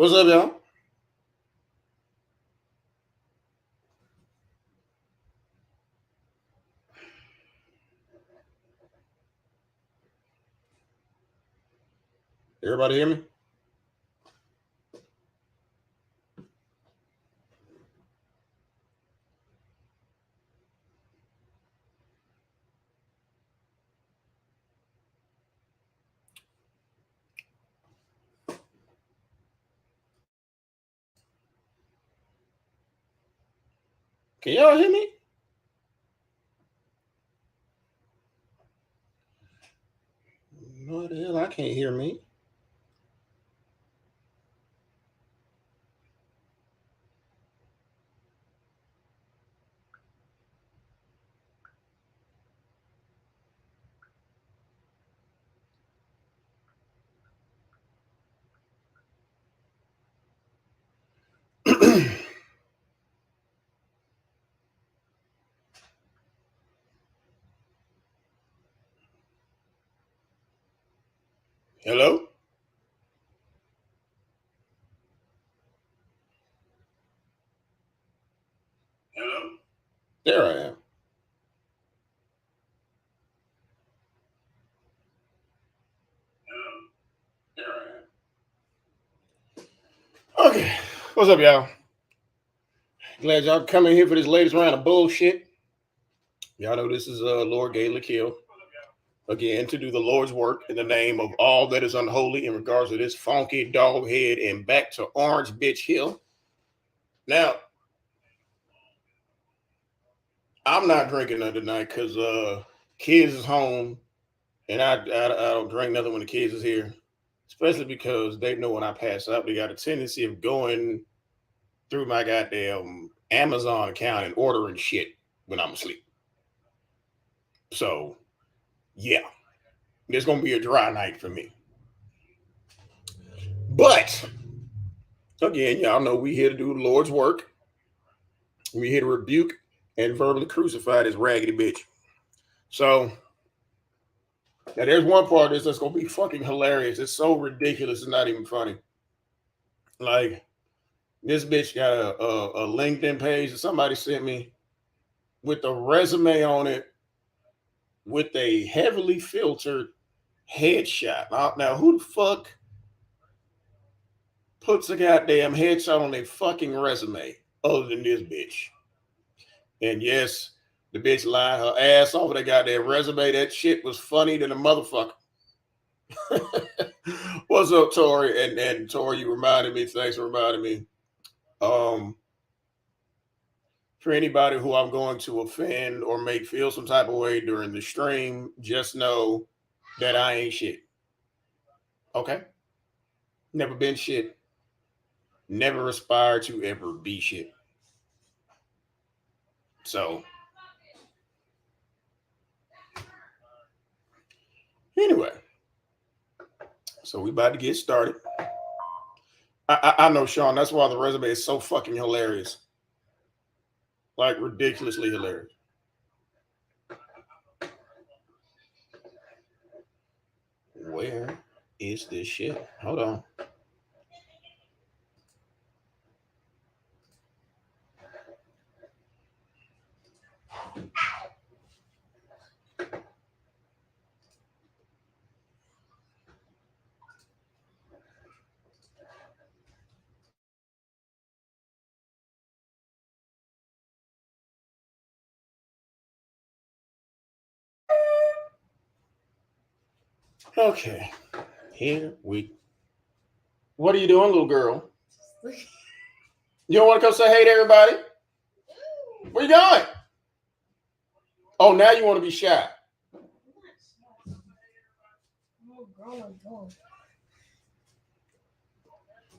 What's up, y'all? Everybody hear me? Can y'all hear me? What the hell? I can't hear me. Hello? Hello? There I am. Hello? There I am. Okay. What's up, y'all? Glad y'all coming here for this latest round of bullshit. Y'all know this is Lord Gay Kill. Again, to do the Lord's work in the name of all that is unholy in regards to this funky dog head and back to Orange Bitch Hill. Now, I'm not drinking none tonight because kids is home and I don't drink nothing when the kids is here, especially because they know when I pass out, they got a tendency of going through my goddamn Amazon account and ordering shit when I'm asleep. So, yeah, it's going to be a dry night for me. But, again, y'all know we here to do the Lord's work. We here to rebuke and verbally crucify this raggedy bitch. So, now there's one part of this that's going to be fucking hilarious. It's so ridiculous, it's not even funny. Like, this bitch got a LinkedIn page that somebody sent me with a resume on it with a heavily filtered headshot. Now who the fuck puts a goddamn headshot on a fucking resume other than this bitch? And yes, the bitch lied her ass off of that goddamn resume. That shit was funny than a motherfucker. What's up, Tori? And Tori, you reminded me. Thanks for reminding me. For anybody who I'm going to offend or make feel some type of way during the stream, just know that I ain't shit. Okay? Never been shit. Never aspired to ever be shit. So, anyway, so we about to get started. I know, Sean, that's why the resume is so fucking hilarious. Like, ridiculously hilarious. Where is this shit? Hold on. Okay, here we. What are you doing, little girl? You don't want to come say hey to everybody? Where you going? Oh, now you want to be shy.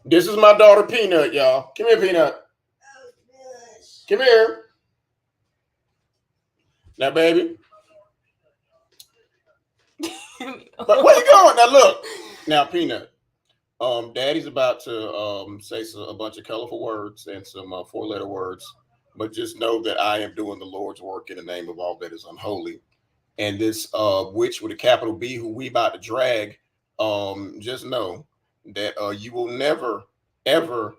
This is my daughter, Peanut, y'all. Come here, Peanut. Come here. Now, baby. But where you going? Now, look. Now, Peanut. Daddy's about to say a bunch of colorful words and some 4-letter words, but just know that I am doing the Lord's work in the name of all that is unholy. And this witch with a capital B, who we about to drag, just know that you will never ever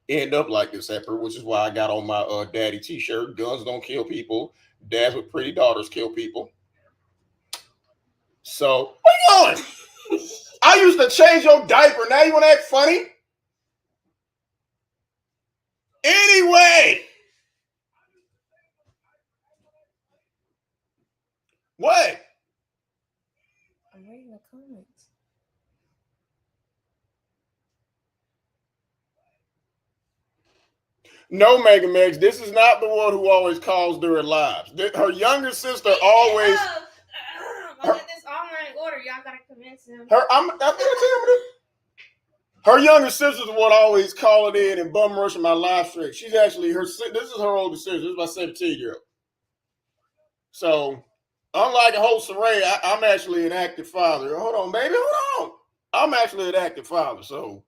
end up like this, Pepper, which is why I got on my daddy t-shirt. Guns don't kill people. Dads with pretty daughters kill people. So, where you going? I used to change your diaper. Now you want to act funny? Anyway. What? I'm reading the comments. No, Mega Megs, this is not the one who always calls during lives. Her younger sister always. Look at this online order. Y'all gotta convince him. Her younger sister's the one always calling in and bum rushing my live stream. She's actually this is her older sister. This is my 17-year-old. So, unlike a whole Soncerae, I'm actually an active father. Hold on, baby, hold on. I'm actually an active father, so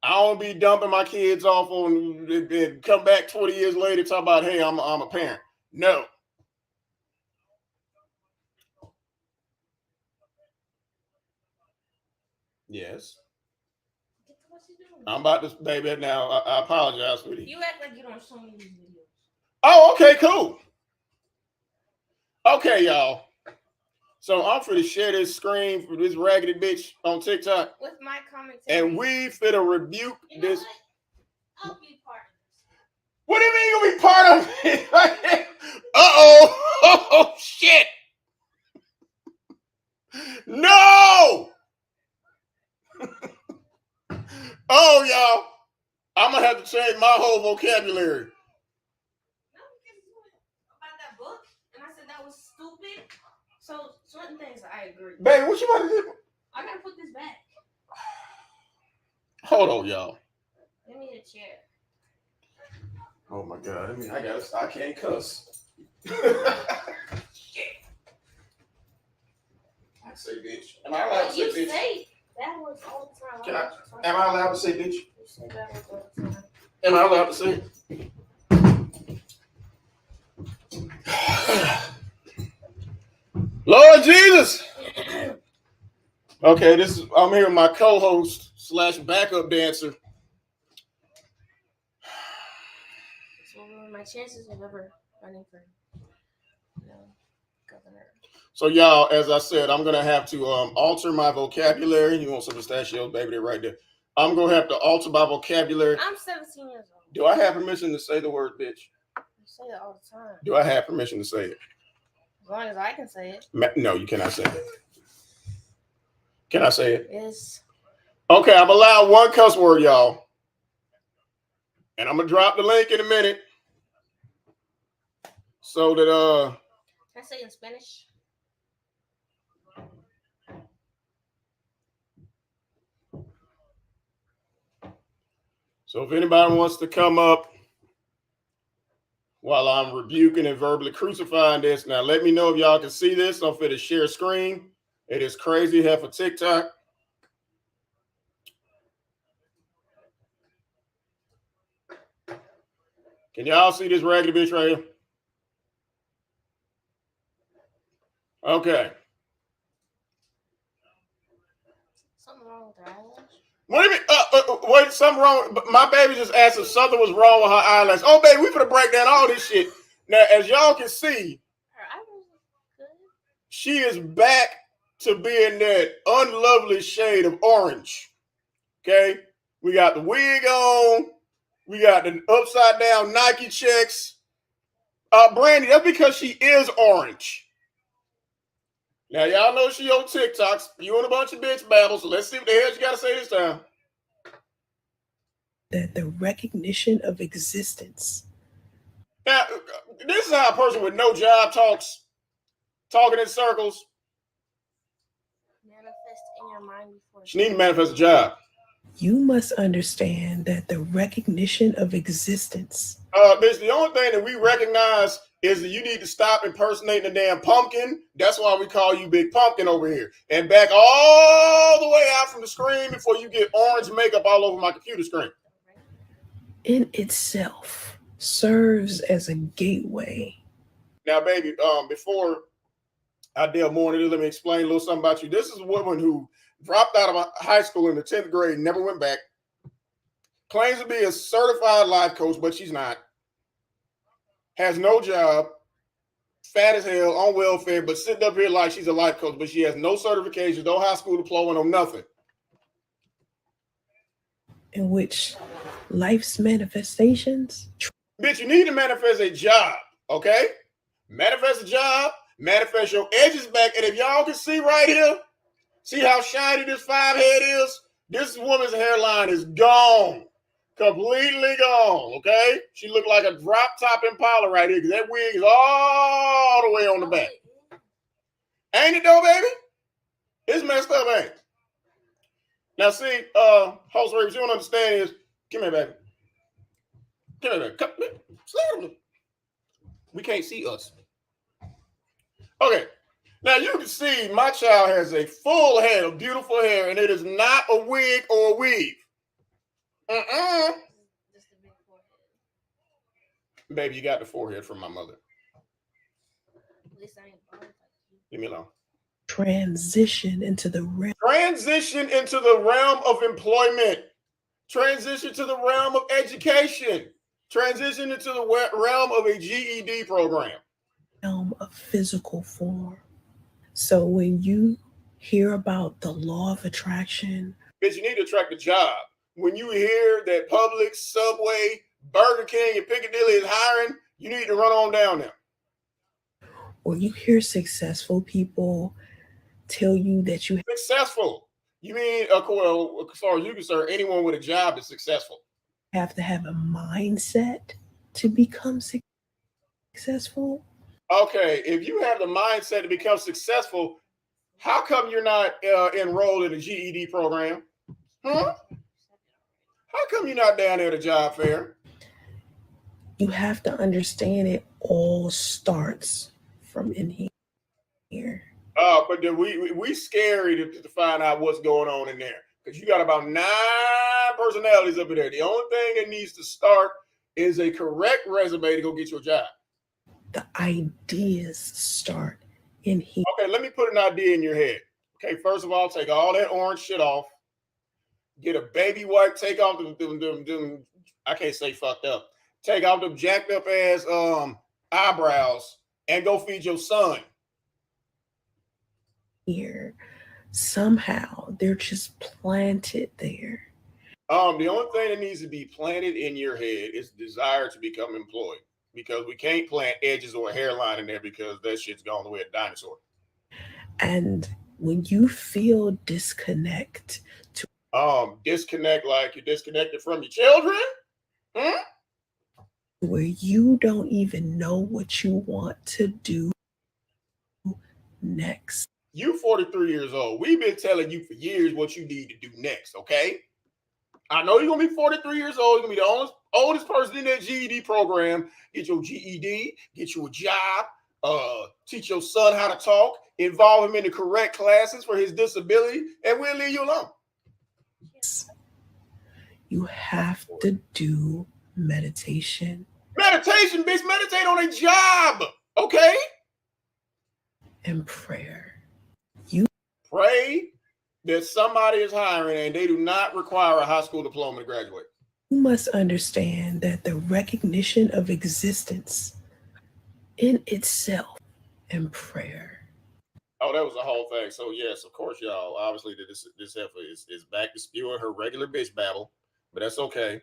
I don't be dumping my kids off on and come back 20 years later talk about, hey, I'm a parent. No. Yes. I'm about to, baby, now I apologize, sweetie. You act like you don't show me these videos. Oh, okay, cool. Okay, y'all. So I'm finna share this screen for this raggedy bitch on TikTok. With my commentary. And we finna rebuke this. What? I'll be part of this. What do you mean you'll be part of it? Uh-oh. Oh, shit. No. Oh, y'all. I'm gonna have to change my whole vocabulary. No, about that book, and I said that was stupid. So certain things I agree. Baby, what you about to do? I gotta put this back. Hold on, y'all. Give me a chair. Oh my God! I can't cuss. I say bitch. Am I allowed to say bitch? Say that was all the time. Am I allowed to say bitch? You say that was all the time. Am I allowed to say it? Lord Jesus. Okay, I'm here with my co-host / backup dancer. So what were my chances of ever running for governor? So y'all, as I said, I'm gonna have to alter my vocabulary. You want some pistachios, baby? They're right there. I'm gonna have to alter my vocabulary. I'm 17 years old. Do I have permission to say the word bitch? You say it all the time. Do I have permission to say it? As long as I can say it. No, you cannot say it. Can I say it? Yes. Okay, I'm allowed one cuss word, y'all. And I'm gonna drop the link in a minute. So that Can I say it in Spanish? So if anybody wants to come up while I'm rebuking and verbally crucifying this, now let me know if y'all can see this. I'm finna share screen. It is crazy here for TikTok. Can y'all see this raggedy bitch right here? Okay. Something wrong with her eyelash? What do you mean? Wait, something wrong? My baby just asked if something was wrong with her eyelash. Oh, baby, we finna break down all this shit. Now, as y'all can see, her eyelash is good. She is back to being that unlovely shade of orange. Okay? We got the wig on. We got the upside down Nike checks. Brandy, that's because she is orange. Now, y'all know she on TikToks. You and a bunch of bitch babble, so let's see what the hell she got to say this time. That the recognition of existence. Now, this is how a person with no job talking in circles. Manifest in your mind before. She needs to manifest a job. You must understand that the recognition of existence. Bitch, the only thing that we recognize is that you need to stop impersonating the damn pumpkin. That's why we call you Big Pumpkin over here. And back all the way out from the screen before you get orange makeup all over my computer screen. In itself serves as a gateway. Now, baby, before I delve more into this, let me explain a little something about you. This is a woman who dropped out of high school in the 10th grade, never went back. Claims to be a certified life coach, but she's not. Has no job, fat as hell, on welfare, but sitting up here like she's a life coach, but she has no certifications, no high school diploma, no nothing. In which life's manifestations. Bitch, you need to manifest a job, okay? Manifest a job, manifest your edges back, and if y'all can see right here, see how shiny this 5 head is? This woman's hairline is gone. Completely gone, okay? She looked like a drop top Impala right here because that wig is all the way on the back. Ain't it though, baby? It's messed up, ain't it? Now, see, host Ray, what you don't understand is, come here, baby. Come here, baby. Come here. We can't see us. Okay. Now, you can see my child has a full head of beautiful hair, and it is not a wig or a weave. Just a big forehead. Baby, you got the forehead from my mother. At least I ain't bald like you. Leave me alone. Transition into the realm. Transition into the realm of employment. Transition to the realm of education. Transition into the realm of a GED program. Of physical form. So when you hear about the law of attraction, Bitch, you need to attract a job. When you hear that Publix, Subway, Burger King, and Piccadilly is hiring, you need to run on down there. or you hear successful people tell you that you Successful. You mean, well, as far as you're concerned, anyone with a job is successful. have to have a mindset to become successful. Okay, if you have the mindset to become successful, how come you're not enrolled in a GED program? Huh? How come you're not down there at a job fair? You have to understand it all starts from in here. But we scary to find out what's going on in there because you got about 9 personalities up in there. The only thing that needs to start is a correct resume to go get your job. The ideas start in here. Okay, let me put an idea in your head. Okay, first of all, take all that orange shit off. Get a baby wipe. Take off them I can't say fucked up. Take off them jacked up ass eyebrows and go feed your son. Here, somehow they're just planted there. The only thing that needs to be planted in your head is the desire to become employed. Because we can't plant edges or a hairline in there because that shit's gone the way of a dinosaur. And when you feel disconnect disconnect like you're disconnected from your children? Where you don't even know what you want to do next. You 43 years old. We've been telling you for years what you need to do next, okay? I know you're going to be 43 years old. You're going to be the oldest person in that GED program. Get your GED, get you a job, teach your son how to talk, involve him in the correct classes for his disability, and we'll leave you alone. You have to do meditation. Meditation, bitch. Meditate on a job, okay? And prayer. Pray that somebody is hiring and they do not require a high school diploma to graduate. You must understand that the recognition of existence in itself and prayer. Oh, that was the whole thing. So yes, of course, y'all. Obviously, this heifer is back to spewing her regular bitch babble, but that's okay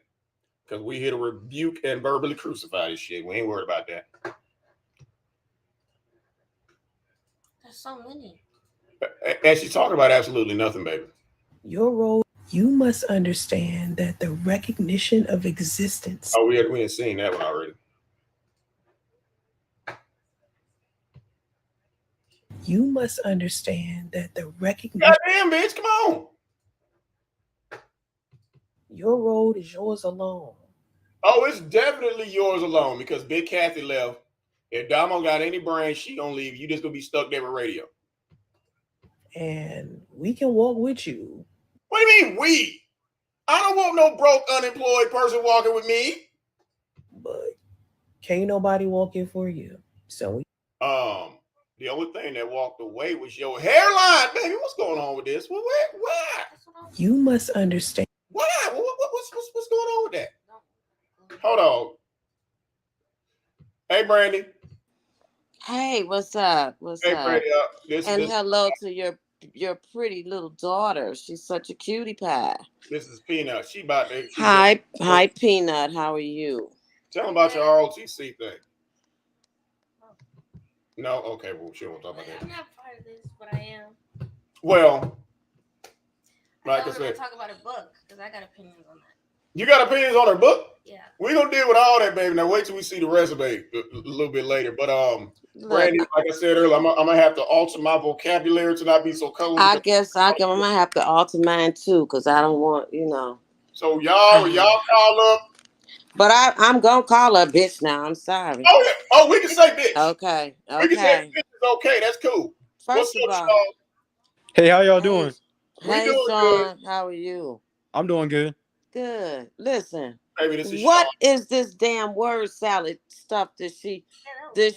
because we here to rebuke and verbally crucify this shit. We ain't worried about that. There's so many. And she's talking about absolutely nothing, baby. Your role, you must understand that the recognition of existence. Oh, we had seen that one already. You must understand that the recognition. Goddamn, bitch, come on. Your road is yours alone. Oh, it's definitely yours alone because Big Kathy left. If Damo got any brains, she gonna leave. You just gonna be stuck there with radio. And we can walk with you. What do you mean we? I don't want no broke, unemployed person walking with me. But can't nobody walk in for you. So the only thing that walked away was your hairline, baby. What's going on with this? What? You must understand. What? What's going on Hold on. Hey, Brandy. Hey, what's up? What's Hey, up? Brandy. And hello to your pretty little daughter. She's such a cutie pie. This is Peanut. She about to. Hi, Peanut. How are you? Tell them about your ROTC thing. No, okay, well, she won't talk about that. I'm not part of this, but I am. Well, like I said, said, talk about a book because I got opinions on that. You got opinions on her book? Yeah. We're gonna deal with all that, baby. Now wait till we see the resume a little bit later. But Brandy, like I said earlier, I'm gonna have to alter my vocabulary to not be so cold. I guess I'm gonna have to alter mine too, because I don't want, So y'all call up. But I'm gonna call her a bitch now. I'm sorry. Oh yeah. Oh, we can say bitch. Okay. We can say bitch is okay. That's cool. First of all, Sean? Hey, how y'all doing? Hey, doing Sean. good. How are you? I'm doing good. Good. Listen. Baby, this is what Sean. is this damn word salad stuff this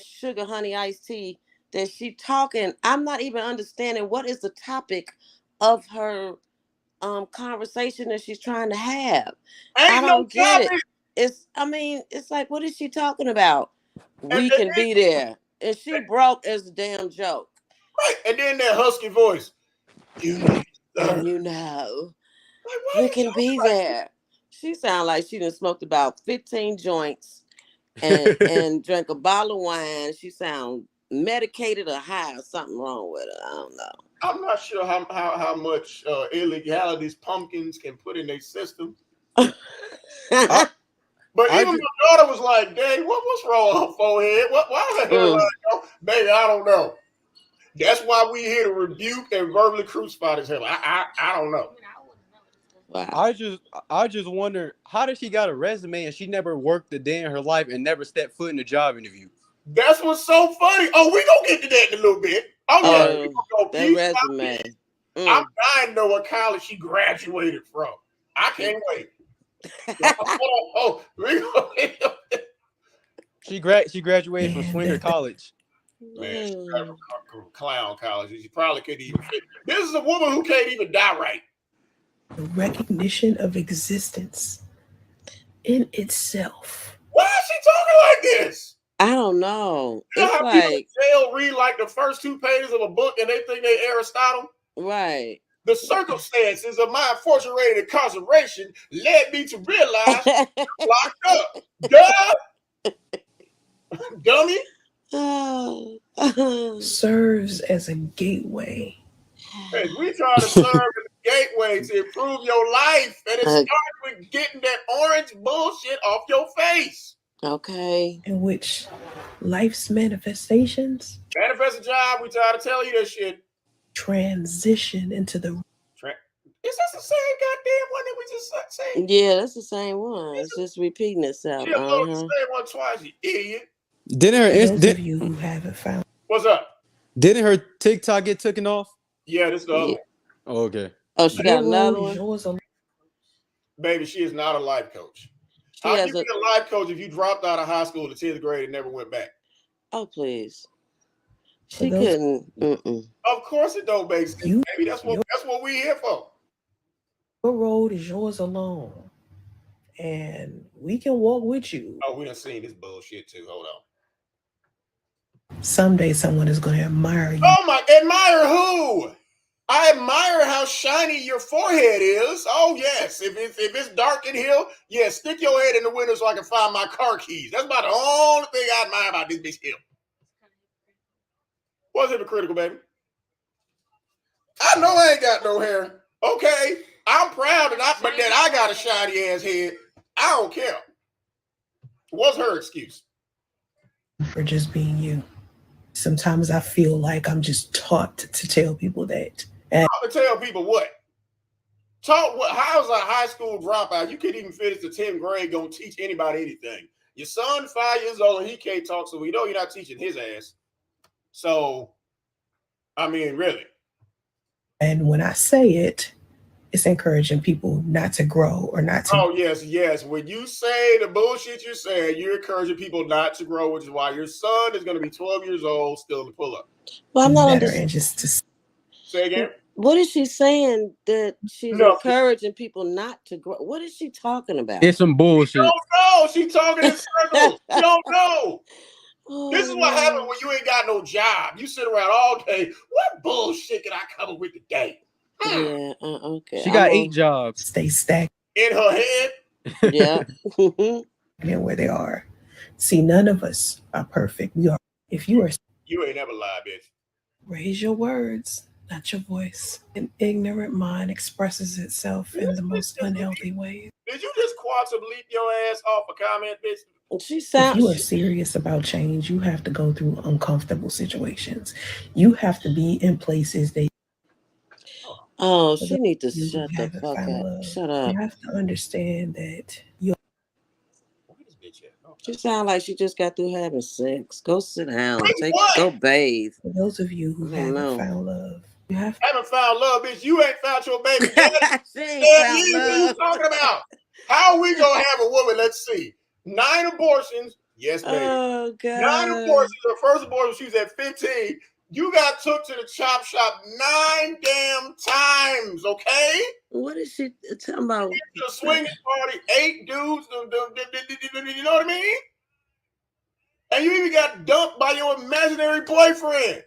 sugar honey iced tea that she talking? I'm not even understanding what is the topic of her conversation that she's trying to have. I don't get it. It's like, what is she talking about? We can be there. And she broke as a damn joke. Right. And then that husky voice. And we can be there. She sound like she done smoked about 15 joints and drank a bottle of wine. She sound medicated or high or something wrong with her. I don't know. I'm not sure how much illegalities pumpkins can put in their system. But even my daughter was like, "Dad, what's wrong with her forehead? Why the hell?" Baby, I don't know. That's why we here to rebuke and verbally crucify this hell. I don't know. Wow. I just wonder, how did she got a resume and she never worked a day in her life and never stepped foot in a job interview? That's what's so funny. Oh, we gonna get to that in a little bit. Oh yeah, that resume. I'm dying to know what college she graduated from. I can't wait. She graduated from Swinger College. Man, she graduated from clown college. She probably couldn't even fit. This is a woman who can't even die right. The recognition of existence in itself. Why is she talking like this? I don't know. You know how people in jail read like the first 2 pages of a book and they think they Aristotle? Right. The circumstances of my unfortunate incarceration led me to realize I'm locked up. Duh. Dummy. Serves as a gateway. Hey, we try to serve as a gateway to improve your life. And it starts with getting that orange bullshit off your face. Okay. In which life's manifestations. Manifest a job, we try to tell you that shit. Transition into the. Is this the same goddamn one that we just said? Yeah, that's the same one. It's just repeating itself. She uploaded the same one twice, you idiot. Those of you who haven't found. What's up? Didn't her TikTok get taken off? Yeah, this is the other one. Oh, okay. Oh, she got another one? Baby, she is not a life coach. How can you be a life coach if you dropped out of high school in the 10th grade and never went back? Oh, please. She couldn't. Of course it don't make sense, baby. That's what we here for. Your road is yours alone. And we can walk with you. Oh, we done seen this bullshit too. Hold on. Someday someone is going to admire you. Oh my, admire who? I admire how shiny your forehead is. Oh yes, if it's dark in here, yeah, stick your head in the window so I can find my car keys. That's about the only thing I admire about this bitch here. What's hypocritical, baby? I know I ain't got no hair. Okay, I'm proud but that I got a shiny ass head. I don't care. What's her excuse? For just being you. Sometimes I feel like I'm just taught to tell people that. And tell people what? How's a high school dropout? You couldn't even finish the 10th grade gonna teach anybody anything. Your son 5 years old and he can't talk, so we know you're not teaching his ass. So, I mean, really. And when I say it, it's encouraging people not to grow or not to. Oh, yes. When you say the bullshit you're saying, you're encouraging people not to grow, which is why your son is going to be 12 years old still in the pull-up. Well, I'm not understanding. Say again? What is she saying that she's No. encouraging people not to grow? What is she talking about? It's some bullshit. Don't know. She talking in circles. You don't know. Oh, This is what happens when you ain't got no job. You sit around all day. What bullshit can I come up with today? Yeah, okay. She got 8 jobs. Stay stagnant In her head. Yeah. where they are. See, none of us are perfect. We are. If you are, You ain't never lied, bitch. raise your words, not your voice. An ignorant mind expresses itself in the most unhealthy ways. Did you just quantum leap your ass off a comment, bitch? She If you are sounds. serious about change, you have to go through uncomfortable situations. You have to be in places that Oh, for she those need to of you who shut the haven't fuck found up. love. Shut up. You have to understand that your Where this bitch at? Oh, She sounds like she just got through having sex. Go sit down. Wait, what? Go bathe. for those of you who I don't haven't know. found love, you have haven't found love, bitch. You ain't found your baby daddy. She ain't 10 found years. What are you love. talking about? How are we gonna have a woman? Let's see. 9 abortions. Yes, baby. Oh 9 God. abortions. Her first abortion, she was at 15. You got took to the chop shop 9 damn times, okay? What is she talking about? To the swinging party, 8 dudes. You know what I mean? And you even got dumped by your imaginary boyfriend.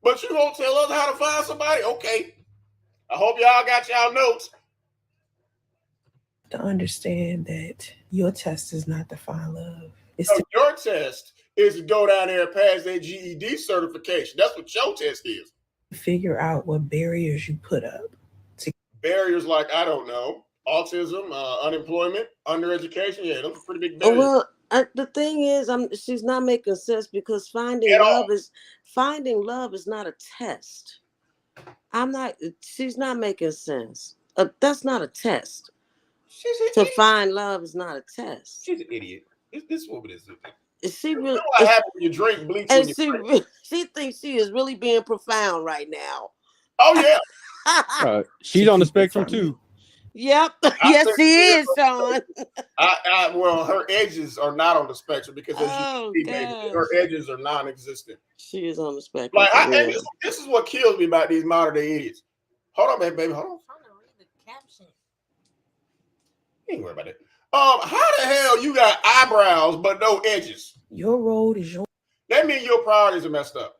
But you gonna tell us how to find somebody? Okay. I hope y'all got y'all notes. to understand that your test is not to find love. It's So to your test is to go down there and pass that GED certification. That's what your test is. figure out what barriers you put up. Barriers like, I don't know, autism, unemployment, undereducation. Yeah, those are pretty big barriers. Well, the thing is, she's not making sense because finding love is not a test. She's not making sense. That's not a test. To find love is not a test. She's an idiot. This woman is. Is she really? You know what happens when you drink bleach? And she thinks she is really being profound right now. Oh yeah. She's on the spectrum too. Yep. Yes, she is, Sean. Well, her edges are not on the spectrum because as you see, baby, her edges are non-existent. She is on the spectrum. Like, and this is what kills me about these modern day idiots. Hold on, baby, hold on. I'm trying to read the caption. You ain't worry about it. How the hell you got eyebrows but no edges? Your road is your. That means your priorities are messed up.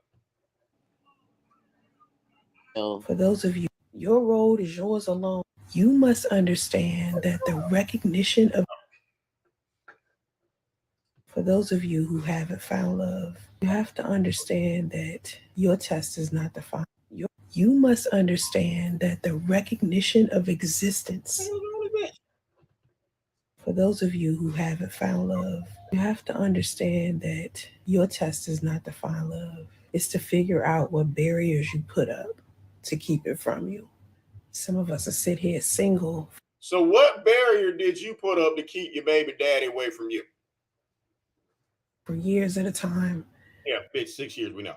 For those of you, your road is yours alone. You must understand that the recognition of. For those of you who haven't found love, you have to understand that your test is not to find. You must understand that the recognition of existence. For those of you who haven't found love, you have to understand that your test is not to find love. It's to figure out what barriers you put up to keep it from you. Some of us are sit here single. So what barrier did you put up to keep your baby daddy away from you? For years at a time. Yeah, bitch, 6 years, we know.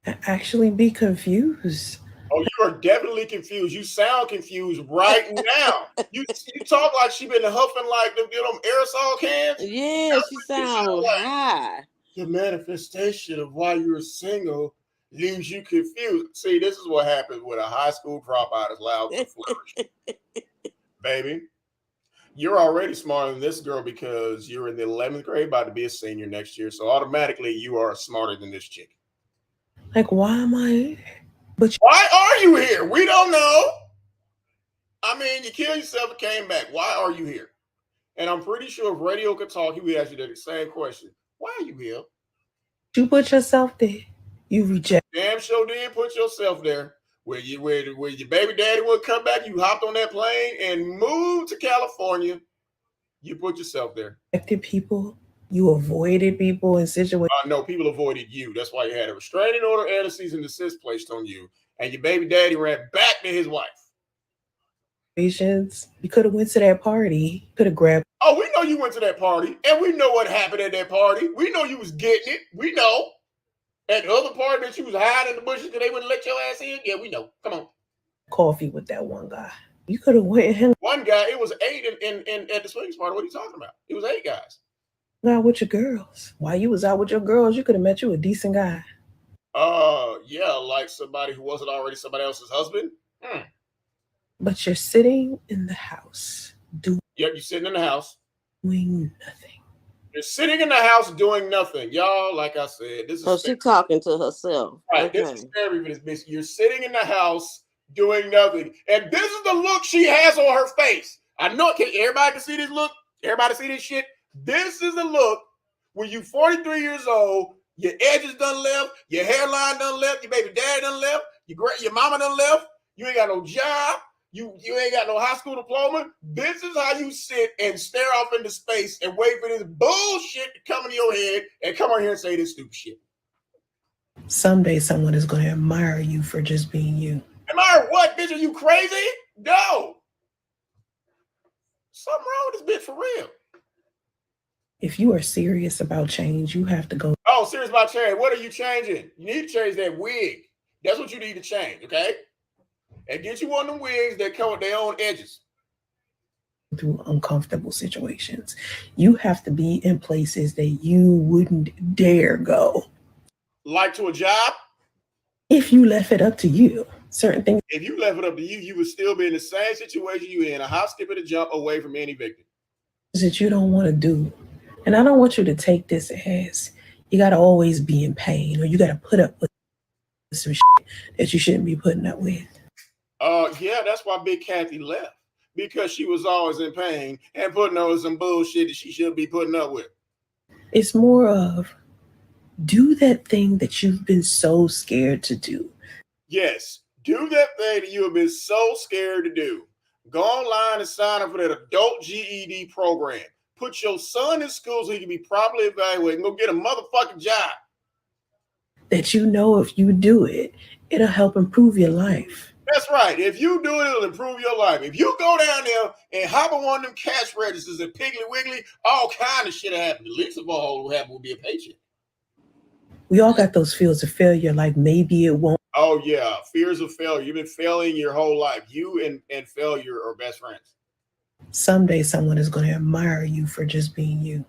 Actually be confused. Oh, you are definitely confused. You sound confused right now. You talk like she been huffing like them aerosol cans. Yeah, she sounds high. The manifestation of why you're single leaves you confused. See, this is what happens when a high school dropout is allowed to flourish. Baby, you're already smarter than this girl because you're in the 11th grade, about to be a senior next year. So automatically you are smarter than this chick. Like, why am I? Why are you here? We don't know. I mean, you killed yourself and came back. Why are you here? And I'm pretty sure if radio could talk, he would ask you the same question. Why are you here? You put yourself there. You reject. Damn sure did put yourself there. Where your baby daddy would come back, you hopped on that plane and moved to California. You put yourself there. Rejected people. You avoided people in situations. No, people avoided you. That's why you had a restraining order and a cease and desist placed on you. And your baby daddy ran back to his wife. You could have went to that party. Could have grabbed. Oh, we know you went to that party. And we know what happened at that party. We know you was getting it. We know. At the other party that you was hiding in the bushes because they wouldn't let your ass in. Yeah, we know. Come on. Coffee with that one guy. You could have went and hung. One guy, it was 8 in at the swingers party. What are you talking about? It was 8 guys. Out with your girls. While you was out with your girls, you could have met you a decent guy. Yeah, like somebody who wasn't already somebody else's husband. But you're sitting in the house doing Yep, you're sitting in the house. nothing. You're sitting in the house doing nothing, y'all. Like I said, this is So she talking to herself. right. Okay. This is scary for this bitch. You're sitting in the house doing nothing, and this is the look she has on her face. I know. Can everybody can see this look? Everybody see this shit? This is the look when you 43 years old. Your edges done left, your hairline done left, your baby daddy done left, your mama done left. You ain't got no job. You ain't got no high school diploma. This is how you sit and stare off into space and wait for this bullshit to come into your head and come on here and say this stupid shit. Someday someone is going to admire you for just being you. Admire what, bitch? Are you crazy? No. Something wrong with this bitch for real. If you are serious about change, you have to go. Oh, serious about change. What are you changing? You need to change that wig. That's what you need to change, okay? And get you one of them wigs that come with their own edges. Through uncomfortable situations. You have to be in places that you wouldn't dare go. Like to a job? If you left it up to you, certain things. If you left it up to you, you would still be in the same situation you in, a hop, skip, and a jump away from any victim. That you don't want to do. And I don't want you to take this as you got to always be in pain or you got to put up with some shit that you shouldn't be putting up with. Yeah, that's why Big Kathy left. Because she was always in pain and putting up with some bullshit that she shouldn't be putting up with. It's more of do that thing that you've been so scared to do. Yes, do that thing that you have been so scared to do. Go online and sign up for that adult GED program. Put your son in school so he can be properly evaluated and go get a motherfucking job. That you know if you do it, it'll help improve your life. That's right. If you do it, it'll improve your life. If you go down there and hop on one of them cash registers at Piggly Wiggly, all kind of shit happen. The least of all what happen will be a paycheck. We all got those feels of failure, like maybe it won't. Oh, yeah. Fears of failure. You've been failing your whole life. You and failure are best friends. Someday someone is going to admire you for just being you.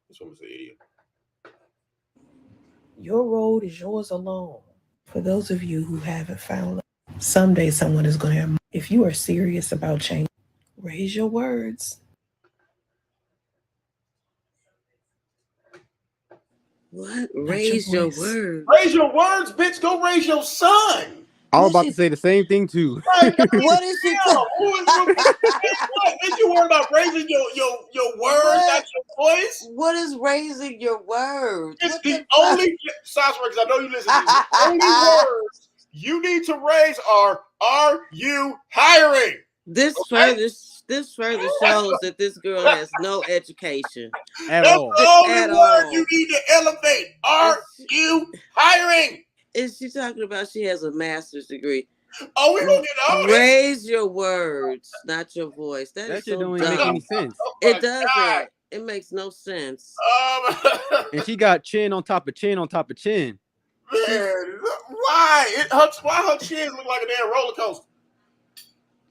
This woman's an idiot. Your road is yours alone. For those of you who haven't found love, someday someone is going to, if you are serious about change, raise your words. What? Raise your words. Raise your words, bitch. Go raise your son. I was about to say the same thing too. What is she talking? What? Bitch, you worried about raising your words, not your voice? What is raising your words? It's the only, Soncerae, because I know you listen to this, the only words you need to raise are you hiring? This further shows that this girl has no education At That's all. the only At word all. you need to elevate. Are you hiring? Is she talking about she has a master's degree? Oh, we gonna get on it. Raise your words, not your voice. That is shit so don't even dumb. make any sense. Oh my It doesn't. God. It makes no sense. And she got chin on top of chin on top of chin. Man, why? Why her chin look like a damn roller coaster?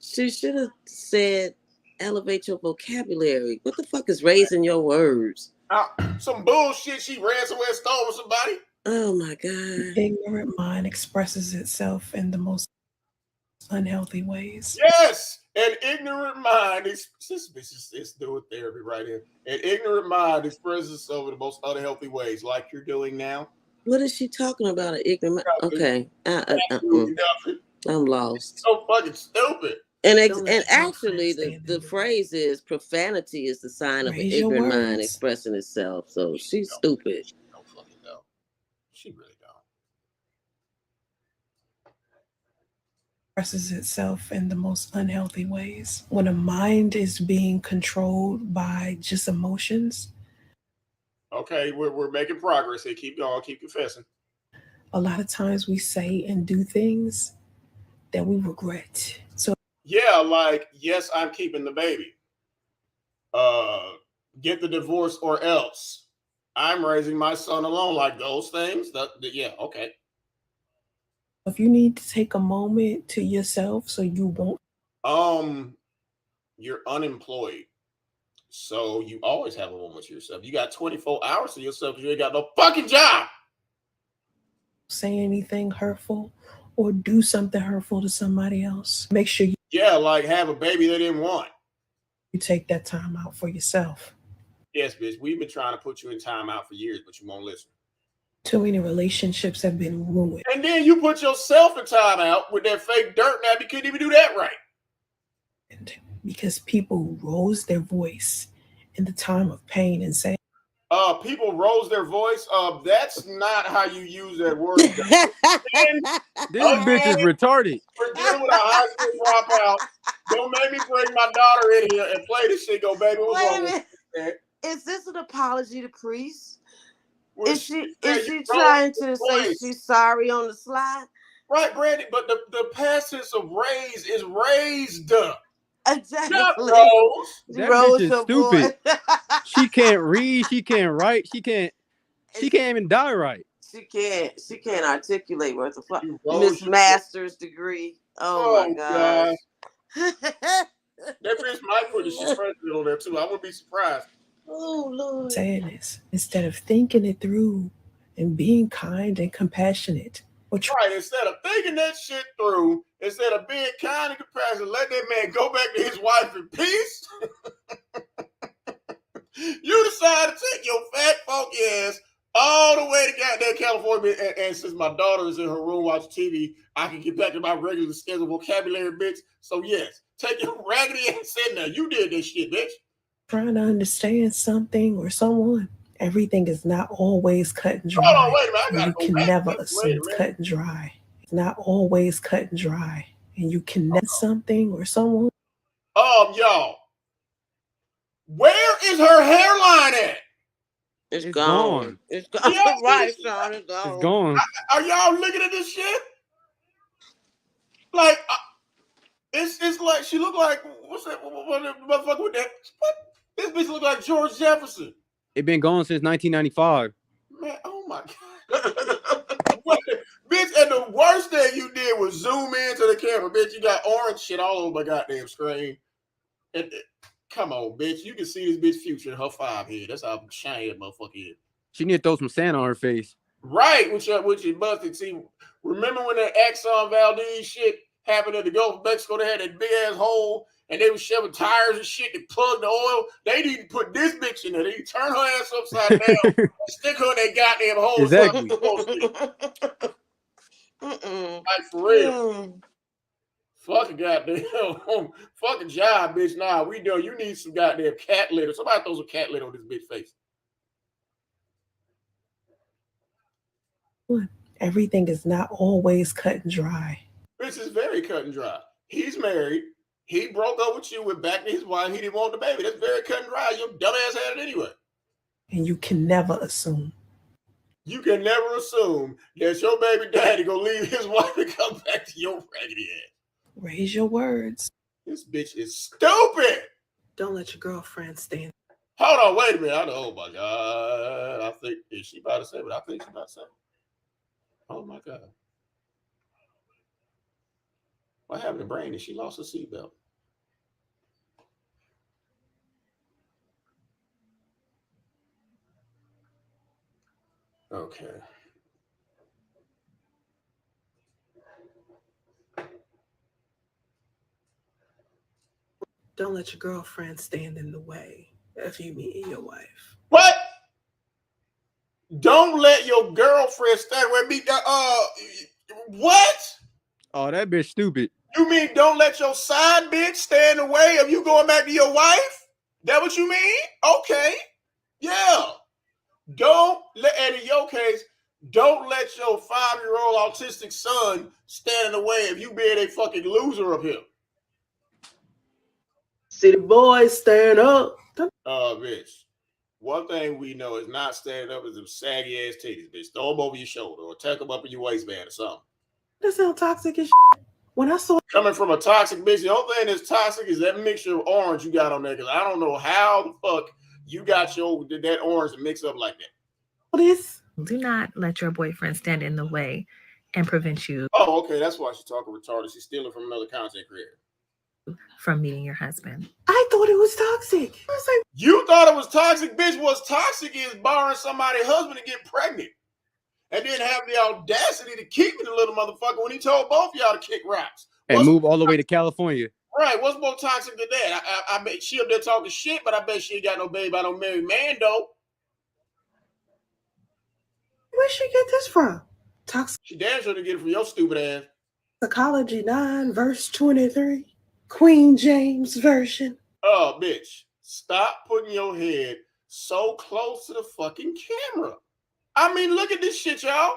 She should have said, elevate your vocabulary. What the fuck is raising your words? Some bullshit she ran somewhere and stole with somebody. Oh my God. Ignorant mind expresses itself in the most unhealthy ways. Yes, an ignorant mind. This bitch is doing therapy right here. An ignorant mind expresses itself in the most unhealthy ways, like you're doing now. What is she talking about? An ignorant? Okay. I'm lost. So fucking stupid. And actually, the phrase is profanity is the sign of an ignorant mind expressing itself. So she's stupid. She don't fucking know. She really don't. Expresses itself in the most unhealthy ways. When a mind is being controlled by just emotions. Okay, we're making progress here. Keep going. Keep confessing. A lot of times we say and do things that we regret. So yeah, like, yes, I'm keeping the baby. Get the divorce or else. I'm raising my son alone. Like those things. Yeah, okay. If you need to take a moment to yourself so you won't. You're unemployed. So you always have a moment to yourself. You got 24 hours to yourself because you ain't got no fucking job. say anything hurtful or do something hurtful to somebody else, make sure Yeah, like have a baby they didn't want. you take that time out for yourself. Yes, bitch. We've been trying to put you in timeout for years, but you won't listen. Too many relationships have been ruined. And then you put yourself in timeout with that fake dirt now. You couldn't even do that right. Because people rose their voice in the time of pain and say, people rose their voice. That's not how you use that word. This bitch is retarded. We're dealing with a high school dropout. Don't make me bring my daughter in here and play this shit. Go, baby, what's wrong with you? Is this an apology to Priest? Well, Is she trying to say she's sorry on the slide? Right, Brandy, but the past tense of raise is raised. Exactly. Not rose. That bitch is stupid. She can't read. She can't write. She can't even die right. She can't articulate worth of fuck. Miss Master's degree. Oh my gosh. That bitch might put the shit president on there too. I wouldn't be surprised. Oh Lord. Saying this instead of thinking it through and being kind and compassionate. Right, instead of thinking that shit through, instead of being kind and compassionate, let that man go back to his wife in peace. You decide to take your fat funky ass all the way to goddamn California, and since my daughter is in her room watching TV, I can get back to my regular scheduled vocabulary, bitch. So yes, take your raggedy ass in there. You did this shit, bitch. Trying to understand something or someone. Everything is not always cut and dry. Hold on, wait a minute. I gotta you can never assume it's cut and dry. It's not always cut and dry. And you can net something or someone. Y'all. Where is her hairline at? It's gone. It's gone. Yeah, right, Sean. It's gone. It's gone. Are y'all looking at this shit? Like, it's like she look like what's that motherfucker with that? What? This bitch look like George Jefferson. It been gone since 1995. Man, oh my god. Bitch, and the worst thing you did was zoom into the camera, bitch. You got orange shit all over my goddamn screen. Come on, bitch. You can see this bitch future in her 5 head. That's how shiny that motherfucker is. She need to throw some sand on her face. Right, which you busted. See, remember when that Exxon Valdez shit happened at the Gulf of Mexico? They had that big ass hole and they were shoving tires and shit to plug the oil. They need to put this bitch in there. They need to turn her ass upside down and stick her in that goddamn hole. Exactly. Like for real. Fuck a goddamn fucking job, bitch. Nah, we do. You need some goddamn cat litter. Somebody throw some cat litter on this bitch face. Everything is not always cut and dry. This is very cut and dry. He's married. He broke up with you, went back to his wife. He didn't want the baby. That's very cut and dry. Your dumbass had it anyway. And you can never assume. You can never assume that your baby daddy gonna leave his wife and come back to your raggedy ass. Raise your words. This bitch is stupid. Don't let your girlfriend stand. Hold on, wait a minute. Oh my god. I think is she about to say what I think she's about to say? Oh my god. What happened to Brandy? She lost her seatbelt. Okay. Don't let your girlfriend stand in the way of you meeting your wife. What? Don't let your girlfriend stand with me. What? Oh, that bitch stupid. You mean don't let your side bitch stand in the way of you going back to your wife? That what you mean? Okay. Yeah. Don't let, and in your case, don't let your 5-year-old autistic son stand in the way of you being a fucking loser of him. City boys, stand up. Bitch. One thing we know is not standing up is them saggy ass titties, bitch. Throw them over your shoulder or tuck them up in your waistband or something. That sound toxic as shit. When I saw coming from a toxic bitch, the only thing that's toxic is that mixture of orange you got on there. Because I don't know how the fuck you got that orange to mix up like that. This. Do not let your boyfriend stand in the way and prevent you. Oh, okay. That's why she's talking retarded. She's stealing from another content creator. From meeting your husband. I thought it was toxic. I was like, you thought it was toxic, bitch. What's toxic is borrowing somebody's husband to get pregnant. and then have the audacity to keep it, the little motherfucker, when he told both y'all to kick rocks. And move all the way to California. Right, what's more toxic than that? I bet she up there talking shit, but I bet she ain't got no baby by no married man, though. Where'd she get this from? She damn sure to get it from your stupid ass. Toxicology 9, verse 23. Queen James Version. Oh, bitch. Stop putting your head so close to the fucking camera. I mean, look at this shit, y'all.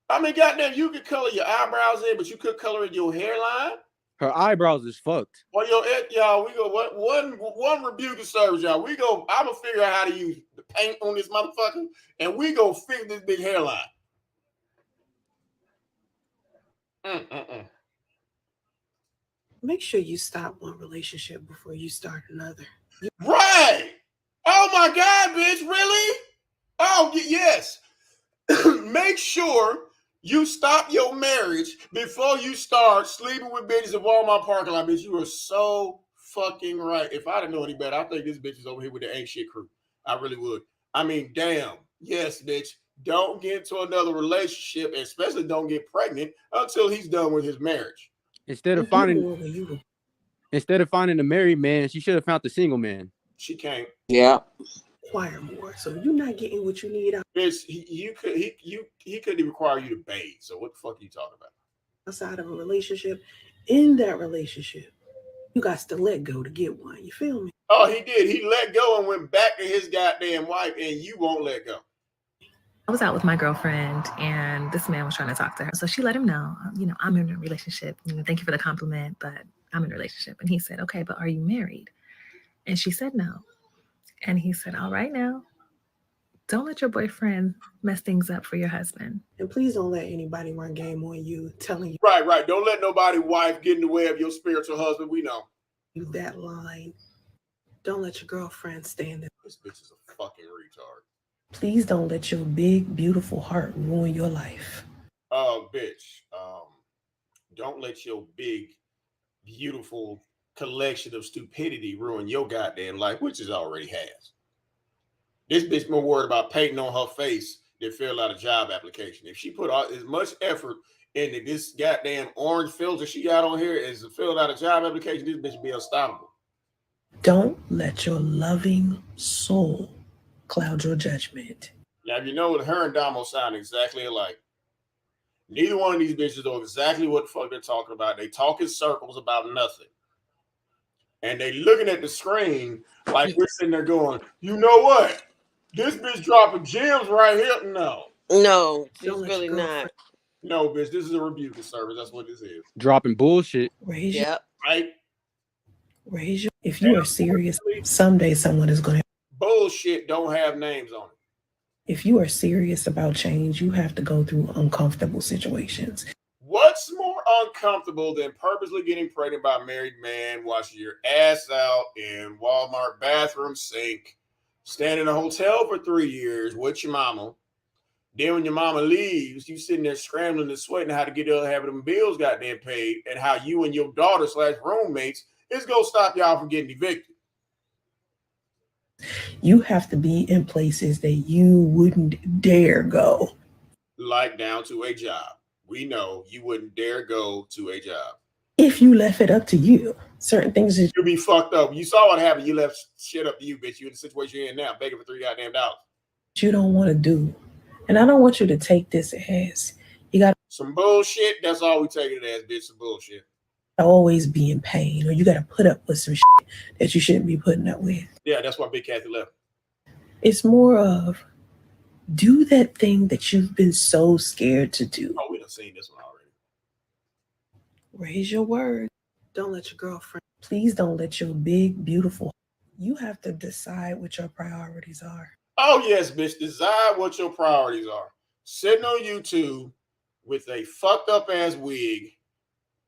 I mean, goddamn, you could color your eyebrows in, but you could color in your hairline. Her eyebrows is fucked. Well, y'all, we go one rebuke of service, y'all. We go, I'm gonna figure out how to use the paint on this motherfucker, and we go fix this big hairline. Make sure you stop one relationship before you start another. Right. Oh my God, bitch, really? Oh, yes. Make sure you stop your marriage before you start sleeping with bitches in Walmart parking lot, bitch. You are so fucking right. If I didn't know any better, I think this bitch is over here with the ain't shit crew. I really would. I mean, damn. Yes, bitch. Don't get into another relationship, especially don't get pregnant until he's done with his marriage. Instead of finding a married man, she should have found the single man. She can't. Yeah. Require more, so you're not getting what you need. Bitch, he couldn't even require you to bathe. So what the fuck are you talking about? Outside of a relationship, in that relationship, you got to let go to get one. You feel me? Oh, he did. He let go and went back to his goddamn wife, and you won't let go. I was out with my girlfriend, and this man was trying to talk to her. So she let him know, I'm in a relationship. Thank you for the compliment, but I'm in a relationship. And he said, okay, but are you married? And she said no. And he said, all right now, don't let your boyfriend mess things up for your husband. And please don't let anybody run game on you, telling you. Right. Don't let nobody's wife get in the way of your spiritual husband. We know. You that line. Don't let your girlfriend stand there. This bitch is a fucking retard. Please don't let your big, beautiful heart ruin your life. Oh, bitch. Don't let your big, beautiful collection of stupidity ruin your goddamn life, which it already has. This bitch more worried about painting on her face than fill out a job application. If she put as much effort into this goddamn orange filter she got on here as to fill out a job application, this bitch would be unstoppable. Don't let your loving soul cloud your judgment. Now, you know what, her and Damo sound exactly alike. Neither one of these bitches know exactly what the fuck they're talking about. They talk in circles about nothing. And they looking at the screen like we're sitting there going, you know what? This bitch dropping gems right here. No, she's really not. No, bitch, this is a rebuke service. That's what this is. Dropping bullshit. Yep. Right? If you are serious, someday someone is going to. Bullshit don't have names on it. If you are serious about change, you have to go through uncomfortable situations. What's more uncomfortable than purposely getting pregnant by a married man, washing your ass out in Walmart bathroom sink, staying in a hotel for 3 years with your mama? Then when your mama leaves, you sitting there scrambling and sweating how to get having them bills goddamn paid, and how you and your daughter / roommates is going to stop y'all from getting evicted. You have to be in places that you wouldn't dare go. Like down to a job. We know you wouldn't dare go to a job. If you left it up to you, certain things you'll be fucked up. You saw what happened. You left shit up to you, bitch. You're in the situation you're in now, begging for $3 goddamn. You don't want to do. And I don't want you to take this as you got some bullshit. That's all we take it as, bitch. Some bullshit. Always be in pain, or you got to put up with some shit that you shouldn't be putting up with. Yeah, that's why Big Kathy left. It's more of do that thing that you've been so scared to do. Oh, we done seen this one already. Raise your word. Don't let your girlfriend. Please don't let your big, beautiful. You have to decide what your priorities are. Oh, yes, bitch. Decide what your priorities are. Sitting on YouTube with a fucked up ass wig,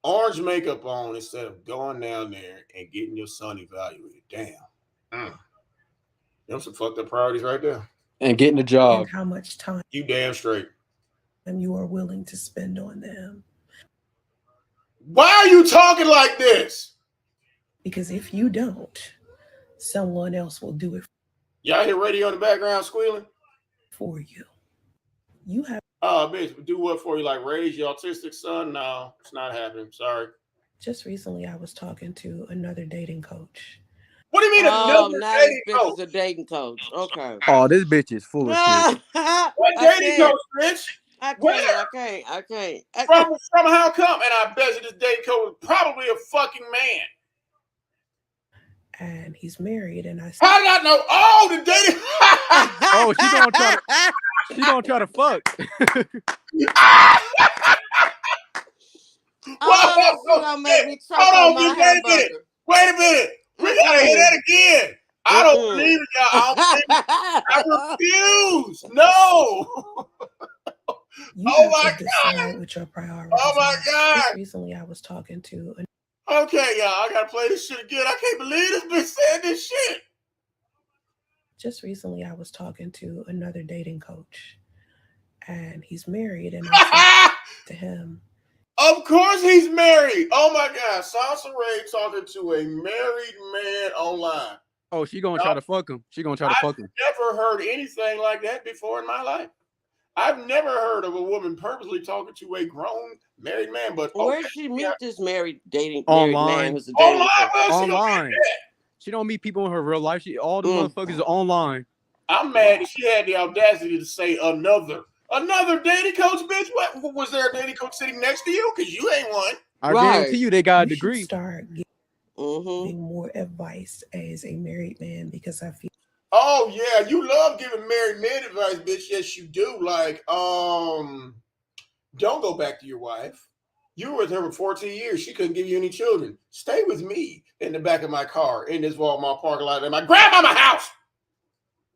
orange makeup on, instead of going down there and getting your son evaluated. Damn. Them some fucked up priorities right there. And getting a job. And how much time. You damn straight. And you are willing to spend on them. Why are you talking like this? Because if you don't, someone else will do it. Y'all hear radio in the background squealing? For you. You have Bitch, do what for you? Like raise your autistic son? No, it's not happening. Sorry. just recently I was talking to another dating coach. What do you mean Oh, another now this dating bitch coach? is a dating coach. Okay. Oh, this bitch is full of shit. What I dating can't. coach, bitch? I Where? can't. I can't. From how come? And I bet you this dating coach is probably a fucking man. And he's married, and I How did I know? Oh, the dating. Oh, she gonna try to fuck. Oh, she gonna make me choke on Hold on, my bitch. Wait a minute. hamburger. Wait a minute. We gotta hear that again. I don't believe it, y'all. I don't believe it. I refuse. No. you Oh have my to decide God. what your priorities Oh my are. God. Just recently I was talking to Okay, y'all. I gotta play this shit again. I can't believe this bitch said this shit. just recently I was talking to another dating coach, and he's married, and I said to him, Of course he's married. Oh my God. Soncerae talking to a married man online. Oh, she gonna try to fuck him. She gonna try to fuck him. Never heard anything like that before in my life. I've never heard of a woman purposely talking to a grown married man. But Where did she meet this married man Online. who's a dating coach? Online. She don't meet people in her real life. All the motherfuckers are online. I'm mad that she had the audacity to say another dating coach, bitch. What was there a dating coach sitting next to you? Because you ain't one. I guarantee you they got a degree. Start giving more advice as a married man, because I feel. Oh yeah, you love giving married men advice, bitch. Yes, you do. Like, don't go back to your wife. You were with her for 14 years. She couldn't give you any children. Stay with me in the back of my car in this Walmart parking lot in my grandmama house.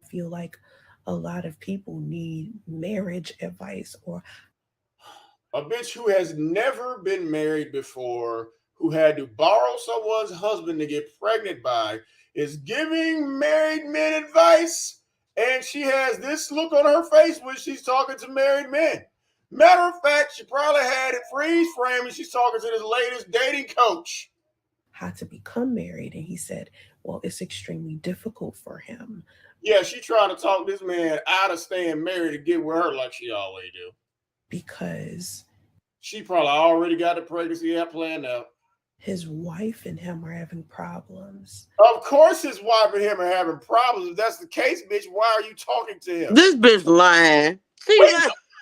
I feel like a lot of people need marriage advice, or a bitch who has never been married before, who had to borrow someone's husband to get pregnant by, is giving married men advice, and she has this look on her face when she's talking to married men. Matter of fact, she probably had it freeze frame and she's talking to this latest dating coach. how to become married, and he said, well, it's extremely difficult for him. Yeah, she trying to talk this man out of staying married to get with her like she always do. Because she probably already got the pregnancy app planned out. His wife and him are having problems. Of course his wife and him are having problems. If that's the case, bitch, why are you talking to him? This bitch lying. Wait,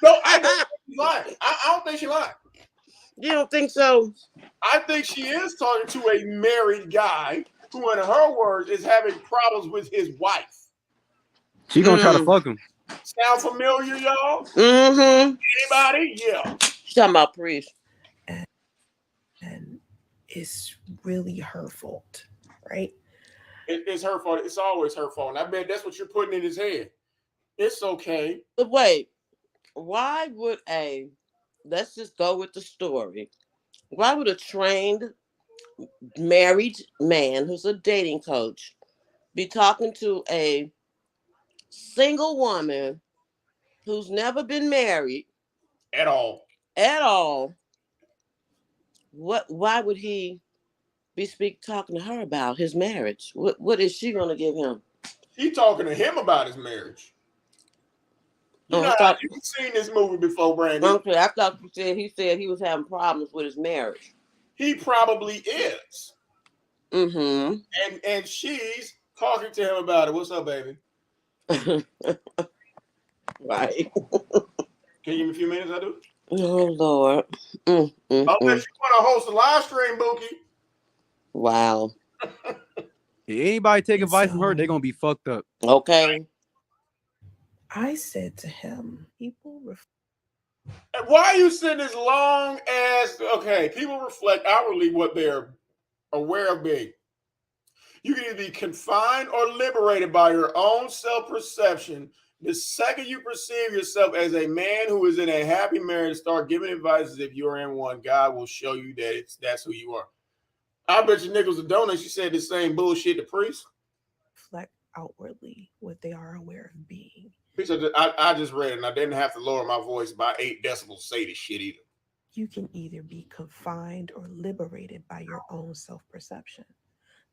no, I don't think she's lying. I don't think she's lying. You don't think so? I think she is talking to a married guy who, in her words, is having problems with his wife. She gonna try to fuck him. Sound familiar, y'all? Mm-hmm. Anybody? Yeah. She's talking about priest. And it's really her fault, right? It's her fault. It's always her fault. And I bet that's what you're putting in his head. It's okay. But wait, why would let's just go with the story. Why would a trained married man who's a dating coach be talking to a single woman who's never been married at all? Why would he be talking to her about his marriage? What is she gonna give him? She talking to him about his marriage. You've seen this movie before, Brandon. Okay, I thought you said he was having problems with his marriage. He probably is. Mm-hmm. And she's talking to him about it. What's up, baby? Right. Can you give me a few minutes? I do. Oh Lord. Unless you want to host a live stream, Bookie. Wow. If anybody take advice from her, they're gonna be fucked up. Okay. I said to him, people why are you sitting this long ass? Okay, people reflect outwardly what they're aware of being. You can either be confined or liberated by your own self-perception. The second you perceive yourself as a man who is in a happy marriage, start giving advice as if you're in one, God will show you that that's who you are. I bet you nickels and donuts, she said the same bullshit to priests. Reflect outwardly what they are aware of being. I just read it and I didn't have to lower my voice by 8 decibels to say this shit either. You can either be confined or liberated by your own self-perception.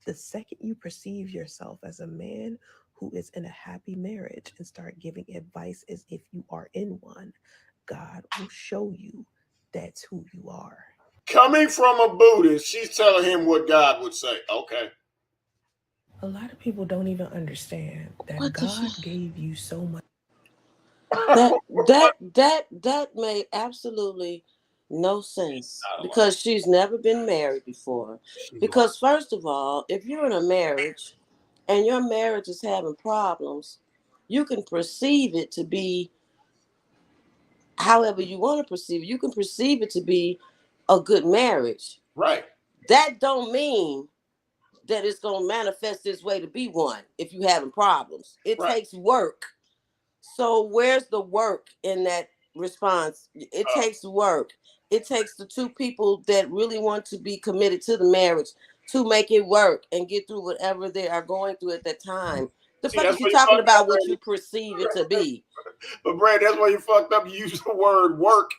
The second you perceive yourself as a man who is in a happy marriage and start giving advice as if you are in one, God will show you that's who you are. Coming from a Buddhist, she's telling him what God would say. Okay. A lot of people don't even understand that What the God gave you so much. that made absolutely no sense because she's never been married before. Because first of all, if you're in a marriage and your marriage is having problems, you can perceive it to be however you want to perceive it. You can perceive it to be a good marriage. Right. That don't mean that it's going to manifest this way to be one if you having problems. It takes work. So where's the work in that response? It takes work. It takes the two people that really want to be committed to the marriage to make it work and get through whatever they are going through at that time. The fact that you're talking about what you perceive it to be. But Brad, that's why you fucked up. You used the word work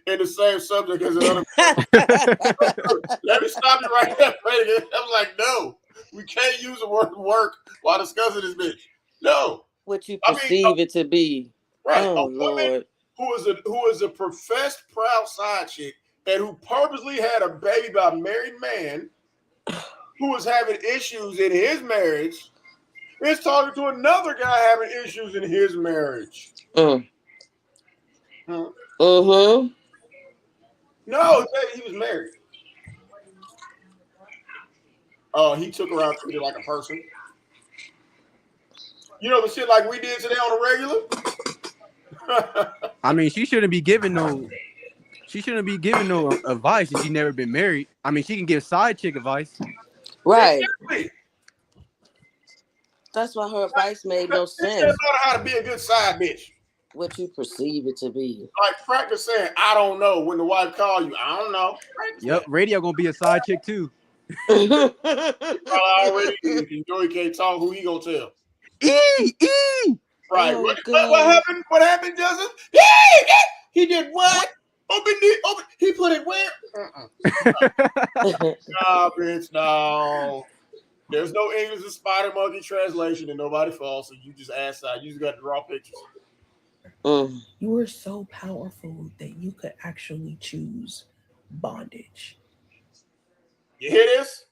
in the same subject as another. Let me stop you right there, Brad. I was like, no, we can't use the word work while discussing this bitch. No. What you perceive it to be. Right. Oh, a woman Lord. who is a professed proud side chick and who purposely had a baby by a married man who was having issues in his marriage is talking to another guy having issues in his marriage. Mm-hmm. No, he was married. Oh, he took her out, treated like a person. You know the shit like we did today on the regular? I mean, she shouldn't be giving no advice if she's never been married. I mean, she can give side chick advice. Right. Exactly. That's why her advice made no sense. She doesn't know how to be a good side bitch. What you perceive it to be. Like practice saying, I don't know when the wife call you. I don't know. Practice yep, that. radio gonna be a side chick too. Already if Joey can't talk, who he gonna tell? Right. Oh, what happened? What happened, Justin? He did what? He put it where? Nah, bitch, no. There's no English to Spider Monkey translation and nobody falls, so you just ask that. You just got to draw pictures. You are so powerful that you could actually choose bondage. You hear this?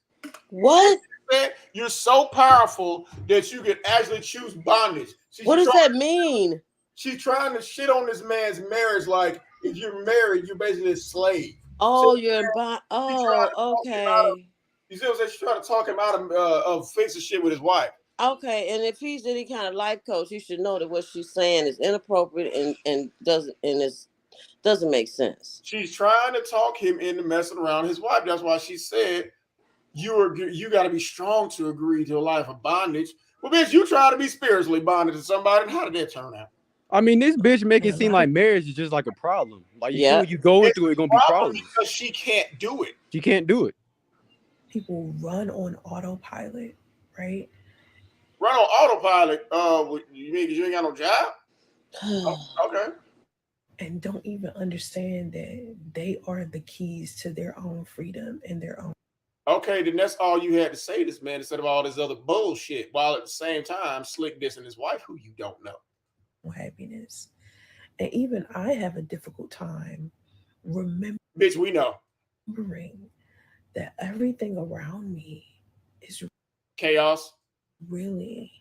What? You're so powerful that you can actually choose bondage. What does that mean? She's trying to shit on this man's marriage like if you're married, you're basically a slave. Oh, so you're in bond. Oh, okay. You see what I'm saying? She's trying to talk him out of fixing shit with his wife. Okay, and if he's any kind of life coach, you should know that what she's saying is inappropriate and doesn't make sense. She's trying to talk him into messing around his wife. That's why she said you got to be strong to agree to a life of bondage. Well, bitch, you try to be spiritually bonded to somebody, and how did that turn out? I mean, this bitch make it seem like marriage is just like a problem. Like you go into it, it's gonna be problems because she can't do it. She can't do it. People run on autopilot, right? Run on autopilot. You mean because you ain't got no job? Okay. And don't even understand that they are the keys to their own freedom and their own. Okay, then that's all you had to say to this man instead of all this other bullshit, while at the same time slick dissing his wife who you don't know. Happiness. And even I have a difficult time remembering. Bitch, we know. That everything around me is chaos. Really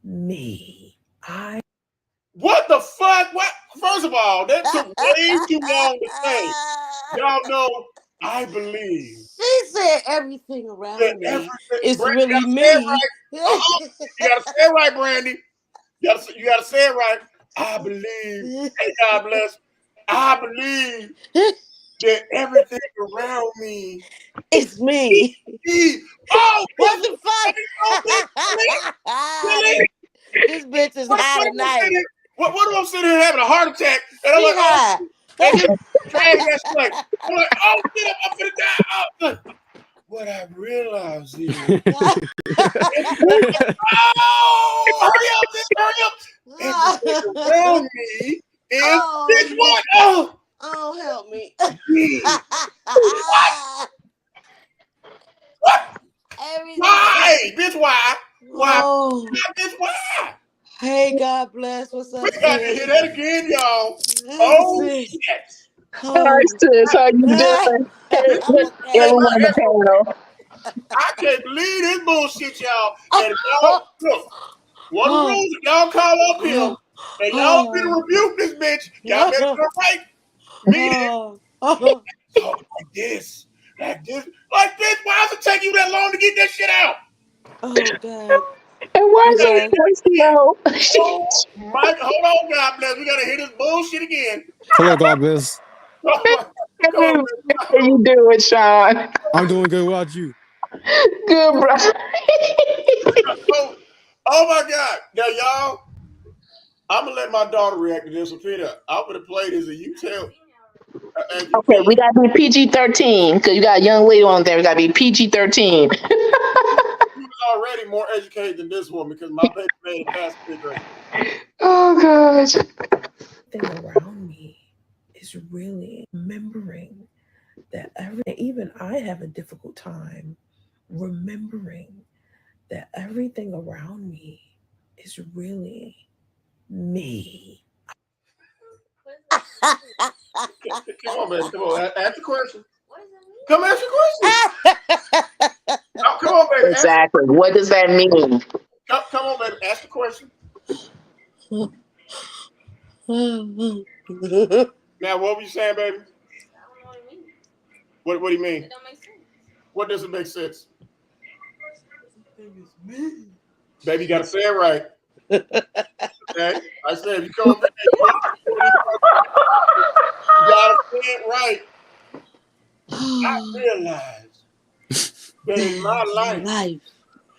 me. What the fuck? What? First of all, that took way too long to say. Y'all know, I believe. She said everything around me is Brandy, really me. Right. You gotta say it right, Brandy. You gotta say it right. I believe. Hey, God bless. I believe that everything around me is me. Oh, what the fuck? Really? This bitch is high tonight. What am I sitting here having a heart attack? And I'm like, high. And drag that shit. I'm like, oh, shit, I'm gonna die. What I realized is, hurry up. Everything around me is this one. Oh, help me. What? Why? Bitch, why? Why? Oh, Why? hey, God bless. What's We up, got to sis? hear that again, y'all. Hey, Oh, sis. shit. Oh. Sis, how you doing? Hey, I'm okay. everyone on the panel. I can't believe this bullshit, y'all. And y'all, look, one of the rules, if y'all call up him and y'all finna rebuke this bitch, y'all better do it right. Me, talk like this. Like this. Like this. Why does it take you that long to get that shit out? Oh, God. And why is Okay. your voice low? Oh, Mike, hold on, God bless. We gotta hear this bullshit again. Hello, God bless. Oh my, come on, How you doing, Sean? I'm doing good. What about you? Good, bro. oh my God. Now, y'all, I'm gonna let my daughter react to this. Peter, I'm gonna play this and you tell. And you Okay, we gotta be PG-13 because you got a young lady on there. We gotta be PG-13. He was already more educated than this woman because my baby made it past fifth grade. Oh gosh. Thing around me is really remembering that even I have a difficult time remembering that everything around me is really me. Come on, baby. Come on. Ask the question. Come ask your question. Oh, come on, baby. Exactly. What does that mean? Come on, baby. Ask the question. Now, what were you saying, baby? I don't know what it means. What do you mean? It don't make sense. What doesn't make sense? Baby, you got to say it right. Okay? I said, if you come up in there, you got to say it right. I realize that in my life,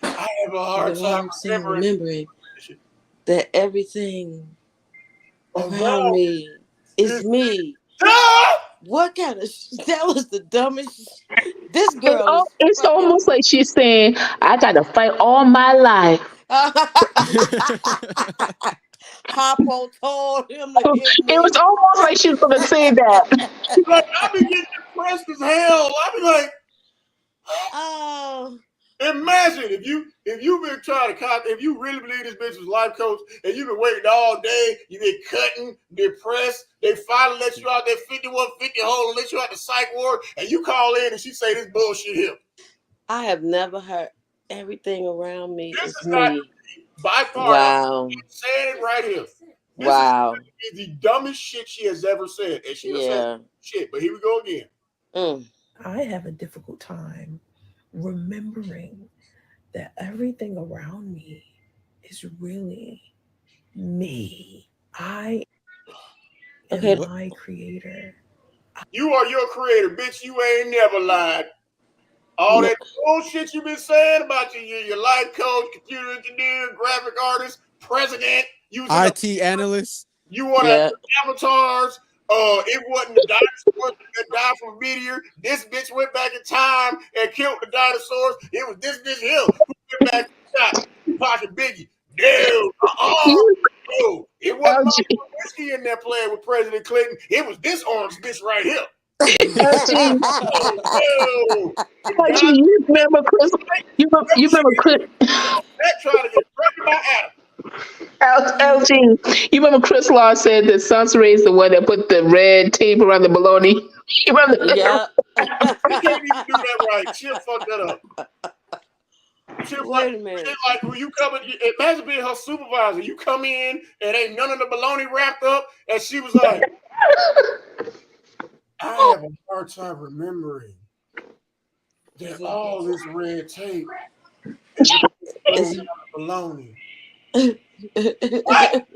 I have a hard time remembering that everything around around me is me. Ah! What kind of that was the dumbest. This girl is It's fucking. almost like she's saying, I gotta fight all my life. Harpo told him to hit It me. was almost like she was gonna say that. Like, I be getting depressed as hell. I be like, Oh, imagine if you've been trying to if you really believe this bitch was life coach and you've been waiting all day, you been cutting, depressed, they finally let you out that 5150 hole and let you out the psych ward, and you call in and she say this bullshit here. I have never heard everything around me This is is not me. by far. Wow. I'm saying it right here. This Wow. is the dumbest shit she has ever said. And she said shit, but here we go again. I have a difficult time remembering that everything around me is really me. I am my creator. You are your creator, bitch. You ain't never lied. All that bullshit you been saying about your life coach, computer engineer, graphic artist, president, IT analyst. You want to avatars. It wasn't the dinosaurs that died from a meteor. This bitch went back in time and killed the dinosaurs. It was this bitch here who went back and shot Pocket Biggie. No, no. It wasn't Monica Whiskey in there playing with President Clinton. It was this orange bitch right here. You remember Chris? You remember Chris? Trying to get pregnant by Adam. LG, you remember Chris Law said that Soncerae is the one that put the red tape around the baloney? You remember that? Yeah. He can't even do that right. She'll fuck that up. Wait a minute. Like when you come in, imagine being her supervisor. You come in and ain't none of the baloney wrapped up, and she was like, I have a hard time remembering that all this red tape is baloney. What?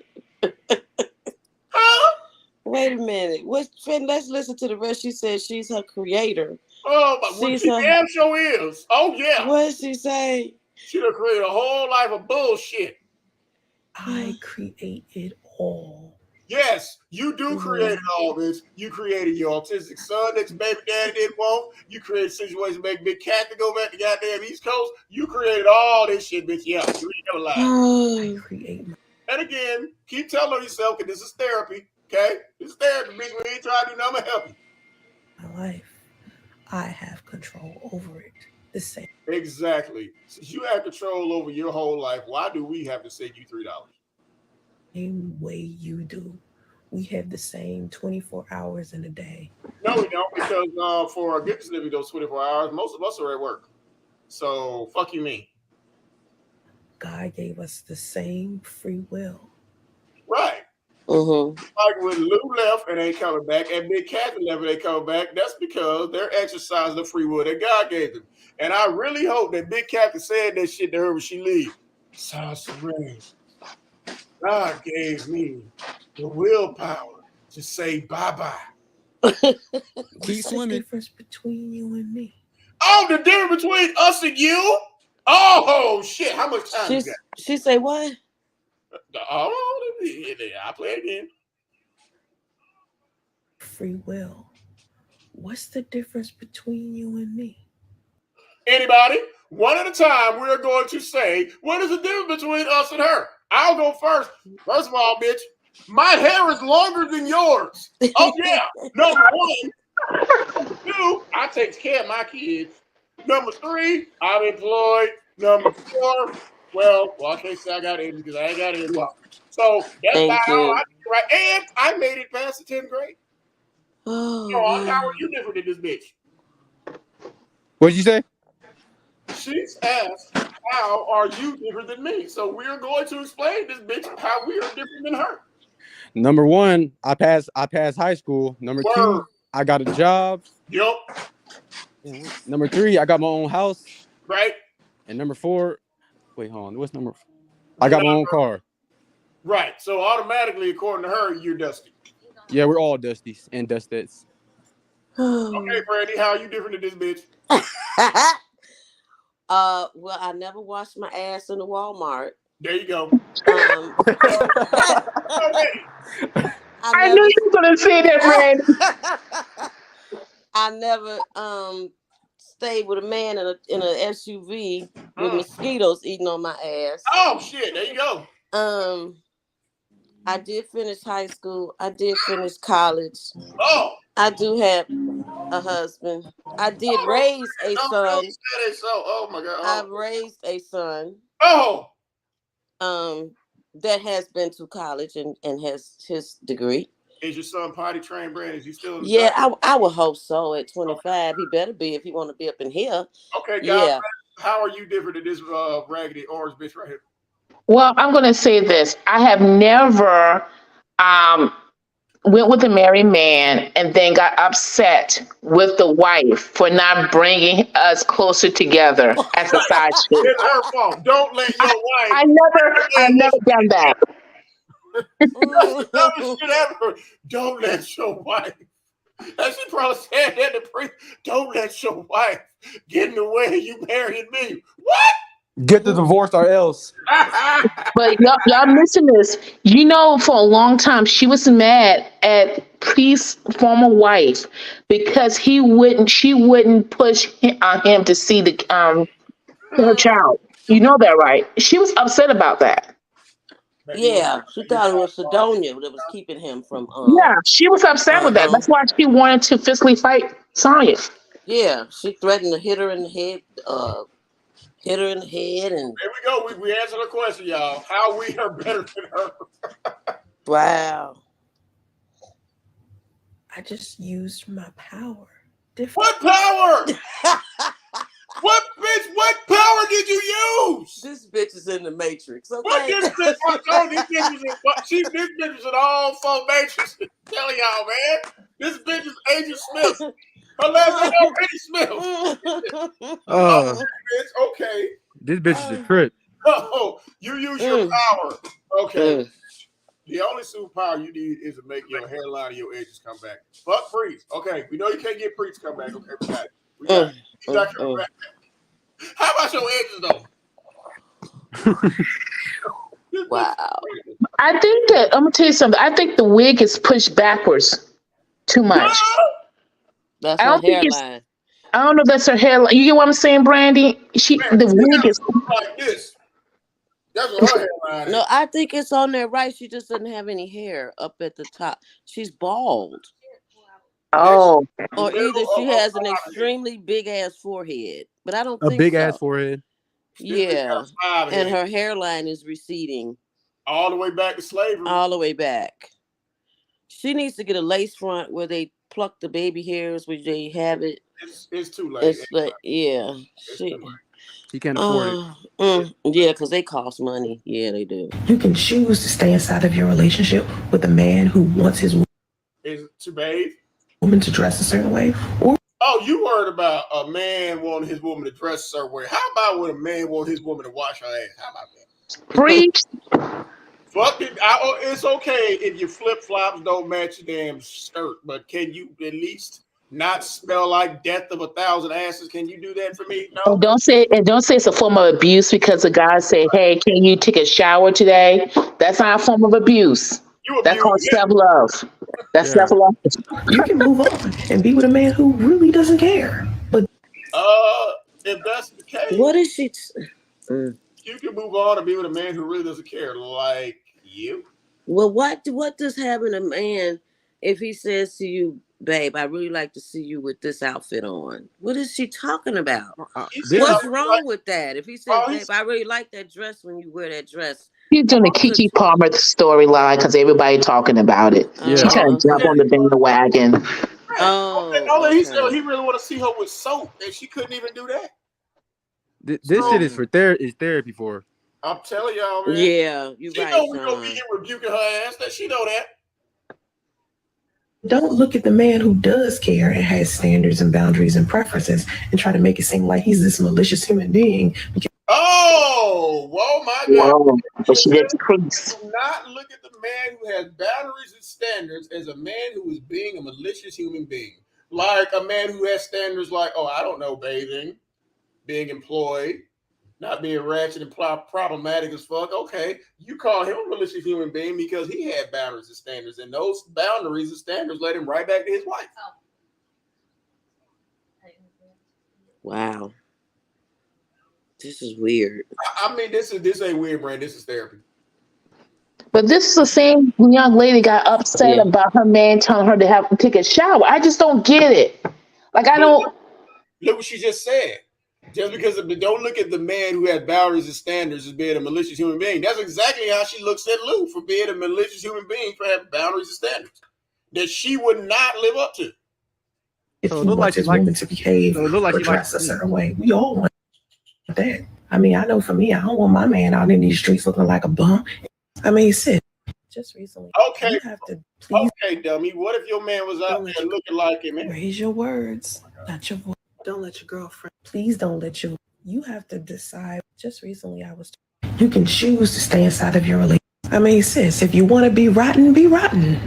Huh? Wait a minute. Let's listen to the rest. She said she's her creator. Oh, but what she damn sure is. Oh, yeah. What did she say? She done created a whole life of bullshit. I create it all. Yes, you do create all this. You created your autistic son that your baby daddy didn't want. You created a situation to make Big Cat to go back to goddamn East Coast. You created all this shit, bitch. Yeah, you ain't never lied. I create my. And again, keep telling yourself, because this is therapy, okay? This is therapy, bitch. We ain't trying to do nothing to help you. My life. I have control over it. The same. Exactly. Since you have control over your whole life, why do we have to send you $3? Same way you do. We have the same 24 hours in a day. No, we don't, because for a gift certificate, those 24 hours, most of us are at work. So fuck you mean. God gave us the same free will. Right. Mm-hmm. Like when Lou left and ain't coming back, and Big Cathy left and ain't coming back, that's because they're exercising the free will that God gave them. And I really hope that Big Cathy said that shit to her when she leave. Soncerae, God gave me the willpower to say bye-bye. What's Keep the swimming. difference between you and me? Oh, the difference between us and you? Oh, shit. How much time you got? She say what? Oh, I'll play it again. Free will. What's the difference between you and me? Anybody? One at a time, we're going to say, what is the difference between us and her? I'll go first. First of all, bitch, my hair is longer than yours. Oh, yeah. Number one. Number two, I take care of my kids. Number three, I'm employed. Number four, well, I can't say I got it because I ain't got it. So that's Thank about all you. I do, right? And I made it past the 10th grade. Oh, So how wow. are you different than this bitch? What'd you say? She's asked, how are you different than me? So we're going to explain this bitch how we are different than her. Number one, I passed high school. Number Word. two, I got a job. Yup. Number three, I got my own house. Right. And number four, wait, hold on. What's number four? I got my own car. Right. So automatically, according to her, you're Dusty. Yeah, we're all Dusties and Dustettes. Okay, Brandy, how are you different than this bitch? Well, I never washed my ass in the Walmart. There you go. I knew you were gonna say that, Brandon. I never stayed with a man in a SUV with mosquitoes eating on my ass. Oh shit! There you go. I did finish high school. I did finish college. Oh, I do have a husband. I did raise a son. Oh my god. I've raised a son. Oh. That has been to college and has his degree. Is your son potty trained, Brandon? Is he still in the Yeah, I would hope so. At 25, he better be if he want to be up in here. Okay, guys. Yeah. How are you different than this raggedy orange bitch right here? Well, I'm going to say this. I have never went with a married man and then got upset with the wife for not bringing us closer together as a side chick. It's her fault. Don't let your wife. I've never done that. Don't let your wife. As she probably said that to priest, don't let your wife get in the way of you marrying me. What? Get the divorce or else. But y'all missing this. You know, for a long time, she was mad at Priest's former wife because she wouldn't push him to see her child. You know that, right? She was upset about that. Yeah, she thought it was Sidonia that was keeping him from. Yeah, she was upset with that. That's why she wanted to physically fight Sonya. Yeah, she threatened to hit her in the head. Hit her in the head, and there we go. We answered the question, y'all. How we are better than her? Wow. I just used my power. What power? What bitch? What power did you use? This bitch is in the Matrix. Okay? What this bitch? This bitch is in all four Matrix. Tell y'all, man. This bitch is Agent Smith. Her last name is Agent Smith. Bitch. Okay. This bitch is a trip. Oh, you use your power. Okay. The only superpower you need is to make your hairline and your edges come back. Fuck Priest. Okay, we know you can't get Priest to come back. Okay, we got it. We got it. He's not coming back. How about your edges though? Wow. I think that I'm gonna tell you something. I think the wig is pushed backwards too much. That's her hairline. I don't know if that's her hairline. You get what I'm saying, Brandy? The wig is like this. That's what her hairline is. No, I think it's on there right. She just doesn't have any hair up at the top. She's bald. Oh, Or middle either she of has an her forehead. extremely big ass forehead, but I don't A think big ass so. forehead. This bitch got Yeah, a smile and head her hairline is receding all the way back to slavery. all the way back. She needs to get a lace front where they pluck the baby hairs, where they have it. It's too late. It's like, yeah, It's too she. late. She can't afford it. Yeah, because they cost money. Yeah, they do. You can choose to stay inside of your relationship with a man who wants his It's to bathe. woman to dress a certain way, or Oh, you heard about a man wanting his woman to dress a certain way. How about when a man want his woman to wash her ass? How about that? preach. Fuck it. It's okay if your flip flops don't match your damn skirt, but can you at least not smell like death of 1,000 asses? Can you do that for me? And No. don't say it's a form of abuse because the guy say, "Hey, can you take a shower today?" That's not a form of abuse. You That's abusing called him. self love. That's Yeah. self love. you can move on and be with a man who really doesn't care. But If that's the case, What is she? you can move on and be with a man who really doesn't care, like you. Well, what does having a man if he says to you, "Babe, I really like to see you with this outfit on"? What is she talking about? He said, This I is What's really like, wrong with that? If he says, oh, "Babe, I really like that dress when you wear that dress," He's doing the what could? Kiki Palmer storyline because everybody talking about it. yeah. She's trying Oh, to jump on okay. the bandwagon. Oh, He said okay. he really want to see her with soap, and she couldn't even do that. This shit So is is therapy for her. I'm telling y'all, man. Yeah, you're She right, know we gonna be Sean. here rebuking her ass. That she know that. don't look at the man who does care and has standards and boundaries and preferences and try to make it seem like he's this malicious human being. Oh my God. Whoa. But she did Do the crease. not look at the man who has boundaries and standards as a man who is being a malicious human being. Like a man who has standards like, oh, I don't know, bathing, being employed, not being ratchet and problematic as fuck. Okay, you call him a malicious human being because he had boundaries and standards, and those boundaries and standards led him right back to his wife. Wow, this is weird. I mean, this ain't weird, Brand. This is therapy. But this is the same young lady got upset Yeah. about her man telling her to have to take a shower. I just don't get it. Like I But don't. look what she just said. Just because don't look at the man who had boundaries and standards as being a malicious human being. That's exactly how she looks at Lou for being a malicious human being for having boundaries and standards that she would not live up to. If So it he looked like wants she his liked. woman to behave So it looked like or she liked. dress a certain way, we all want that. I mean, I know for me, I don't want my man out in these streets looking like a bum. I mean, sis, just recently, Okay, you have to please okay, dummy. What if your man was out don't let there your looking like him? raise your words, not your voice. Don't let your girlfriend. Please don't let your. You have to decide. Just recently, I was. You can choose to stay inside of your relationship. I mean, sis, if you want to be rotten, be rotten.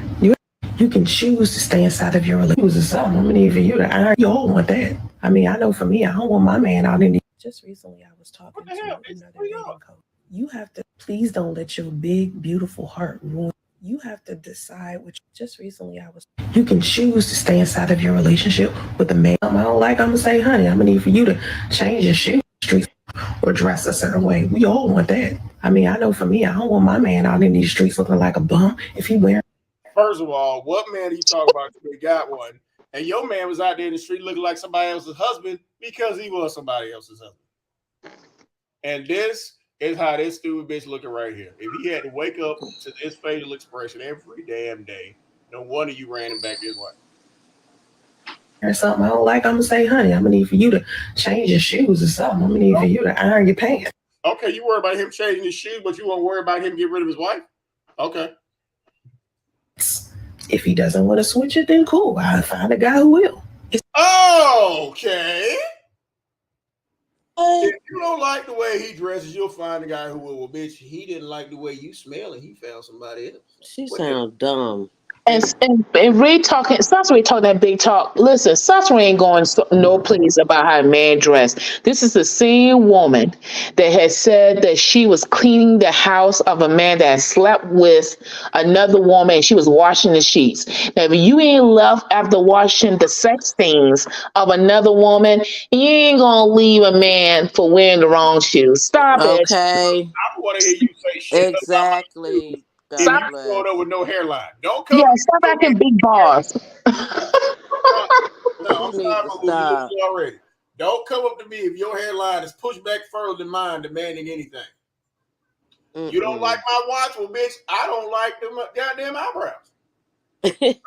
You can choose to stay inside of your relationship. Something. I'm gonna need for you to iron. You all want that. I mean, I know for me, I don't want my man out in the. Just recently, I was talking What the to hell? another dating coach. You have to. Please don't let your big, beautiful heart ruin. You have to decide which. Just recently, I was. You can choose to stay inside of your relationship with a man. I don't like. I'm gonna say, honey, I'm gonna need for you to change your shoes or dress a certain way. We all want that. I mean, I know for me, I don't want my man out in these streets looking like a bum if he wearing. First of all, what man are you talking about? They got one, and your man was out there in the street looking like somebody else's husband because he was somebody else's husband. And this is how this stupid bitch looking right here. If he had to wake up to this facial expression every damn day, no wonder you ran him back to his wife. Or something I don't like, I'm gonna say, honey, I'm gonna need for you to change your shoes or something. I'm gonna need for you to iron your pants. Okay, you worry about him changing his shoes, but you won't worry about him getting rid of his wife? Okay. If he doesn't want to switch it, then cool. I'll find a guy who will. Okay. If you don't like the way he dresses, you'll find a guy who will. Well, bitch, he didn't like the way you smell, and he found somebody else. She sounds dumb. And Ray talking, Soncerae talking that big talk. Listen, Soncerae ain't going no place about how a man dressed. This is the same woman that has said that she was cleaning the house of a man that slept with another woman. And she was washing the sheets. Now, if you ain't left after washing the sex stains of another woman, you ain't gonna leave a man for wearing the wrong shoes. Stop it. Okay. I don't want to hear you say shit Exactly. if Stop. you God growing bless. up with no hairline. Don't come Yeah, to me stop with no acting big boss. No, I'm She need sorry, to but you stop. already. Don't come up to me if your hairline is pushed back further than mine, demanding anything. You don't like my watch? Well, bitch, I don't like them goddamn eyebrows. I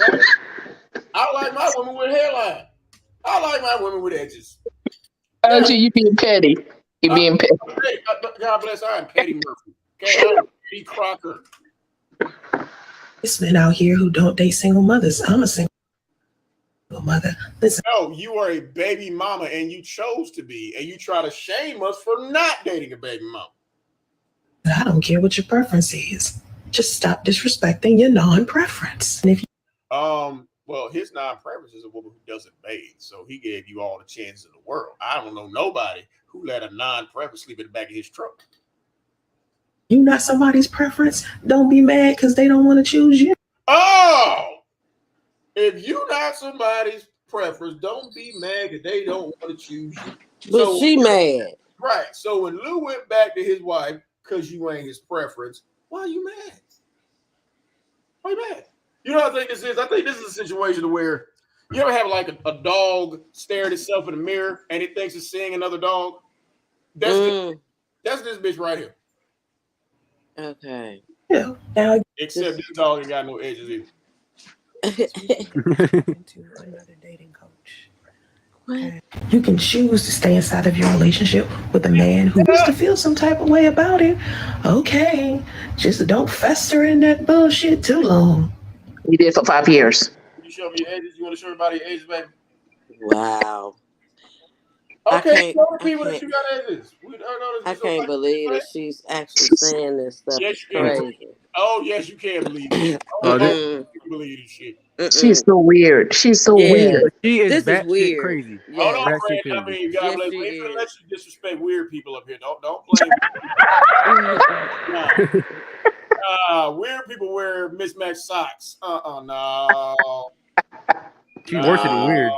don't. I like my women with hairline. I like my women with edges. Auntie, you being petty. You being petty. God bless. I'm Petty Murphy. Okay, I'm Petty Crocker. It's men out here who don't date single mothers. I'm a single mother. Listen. No, you are a baby mama, and you chose to be, and you try to shame us for not dating a baby mama. I don't care what your preference is. Just stop disrespecting your non-preference. And if well, his non-preference is a woman who doesn't bathe, so he gave you all the chances in the world. I don't know nobody who let a non-preference sleep in the back of his truck. you're not somebody's preference, don't be mad because they don't want to choose you. Oh, if you're not somebody's preference, don't be mad that they don't want to choose you. But So, she mad. Right. So when Lou went back to his wife because you ain't his preference, why are you mad? Why are you mad? You know what I think this is? I think this is a situation where you ever have like a dog stare at itself in the mirror and it thinks it's seeing another dog? That's this bitch right here. Okay. Yeah. Now, except this dog ain't got no edges either. into another dating coach. Okay. You can choose to stay inside of your relationship with a man who wants to feel some type of way about it. Okay. Just don't fester in that bullshit too long. We did for 5 years. Can you show me your edges? You want to show everybody your edges, baby? Wow. Okay, show the people that you got edges. I can't believe that she's actually saying this stuff. Yes, you Crazy. can. Oh, yes, you can believe it. You believe this shit. She's so weird. She's so weird. She is This is weird. crazy. Yeah. Hold on, Batshit Fred. crazy. I mean, God bless. We ain't gonna let you disrespect weird people up here. Don't blame me. Weird people wear mismatched socks. No. She's worse than weird.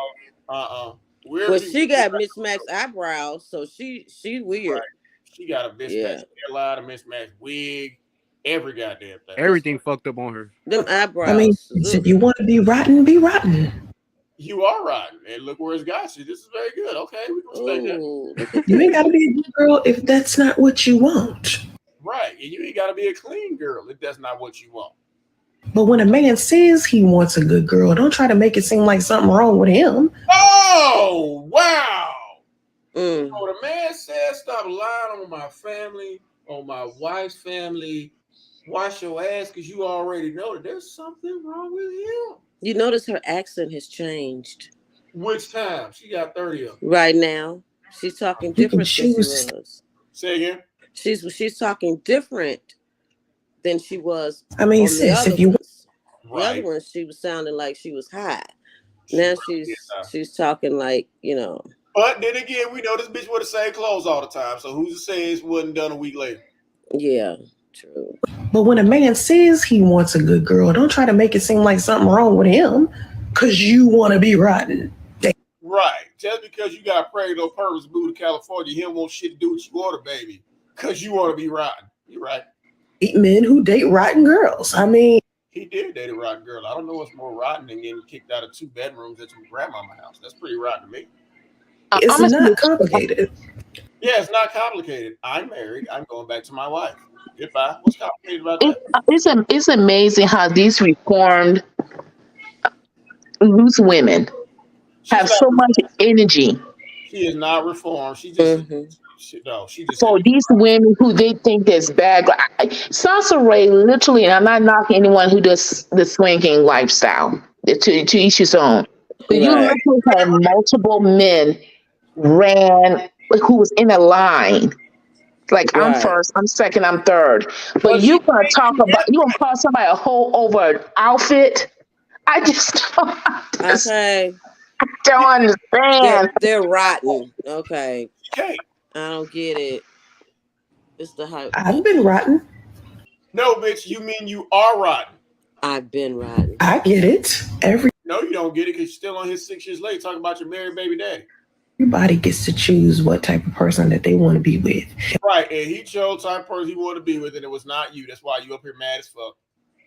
Weird Well, people she got mismatched eyebrows, so she's weird. Right. She got a mismatched hairline, a mismatched wig, every goddamn thing. Everything fucked up on her. Them eyebrows. I mean, if you want to be rotten, be rotten. You are rotten, and look where it's got you. This is very good. Okay, we can respect that. You ain't got to be a good girl if that's not what you want. Right, and you ain't got to be a clean girl if that's not what you want. But when a man says he wants a good girl, don't try to make it seem like something wrong with him. Oh, wow. So the man said, stop lying on my family, on my wife's family. Wash your ass because you already know that there's something wrong with him. You notice her accent has changed. Which time? She got 30 of them. Right now. She's talking different than she was. Say again? She's talking different than she was. I mean, sis, if you... The other ones, she was sounding like she was high. Now she's talking like, you know. But then again, we know this bitch wear the same clothes all the time. So who's to say it wasn't done a week later? Yeah, true. But when a man says he wants a good girl, don't try to make it seem like something wrong with him because you want to be rotten. Right. Just because you got pregnant on purpose, moved to California, he don't want shit to do with you or the baby because you want to be rotten. You're right. Men who date rotten girls. I mean, he did date a rotten girl. I don't know what's more rotten than getting kicked out of 2 bedrooms at your grandmama's house. That's pretty rotten to me. It's not complicated. Yeah, it's not complicated. I'm married. I'm going back to my wife. Goodbye. What's complicated about that? It's amazing how these reformed loose women have so much energy. She is not reformed. She just So these women who they think that's bad. Soncerae literally, and I'm not knocking anyone who does the swinging lifestyle. To each his own. But you literally had multiple men who was in a line. Like I'm first, I'm second, I'm third. But you're gonna call somebody a hoe over an outfit? I just don't understand. They're rotten. Okay. I don't get it. It's the hype. I've been rotten. No, bitch, you mean you are rotten. I've been rotten. I get it. No, you don't get it because you're still on his 6 years late talking about your married baby daddy. Everybody gets to choose what type of person that they want to be with. Right, and he chose the type of person he wanted to be with, and it was not you. That's why you up here mad as fuck.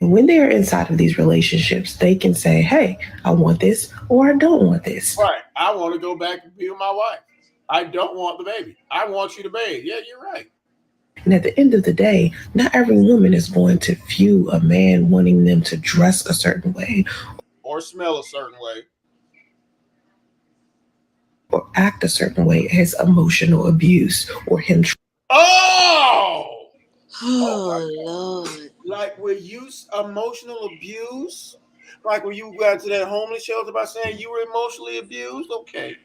When they're inside of these relationships, they can say, hey, I want this or I don't want this. Right. I want to go back and be with my wife. I don't want the baby. I want you to bathe. Yeah, you're right. And at the end of the day, not every woman is going to view a man wanting them to dress a certain way Or smell a certain way. or act a certain way as emotional abuse or him. Oh! Oh my Oh God. Lord. Like when you emotional abuse, like when you got to that homeless shelter by saying you were emotionally abused. Okay,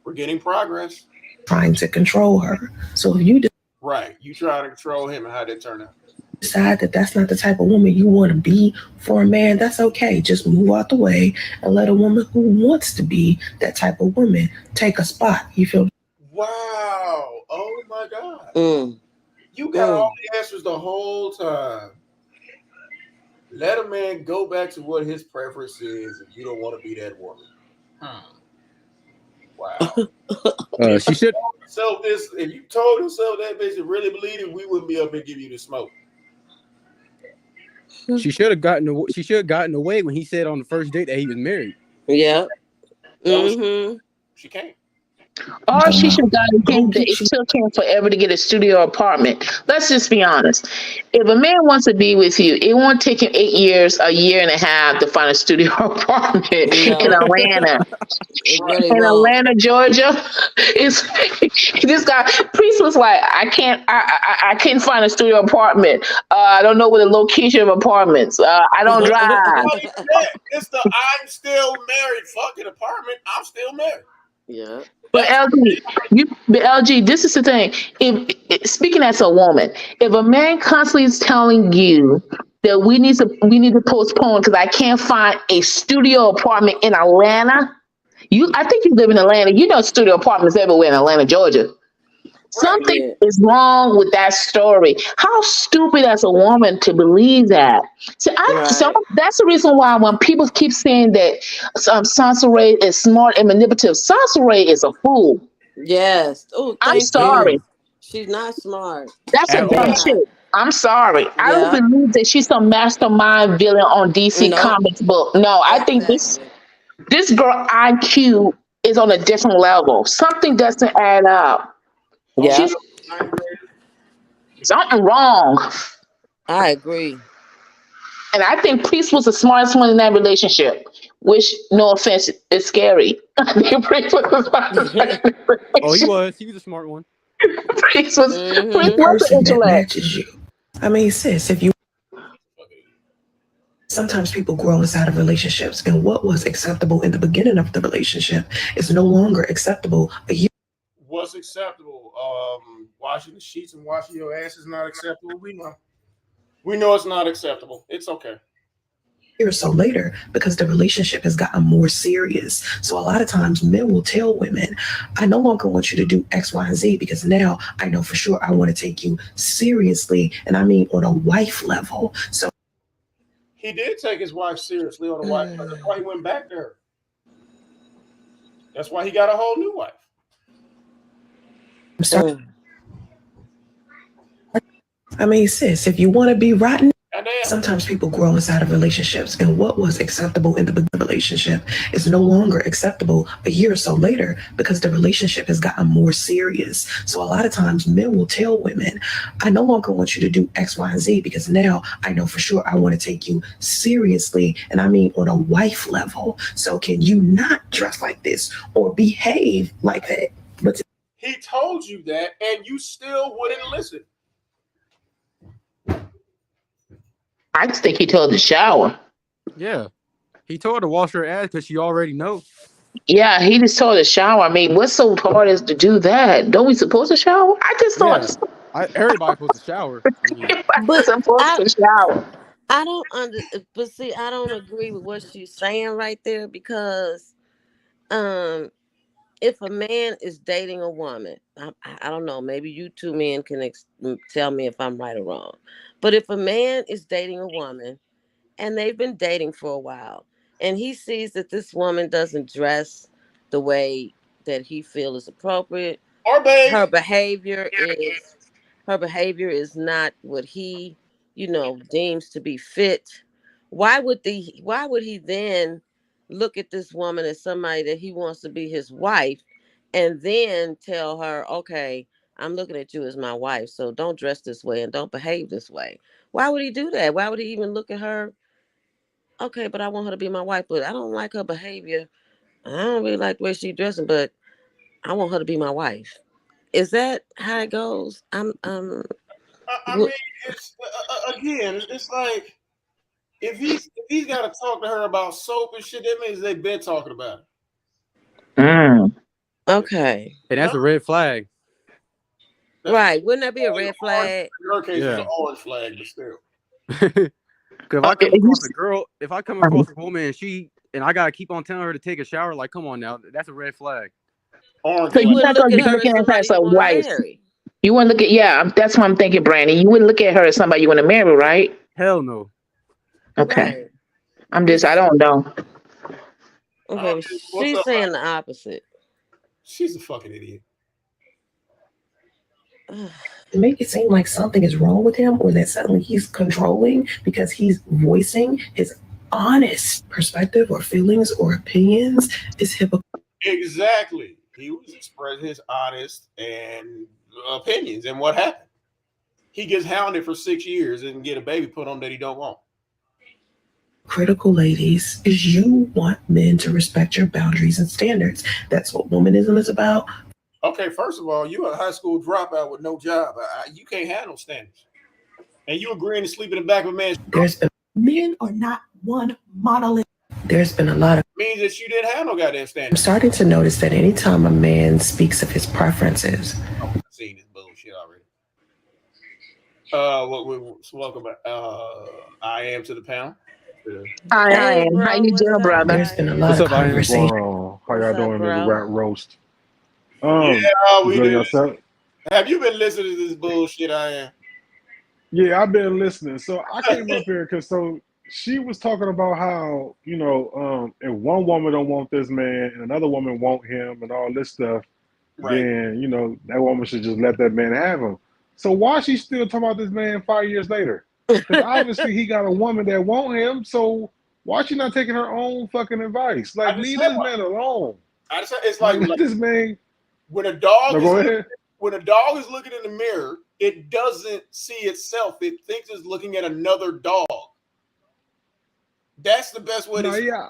we're getting progress. Trying to control her. So if you Right, you try to control him, and how did it turn out? decide that that's not the type of woman you want to be for a man, that's okay. Just move out the way and let a woman who wants to be that type of woman take a spot. You feel? Wow! Oh my God! Mm. You got all Mm. the answers the whole time. Let a man go back to what his preference is if you don't want to be that woman. Wow. If She should. if you told yourself that bitch and really believed it, we wouldn't be up and give you the smoke. She should have gotten. She should have gotten away when he said on the first date that he was married. Yeah. No, Mm-hmm. she can't. Or she should have gotten Who him that it keeps you? took him forever to get a studio apartment. Let's just be honest. If a man wants to be with you, it won't take him 8 years, a year and a half to find a studio apartment in No, Atlanta. it Right. really In won't. Atlanta, Georgia, it's this guy. Priest was like, I can't find a studio apartment. I don't know where the location of apartments. I don't Well, drive. it's not even that. It's the I'm still married fucking apartment. I'm still married. Yeah. But That's LG, this is the thing. Speaking as a woman, if a man constantly is telling you that we need to postpone because I can't find a studio apartment in Atlanta, I think you live in Atlanta. You know studio apartments everywhere in Atlanta, Georgia. right. Something Yeah. is wrong with that story. How stupid as a woman to believe that. So Right. that's the reason why when people keep saying that Soncerae is smart and manipulative, Soncerae is a fool. Yes. Oh, I'm thank Dude, you. sorry. She's not smart. That's a at She's dumb all. chick. not. I'm sorry. I don't Yeah. believe that she's some mastermind villain on DC Nope. Comics book. No, I think Exactly. this girl IQ is on a different level. Something doesn't add up. Oh my Yep. She's God. 9 grade. something wrong. I agree. And I think Priest was the smartest one in that relationship, which, no offense, is scary. I think Priest was the smartest one in that Oh, he relationship. was. He was a smart one. Priest Mm-hmm. was the Person that intellect. matches you. I mean, sis, if you sometimes people grow inside of relationships, and what was acceptable in the beginning of the relationship is no longer acceptable a year What's acceptable? Washing the sheets and washing your ass is not acceptable. We know. We know it's not acceptable. It's okay. or so later because the relationship has gotten more serious. So a lot of times men will tell women, I no longer want you to do X, Y, and Z because now I know for sure I want to take you seriously. And I mean on a wife level. So He did take his wife seriously on a wife. That's why he went back there. That's why he got a whole new wife. I'm sorry. Mm. I mean, sis, if you want to be rotten, And damn. sometimes people grow inside of relationships, and what was acceptable in the relationship is no longer acceptable a year or so later because the relationship has gotten more serious. So a lot of times men will tell women, I no longer want you to do X, Y, and Z because now I know for sure I want to take you seriously. And I mean on a wife level. So can you not dress like this or behave like that? But He told you that, and you still wouldn't listen. I just think he told her to shower. Yeah. He told her to wash her ass because she already know. Yeah, he just told her to shower. I mean, what's so hard is to do that? Don't we supposed to shower? I just Yeah. thought Everybody's supposed to shower. I mean, everybody's But supposed I to shower. I don't but see, I don't agree with what she's saying right there because um if a man is dating a woman, I don't know, maybe you two men can tell me if I'm right or wrong. But if a man is dating a woman and they've been dating for a while and he sees that this woman doesn't dress the way that he feels is appropriate, Or bathe. her behavior is her behavior is not what he deems to be fit, why would he then look at this woman as somebody that he wants to be his wife and then tell her, okay, I'm looking at you as my wife, so don't dress this way and don't behave this way? Why would he do that? Why would he even look at her? Okay, but I want her to be my wife, but I don't like her behavior. I don't really like the way she's dressing, but I want her to be my wife. Is that how it goes? I mean, it's again, it's like if he's got to talk to her about soap and shit, that means they've been talking about it. Mm. Okay. And that's a red flag. Right. Wouldn't that be a red flag? In her case, it's Yeah. an orange flag, but still. Because if I come across a woman and I gotta keep on telling her to take a shower, like, come on now, that's a red flag. Orange. So You you're wouldn't not look going to at be her as looking at her somebody as you a want to wife. marry. You wouldn't look at, that's what I'm thinking, Brandy. You wouldn't look at her as somebody you want to marry, right? Hell no. Okay. Right. I don't know. Okay, but What's she's up, saying man? the opposite. She's a fucking idiot. Make it seem like something is wrong with him or that suddenly he's controlling because he's voicing his honest perspective or feelings or opinions is hypocritical. Exactly. He was expressing his honest and opinions, and what happened? He gets hounded for 6 years and get a baby put on that he don't want. Critical, ladies, is you want men to respect your boundaries and standards. That's what womanism is about. Okay, first of all, you a high school dropout with no job. You can't handle standards. And you agreeing to sleep in the back of a man's Men are not one monolith. There's been a lot of means that you didn't have no goddamn I'm standards. starting to notice that anytime a man speaks of his preferences, I've seen this bullshit already. Welcome back. I am to the panel. I Hey, am. How bro, you what's doing, up? brother? there's been a lot What's of up, I am? What's conversation. going on? How What's y'all up, doing in this bro? rat roast? Yeah, we Enjoying did. yourself? Have you been listening to this bullshit? I am. Yeah, I've been listening. So I came up here because she was talking about how if one woman don't want this man and another woman want him and all this stuff, Right. then that woman should just let that man have him. So why is she still talking about this man 5 years later? Because obviously he got a woman that want him. So why is she not taking her own fucking advice? Like, leave this man alone. It's Like, like let this man. when a dog No, go ahead. when a dog is looking in the mirror, it doesn't see itself. It thinks it's looking at another dog. That's the best way to see Yeah,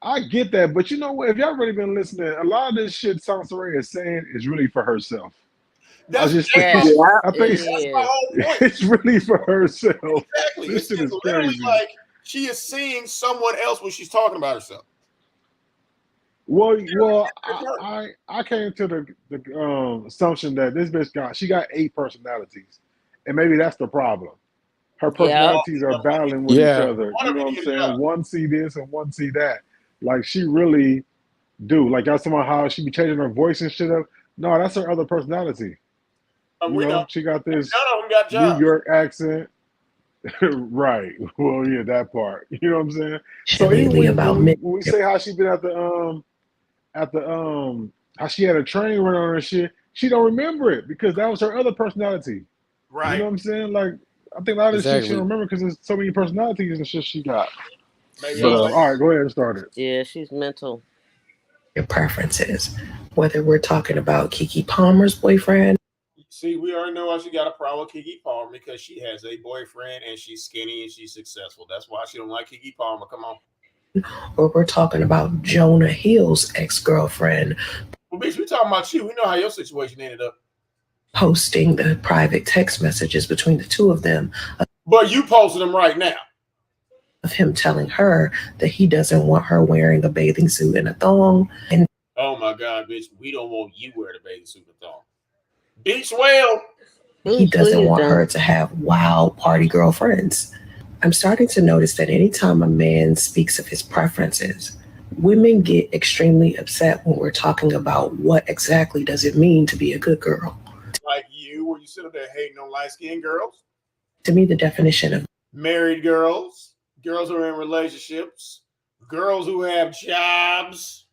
I get that, but you know what? If y'all really been listening, a lot of this shit Soncerae is saying is really for herself. That's I Yes, think it is. my whole point. it's really for herself. Exactly. This shit It's is literally crazy. like she is seeing someone else when she's talking about herself. Well, I came to the assumption that this bitch got 8 personalities, and maybe that's the problem. Her personalities are battling with each other. You know what I'm saying? One see this and one see that. Like, she really do. Like, y'all talking about how she be changing her voice and shit up. No, that's her other personality. She got this None of them got New jobs. York accent. Right. Well, yeah, that part. You know what I'm saying? So Shillelagh even about when men. we say how she been at the how she had a train run on her shit, she don't remember it because that was her other personality. Right. You know what I'm saying? Like, I think a lot of this shit she Exactly. don't remember because there's so many personalities and shit she got. Maybe But I'm all right, go ahead and start it. Yeah, she's mental. Your preferences, whether we're talking about Keke Palmer's boyfriend. See, we already know why she got a problem with Keke Palmer because she has a boyfriend and she's skinny and she's successful. That's why she don't like Keke Palmer. Come on. Or we're talking about Jonah Hill's ex-girlfriend. Well, bitch, we talking about you. We know how your situation ended up. Posting the private text messages between the two of them. But you posted them right now. Of him telling her that he doesn't want her wearing a bathing suit and a thong. And oh my God, bitch, we don't want you wearing a bathing suit and thong. Bitch, well. He doesn't want her to have wild party girlfriends. I'm starting to notice that anytime a man speaks of his preferences, women get extremely upset when we're talking about what exactly does it mean to be a good girl. Like you, where you sit up there hating on light-skinned girls? To me, the definition of married girls, girls who are in relationships, girls who have jobs.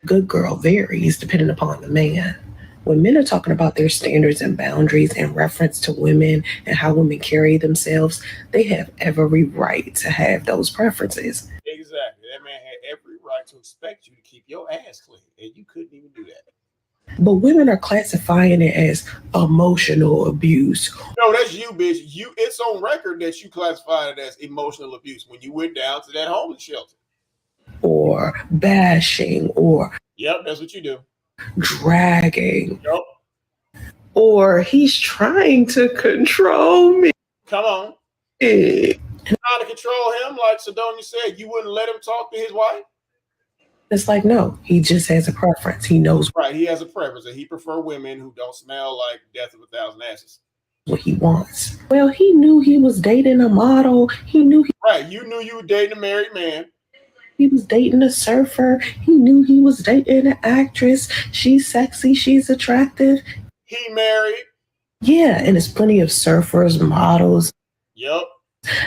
Good girl varies depending upon the man. When men are talking about their standards and boundaries in reference to women and how women carry themselves, they have every right to have those preferences. Exactly. That man had every right to expect you to keep your ass clean, and you couldn't even do that. But women are classifying it as emotional abuse. No, that's you, bitch. It's on record that you classified it as emotional abuse when you went down to that homeless shelter. Or bashing, or yep, that's what you do. Dragging. Yep. Or he's trying to control me. Come on. Trying to control him, like Sedonia said, you wouldn't let him talk to his wife? It's like, no, he just has a preference. He knows. Right, he has a preference, and he prefers women who don't smell like death of a thousand asses. What he wants. Well, he knew he was dating a model. He knew right, you knew you were dating a married man. He was dating a surfer. He knew he was dating an actress. She's sexy. She's attractive. He married. Yeah, and there's plenty of surfers, models. Yep.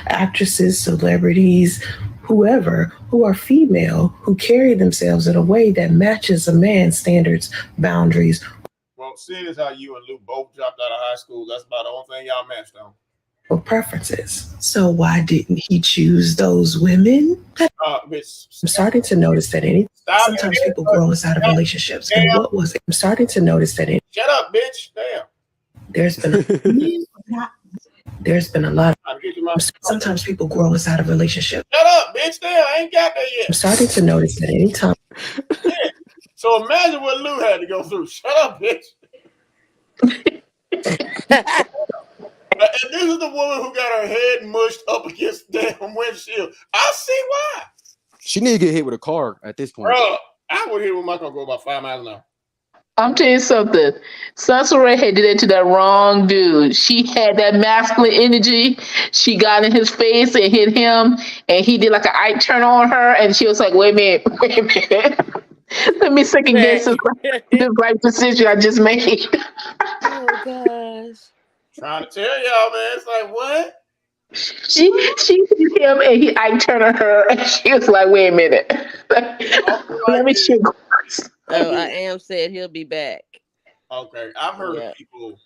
Actresses, celebrities, whoever, who are female, who carry themselves in a way that matches a man's standards, boundaries. Well, seeing as how you and Luke both dropped out of high school, that's about the only thing y'all matched on. Or preferences. So why didn't he choose those women? I'm starting to notice that sometimes people grow us out of relationships. And what was it? I'm starting to notice that Shut up, bitch. Damn. There's been a lot of sometimes people grow us out of relationships. Shut up, bitch. Damn, I ain't got that yet. I'm starting to notice that anytime. Yeah. So imagine what Lou had to go through. Shut up, bitch. And this is the woman who got her head mushed up against the damn windshield. I see why. She need to get hit with a car at this point. Bro, I would hit with my car go about 5 miles an hour. I'm telling you something. Soncerae had did it to that wrong dude. She had that masculine energy. She got in his face and hit him, and he did like an eye turn on her, and she was like, wait a minute. Let me second guess this right decision I just made. Oh gosh. Trying to tell y'all, man. It's like, what? She hit him and he eye turned on her, and she was like, wait a minute. Let me check. Oh, I am said he'll be back. Okay. I've heard of people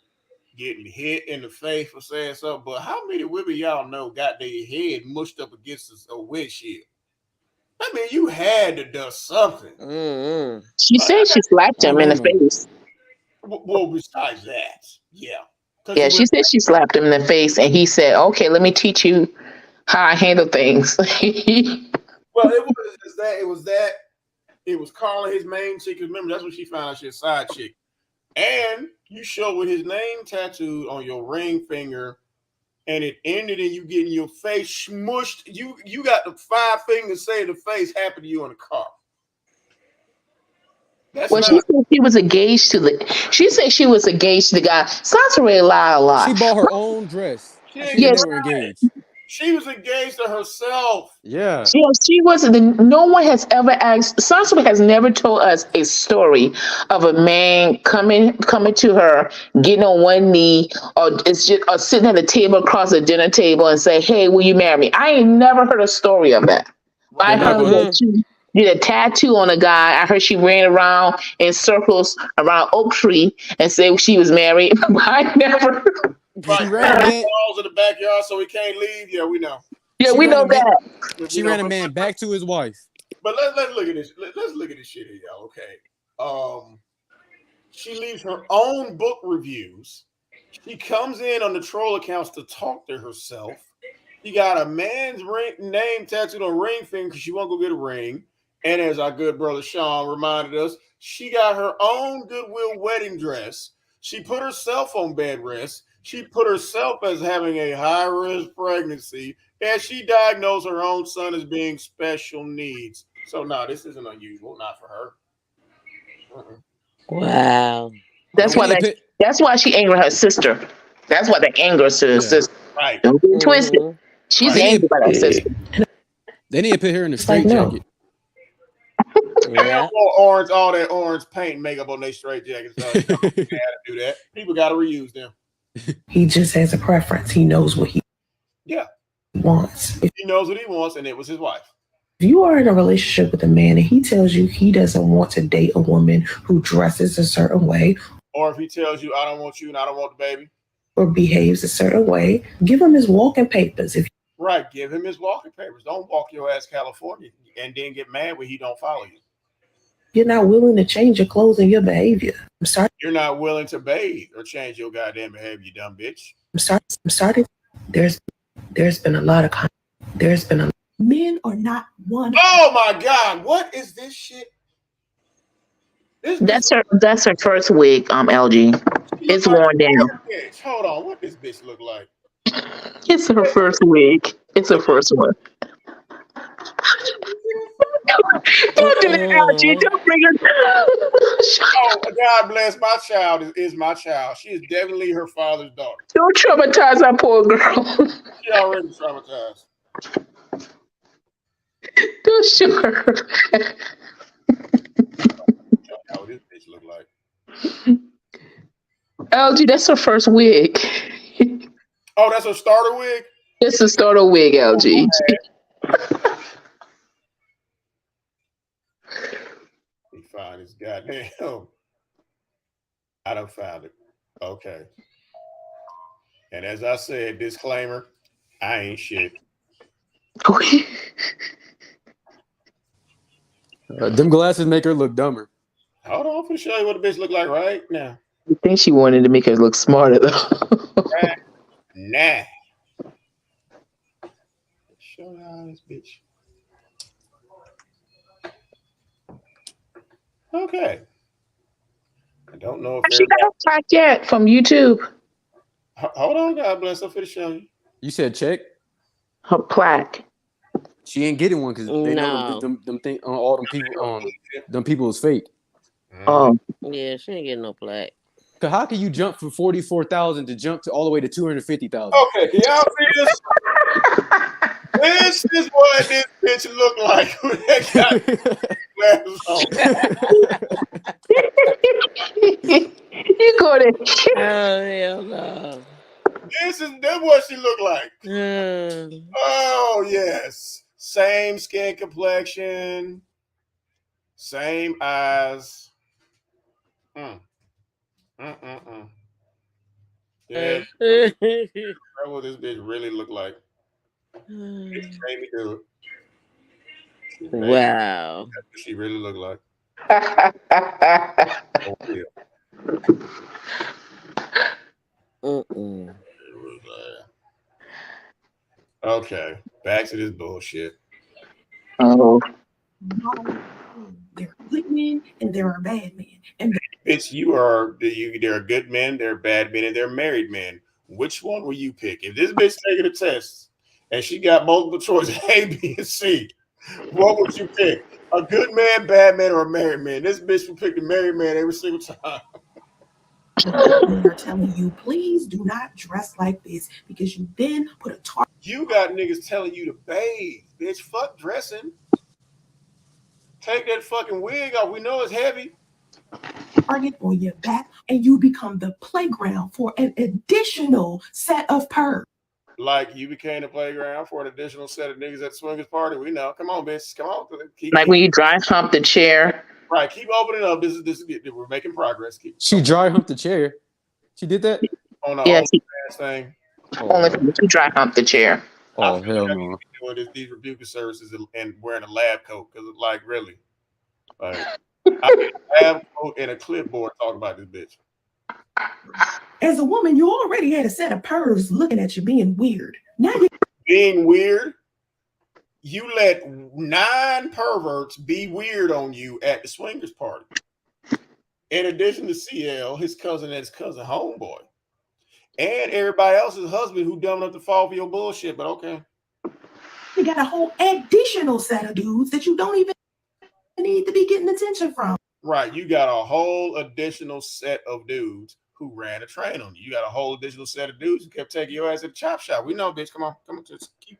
getting hit in the face for saying something, but how many women y'all know got their head mushed up against a windshield? I mean, you had to do something. Mm-hmm. She said she slapped him in the face. Well, besides that, yeah. Yeah, she said she slapped him in the face, and he said, okay, let me teach you how I handle things. Well, it was that. It was calling his main chick. Remember, that's when she found out she's a side chick. And you show with his name tattooed on your ring finger, and it ended in you getting your face smushed. You got the 5 fingers say the face happened to you in the car. She said she was engaged to the guy. Soncerae lied a lot. She bought her own dress. They were engaged. She was engaged to herself. Yeah. She wasn't. No one has ever asked. Soncerae has never told us a story of a man coming to her, getting on one knee, or sitting at a table across a dinner table and say, "Hey, will you marry me?" I ain't never heard a story of that. I heard that she did a tattoo on a guy. I heard she ran around in circles around Oak Tree and said she was married. I never. Right, walls in the backyard so he can't leave. Yeah, we know. Yeah, we know that. She ran a man back to his wife. But let's look at this. Let's look at this shit here, y'all. Okay. She leaves her own book reviews. She comes in on the troll accounts to talk to herself. She got a man's name tattooed on ring finger because she won't go get a ring. And as our good brother Sean reminded us, she got her own Goodwill wedding dress. She put herself on bed rest. She put herself as having a high-risk pregnancy, and she diagnosed her own son as being special needs. So, no, this isn't unusual, not for her. Wow. That's why she angered her sister. That's why that angers her sister. Right. Don't get twisted. She's angry by that sister. They need to put her in a straight jacket. Yeah. All that orange paint and makeup on their straight jackets. So you know, they had to do that. People got to reuse them. He just has a preference. He knows what he wants. He knows what he wants, and it was his wife. If you are in a relationship with a man and he tells you he doesn't want to date a woman who dresses a certain way, Or if he tells you, I don't want you and I don't want the baby. Or behaves a certain way, give him his walking papers. Right, give him his walking papers. Don't walk your ass California and then get mad when he don't follow you. You're not willing to change your clothes and your behavior. I'm sorry. You're not willing to bathe or change your goddamn behavior, you dumb bitch. I'm sorry. There's been a lot of men are not one. Oh my God, what is this shit? That's her first wig, LG. It's worn down. Hold on, what does this bitch look like? It's her first wig. It's her first one. Don't do that, LG. Don't bring her. Oh, God bless my child is my child. She is definitely her father's daughter. Don't traumatize that poor girl. She already traumatized. Don't shoot her. How this bitch look like? LG, that's her first wig. Oh, that's her starter wig? It's a starter wig, LG. He found his goddamn. I done found it. Okay. And as I said, disclaimer, I ain't shit. Them glasses make her look dumber. Hold on, I'm gonna show you what the bitch look like right now. I think she wanted to make her look smarter, though. Nah. Show y'all this bitch. Okay. I don't know if she got a plaque yet from YouTube. Hold on, God bless her for the show you. You said check? Her plaque. She ain't getting one because they know them thing all them people them people is fake. Oh. Yeah, she ain't getting no plaque. Cause how can you jump from 44,000 to jump to all the way to 250,000? Okay, can y'all see this? This is what this bitch look like when they got glasses on. You go to Oh hell no. This is what she look like. Oh yes. Same skin complexion, same eyes. Yeah, that's what this bitch really look like. She made me do it. Wow. That's what she really look like. Oh, yeah. Okay, back to this bullshit. Oh. There are good men and there are bad men. And bitch, there are good men, there are bad men, and there are married men. Which one will you pick? If this bitch taking a test and she got multiple choices A, B, and C, what would you pick? A good man, bad man, or a married man? This bitch will pick the married man every single time. They're telling you, please do not dress like this because you then put a target. You got niggas telling you to bathe, bitch. Fuck dressing. Take that fucking wig off. We know it's heavy. Target on your back, and you become the playground for an additional set of pervs. Like you became the playground for an additional set of niggas at the swingers party. We know. Come on, bitch. Come on. When you dry hump the chair. Right. Keep opening up. This is we're making progress. She dry humped the chair. She did that? On the OnlyFans thing. Only to dry hump the chair. Oh hell no. Doing these rebuking services and wearing a lab coat because like really, like I need a lab coat and a clipboard talking about this bitch. As a woman, you already had a set of pervs looking at you being weird. Now you're being weird. You let 9 perverts be weird on you at the swingers party. In addition to CL, his cousin and his cousin homeboy, and everybody else's husband who dumb enough to fall for your bullshit. But okay. You got a whole additional set of dudes that you don't even need to be getting attention from. Right. You got a whole additional set of dudes who ran a train on you. You got a whole additional set of dudes who kept taking your ass at the chop shop. We know, bitch. Come on. Just keep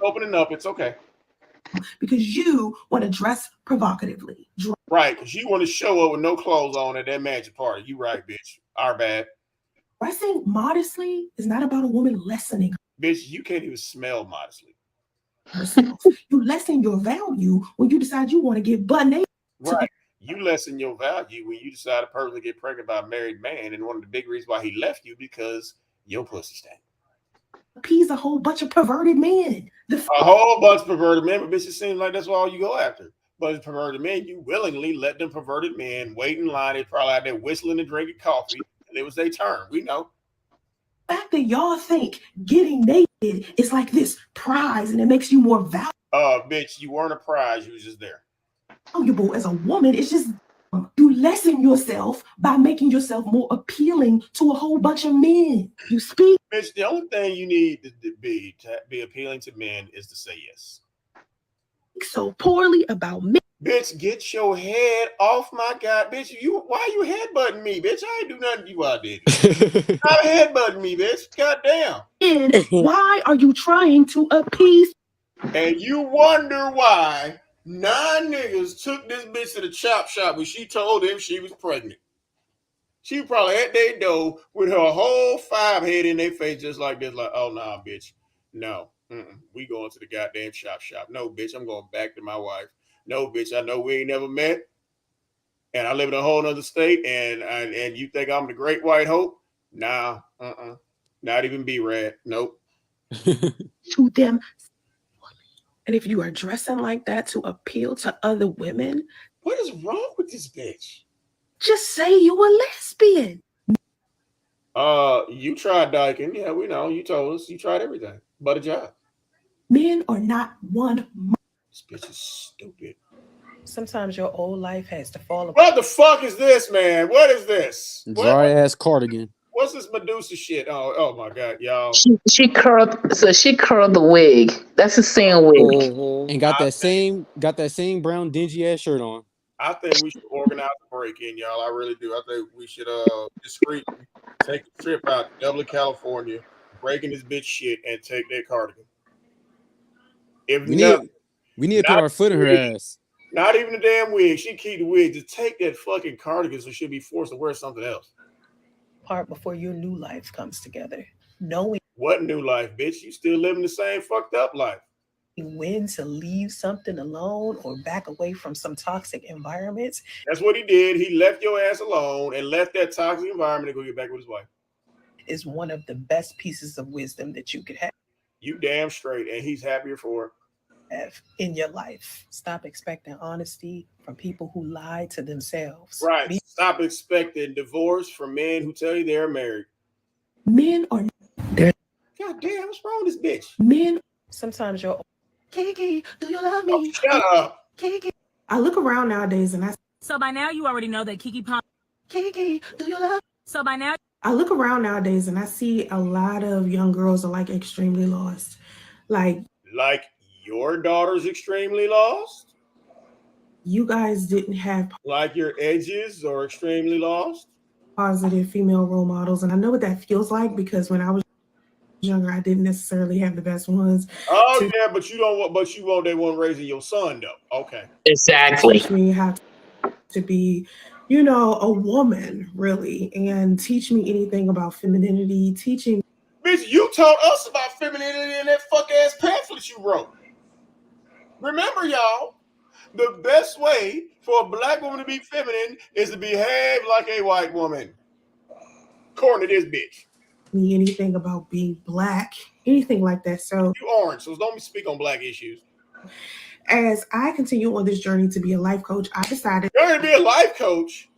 opening up. It's okay. Because you want to dress provocatively. Right. Because you want to show up with no clothes on at that magic party. You right, bitch. Our bad. Dressing modestly is not about a woman lessening. Bitch, you can't even smell modestly. Herself. You lessen your value when you decide you want to get butt naked. Right. You lessen your value when you decide to personally get pregnant by a married man, and one of the big reasons why he left you because your pussy stank. Appease a whole bunch of perverted men. A whole bunch of perverted men, but bitch, it seems like that's all you go after. But as perverted men, you willingly let them perverted men wait in line. They probably out there whistling and drinking coffee, and it was their turn. We know. The fact that y'all think getting naked is like this prize and it makes you more Bitch, you weren't a prize. You was just there. valuable as a woman. It's just you lessen yourself by making yourself more appealing to a whole bunch of men. You speak. Bitch, the only thing you need to be appealing to men is to say yes. So poorly about me. Bitch, get your head off my god, bitch. Why you headbutting me, bitch? I ain't do nothing to you out there. Stop headbutting me, bitch. Goddamn. And why are you trying to appease? And you wonder why 9 niggas took this bitch to the chop shop when she told them she was pregnant. She probably at their door with her whole 5 head in their face just like this, like, oh, nah, bitch. No. We going to the goddamn chop shop. No, bitch, I'm going back to my wife. No, bitch, I know we ain't never met. And I live in a whole other state, and you think I'm the great white hope? Nah, not even B-Rad. Nope. To them. And if you are dressing like that to appeal to other women, what is wrong with this bitch? Just say you a lesbian. You tried dyking. Yeah, we know. You told us. You tried everything but a job. Men are not one. This bitch is stupid. Sometimes your old life has to fall apart. What the fuck is this, man? What is this? Dry ass cardigan. What's this Medusa shit? Oh my god, y'all. She curled the wig. That's the same wig. And got that same brown dingy ass shirt on. I think we should organize a break-in, y'all. I really do. I think we should discreetly take a trip out to Dublin, California, breaking this bitch shit, and take that cardigan. We need to put our foot in her ass. Not even the damn wig. She keep the wig. Just take that fucking cardigan so she'll be forced to wear something else. Part before your new life comes together. Knowing what new life, bitch? You still living the same fucked up life. When to leave something alone or back away from some toxic environments. That's what he did. He left your ass alone and left that toxic environment to go get back with his wife. Is one of the best pieces of wisdom that you could have. You damn straight, and he's happier for it. In your life. Stop expecting honesty from people who lie to themselves. Right. Stop expecting divorce from men who tell you they're married. Men are God damn, what's wrong with this bitch? Men, sometimes you're Kiki, do you love me? Oh, shut up. Kiki. I look around nowadays and So by now you already know that Kiki Palm. Kiki, do you love me? So by now I look around nowadays and I see a lot of young girls are like extremely lost. Like your daughter's extremely lost? You guys didn't have like your edges are extremely lost? Positive female role models. And I know what that feels like because when I was younger, I didn't necessarily have the best ones. Oh yeah, but you want that one raising your son though. Okay. Exactly. Teach me how to be, a woman, really, and teach me anything about femininity, teaching. Bitch, you taught us about femininity in that fuck ass pamphlet you wrote. Remember, y'all, the best way for a black woman to be feminine is to behave like a white woman. According to this bitch. Me anything about being black, anything like that. So you orange, so don't speak on black issues. As I continue on this journey to be a life coach, I decided you're gonna be a life coach.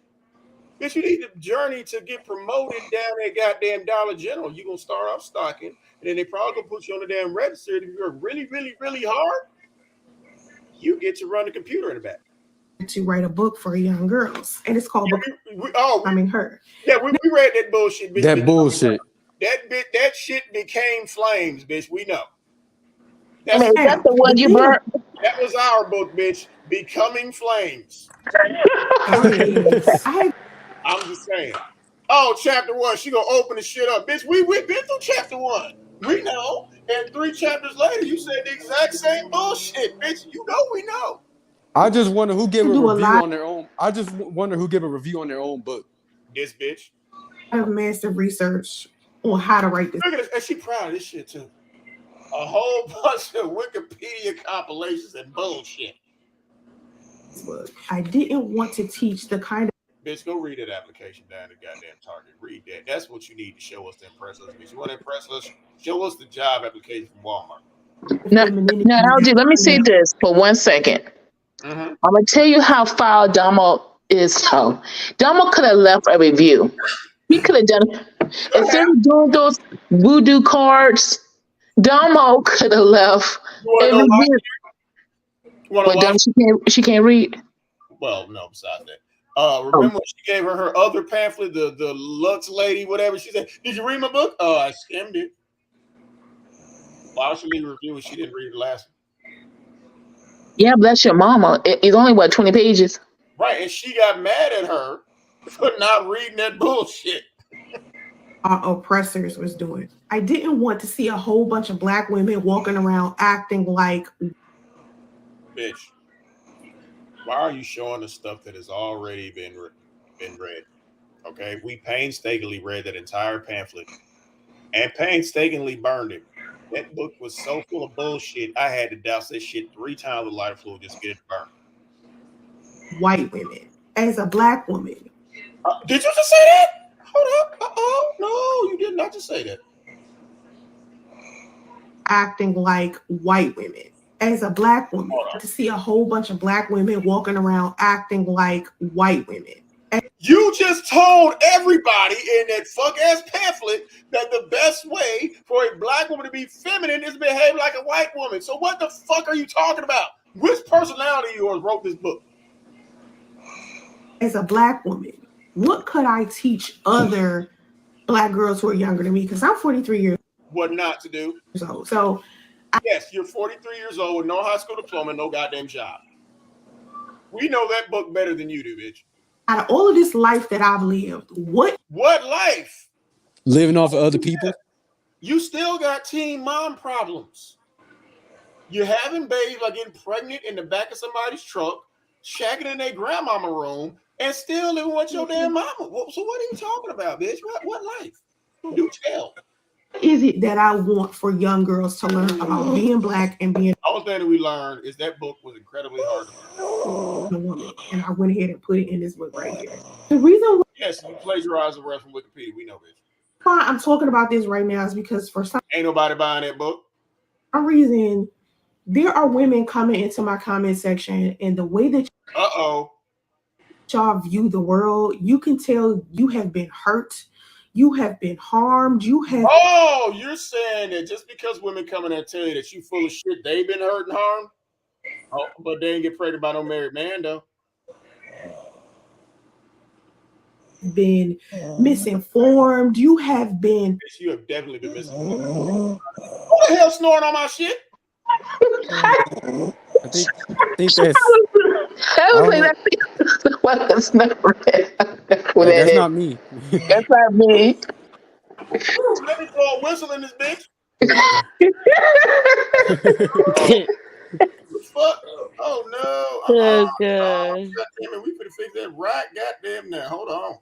Bitch, you need the journey to get promoted down at goddamn Dollar General. You're gonna start off stocking, and then they probably gonna put you on the damn register. If you work really, really, really hard, you get to run the computer in the back. To write a book for young girls, and it's called Her. Yeah, we read that bullshit. Bitch. That bullshit. That shit became flames, bitch. We know. That's the one you burnt. That was our book, bitch. Becoming Flames. I'm just saying. Oh, chapter 1. She gonna open the shit up, bitch. We've been through chapter 1. We know. And 3 chapters later, you said the exact same bullshit, bitch. You know we know. I just wonder who gave a review on their own. I just wonder who gave a review on their own book. This bitch. I have massive research on how to write this. Look at this, and she proud of this shit too. A whole bunch of Wikipedia compilations and bullshit. book. I didn't want to teach the kind of Bitch, go read that application down the goddamn Target. Read that. That's what you need to show us to impress us. Bitch, you want to impress us? Show us the job application from Walmart. Now, femininity. now, LG, let me say this for 1 second. Mm-hmm. I'm gonna tell you how foul Domo is. So, Domo could have left a review. He could have done instead of doing those voodoo cards. Domo could have left You want a to know why? review. You want to But know why? Domo, she can't read. Well, no, besides that. Oh, Remember when she gave her other pamphlet, the Lux lady, whatever? She said, "Did you read my book?" Oh, I skimmed it. Why would she leave a review if she didn't read the last one? yeah, bless your mama. It's only what 20 pages. Right, and she got mad at her for not reading that bullshit. our oppressors was doing. I didn't want to see a whole bunch of black women walking around acting like. Bitch, why are you showing us stuff that has already been read? Okay, we painstakingly read that entire pamphlet and painstakingly burned it. That book was so full of bullshit. I had to douse that shit 3 times with lighter fluid just to get it burned. White women. As a black woman. Did you just say that? Hold up. No, you did not just say that. Acting like white women. As a black woman, to see a whole bunch of black women walking around acting like white women. You just told everybody in that fuck ass pamphlet that the best way for a black woman to be feminine is to behave like a white woman. So what the fuck are you talking about? Which personality of yours wrote this book? As a black woman, what could I teach other black girls who are younger than me? Because I'm 43 years What not to do. old. So yes, you're 43 years old with no high school diploma, no goddamn job. We know that book better than you do, bitch. Out of all of this life that I've lived, what life? Living off of other people? You still got teen mom problems. You're having babies, like getting pregnant in the back of somebody's truck, shacking in their grandmama room, and still living with your damn mama. So what are you talking about, bitch? What life? Do tell. What is it that I want for young girls to learn about being black and being the only thing that we learned is that book was incredibly hard to learn. a woman? And I went ahead and put it in this book right here. The reason why yes, you plagiarized the rest from Wikipedia. We know, bitch. Why I'm talking about this right now is because for some ain't nobody buying that book. Reason, there are women coming into my comment section, and the way that y'all view the world, you can tell you have been hurt. You have been harmed. You have. Oh, you're saying that just because women come in and tell you that you full of shit, they've been hurt and harmed? Oh, but they didn't get pregnant by no married man, though. Been misinformed. You have been. You have definitely been misinformed. Who the hell snoring on my shit? I think that's. That's not me. That's not me. Let me throw a whistle in this bitch. Fuck. Oh no. Oh, God. God damn it. We could have fixed that right goddamn now. Hold on.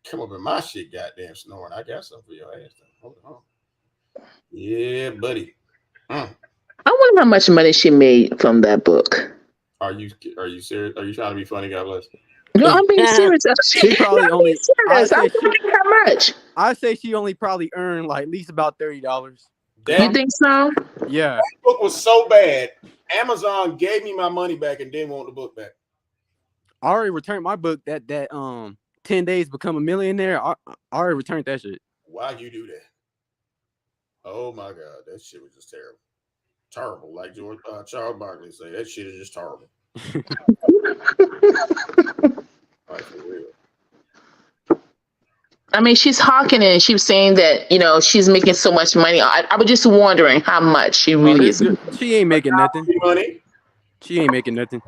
Come up in my shit, goddamn snoring. I got something for your ass. Hold on. Yeah, buddy. I wonder how much money she made from that book. Are you serious? Are you trying to be funny, God bless? No, I'm being serious. She probably only. I'm wondering how much. I say she only probably earned like at least about $30. You think so? Yeah. That book was so bad. Amazon gave me my money back and didn't want the book back. I already returned my book. That 10 days become a millionaire. I already returned that shit. Why'd you do that? Oh my God, that shit was just terrible. Terrible, like Charles Barkley say, that shit is just terrible. Like, for real. I mean, she's hawking it. She was saying that she's making so much money. I was just wondering how much she really is. She ain't making nothing. Money. She ain't making nothing.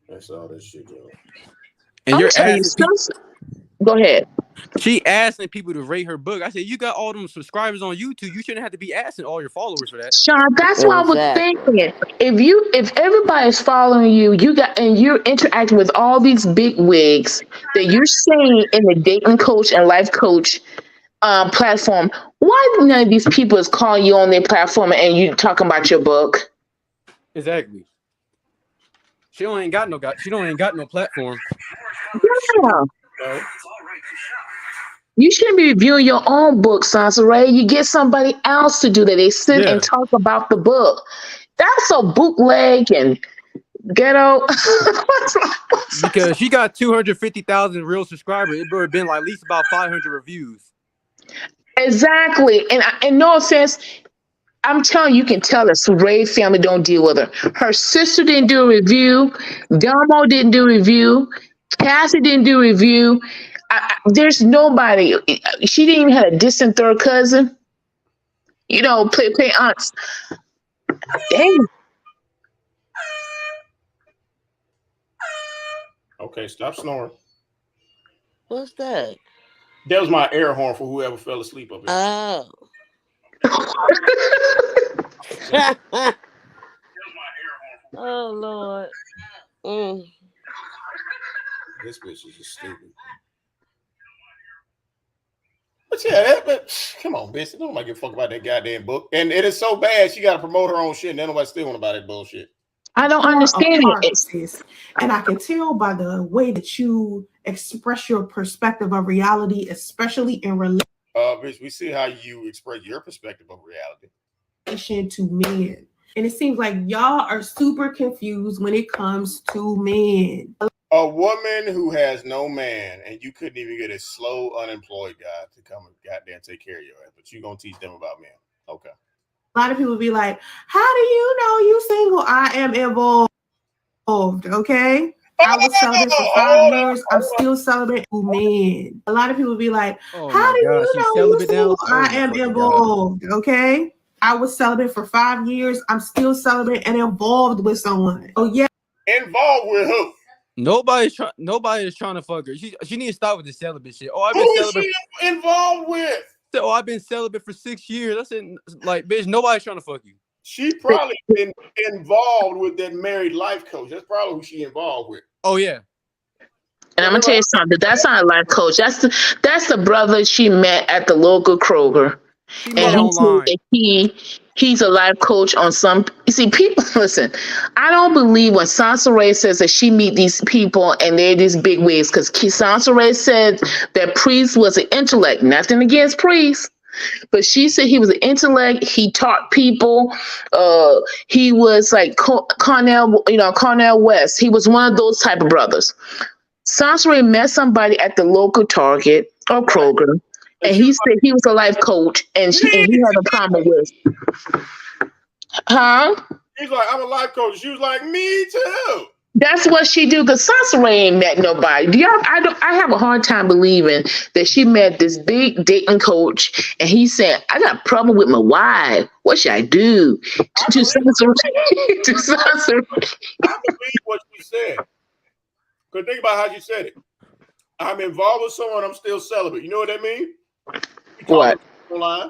That's all this shit doing. And you're asking Go ahead. She asking people to rate her book. I said, you got all them subscribers on YouTube. You shouldn't have to be asking all your followers for that. Sean, that's what I was thinking. If everybody's following you, and you're interacting with all these big wigs that you're saying in the dating coach and life coach platform, why none of these people is calling you on their platform and you talking about your book? Exactly. She don't ain't got no platform. Yeah. You shouldn't be reviewing your own book, Soncerae. You get somebody else to do that. They sit and talk about the book. That's so bootleg and ghetto. Because she got 250,000 real subscribers. It would have been like at least about 500 reviews. Exactly. And no offense, I'm telling you, you can tell the Soncerae family don't deal with her. Her sister didn't do a review. Domo didn't do a review. Cassie didn't do a review. There's nobody. She didn't even have a distant third cousin. Play aunts. Dang. Okay, stop snoring. What's that? That was my air horn for whoever fell asleep up here. Oh. Oh Lord. This bitch is just stupid. But yeah, come on, bitch. Nobody give a fuck about that goddamn book. And it is so bad, she got to promote her own shit, and then nobody still want to buy that bullshit. I don't understand it. And I can tell by the way that you express your perspective of reality, especially in relation. Bitch, we see how you express your perspective of reality. To men. And it seems like y'all are super confused when it comes to men. A woman who has no man, and you couldn't even get a slow unemployed guy to come and goddamn take care of your ass, but you gonna teach them about men. Okay. A lot of people be like, how do you know you single? I am involved. Okay. I was celibate for 5 years. I'm still celibate with men. A lot of people be like, how do you know you single? I am involved. Okay. I was celibate for 5 years. I'm still celibate and involved with someone. Oh yeah. Involved with who? Nobody is trying to fuck her. She need to stop with the celibate shit. Oh, I've been celibate. She involved with? Oh, I've been celibate for 6 years. I said, like, bitch, nobody's trying to fuck you. She probably been involved with that married life coach. That's probably who she involved with. Oh yeah. And I'm gonna tell you something. That's not a life coach. That's the brother she met at the local Kroger. And he's a life coach on some. You see, people listen. I don't believe when Soncerae says that she meet these people and they're these big wigs, because Soncerae said that Priest was an intellect. Nothing against Priest, but she said he was an intellect. He taught people. He was like Cornell West. He was one of those type of brothers. Soncerae met somebody at the local Target or Kroger. And he said he was a life coach, and he had a problem with. Huh? He's like, I'm a life coach. She was like, me too. That's what she do. Because Soncerae ain't met nobody. I have a hard time believing that she met this big dating coach, and he said, I got a problem with my wife. What should I do? To Soncerae. I believe what she said. Because think about how she said it. I'm involved with someone. I'm still celibate. You know what that means? What? Online,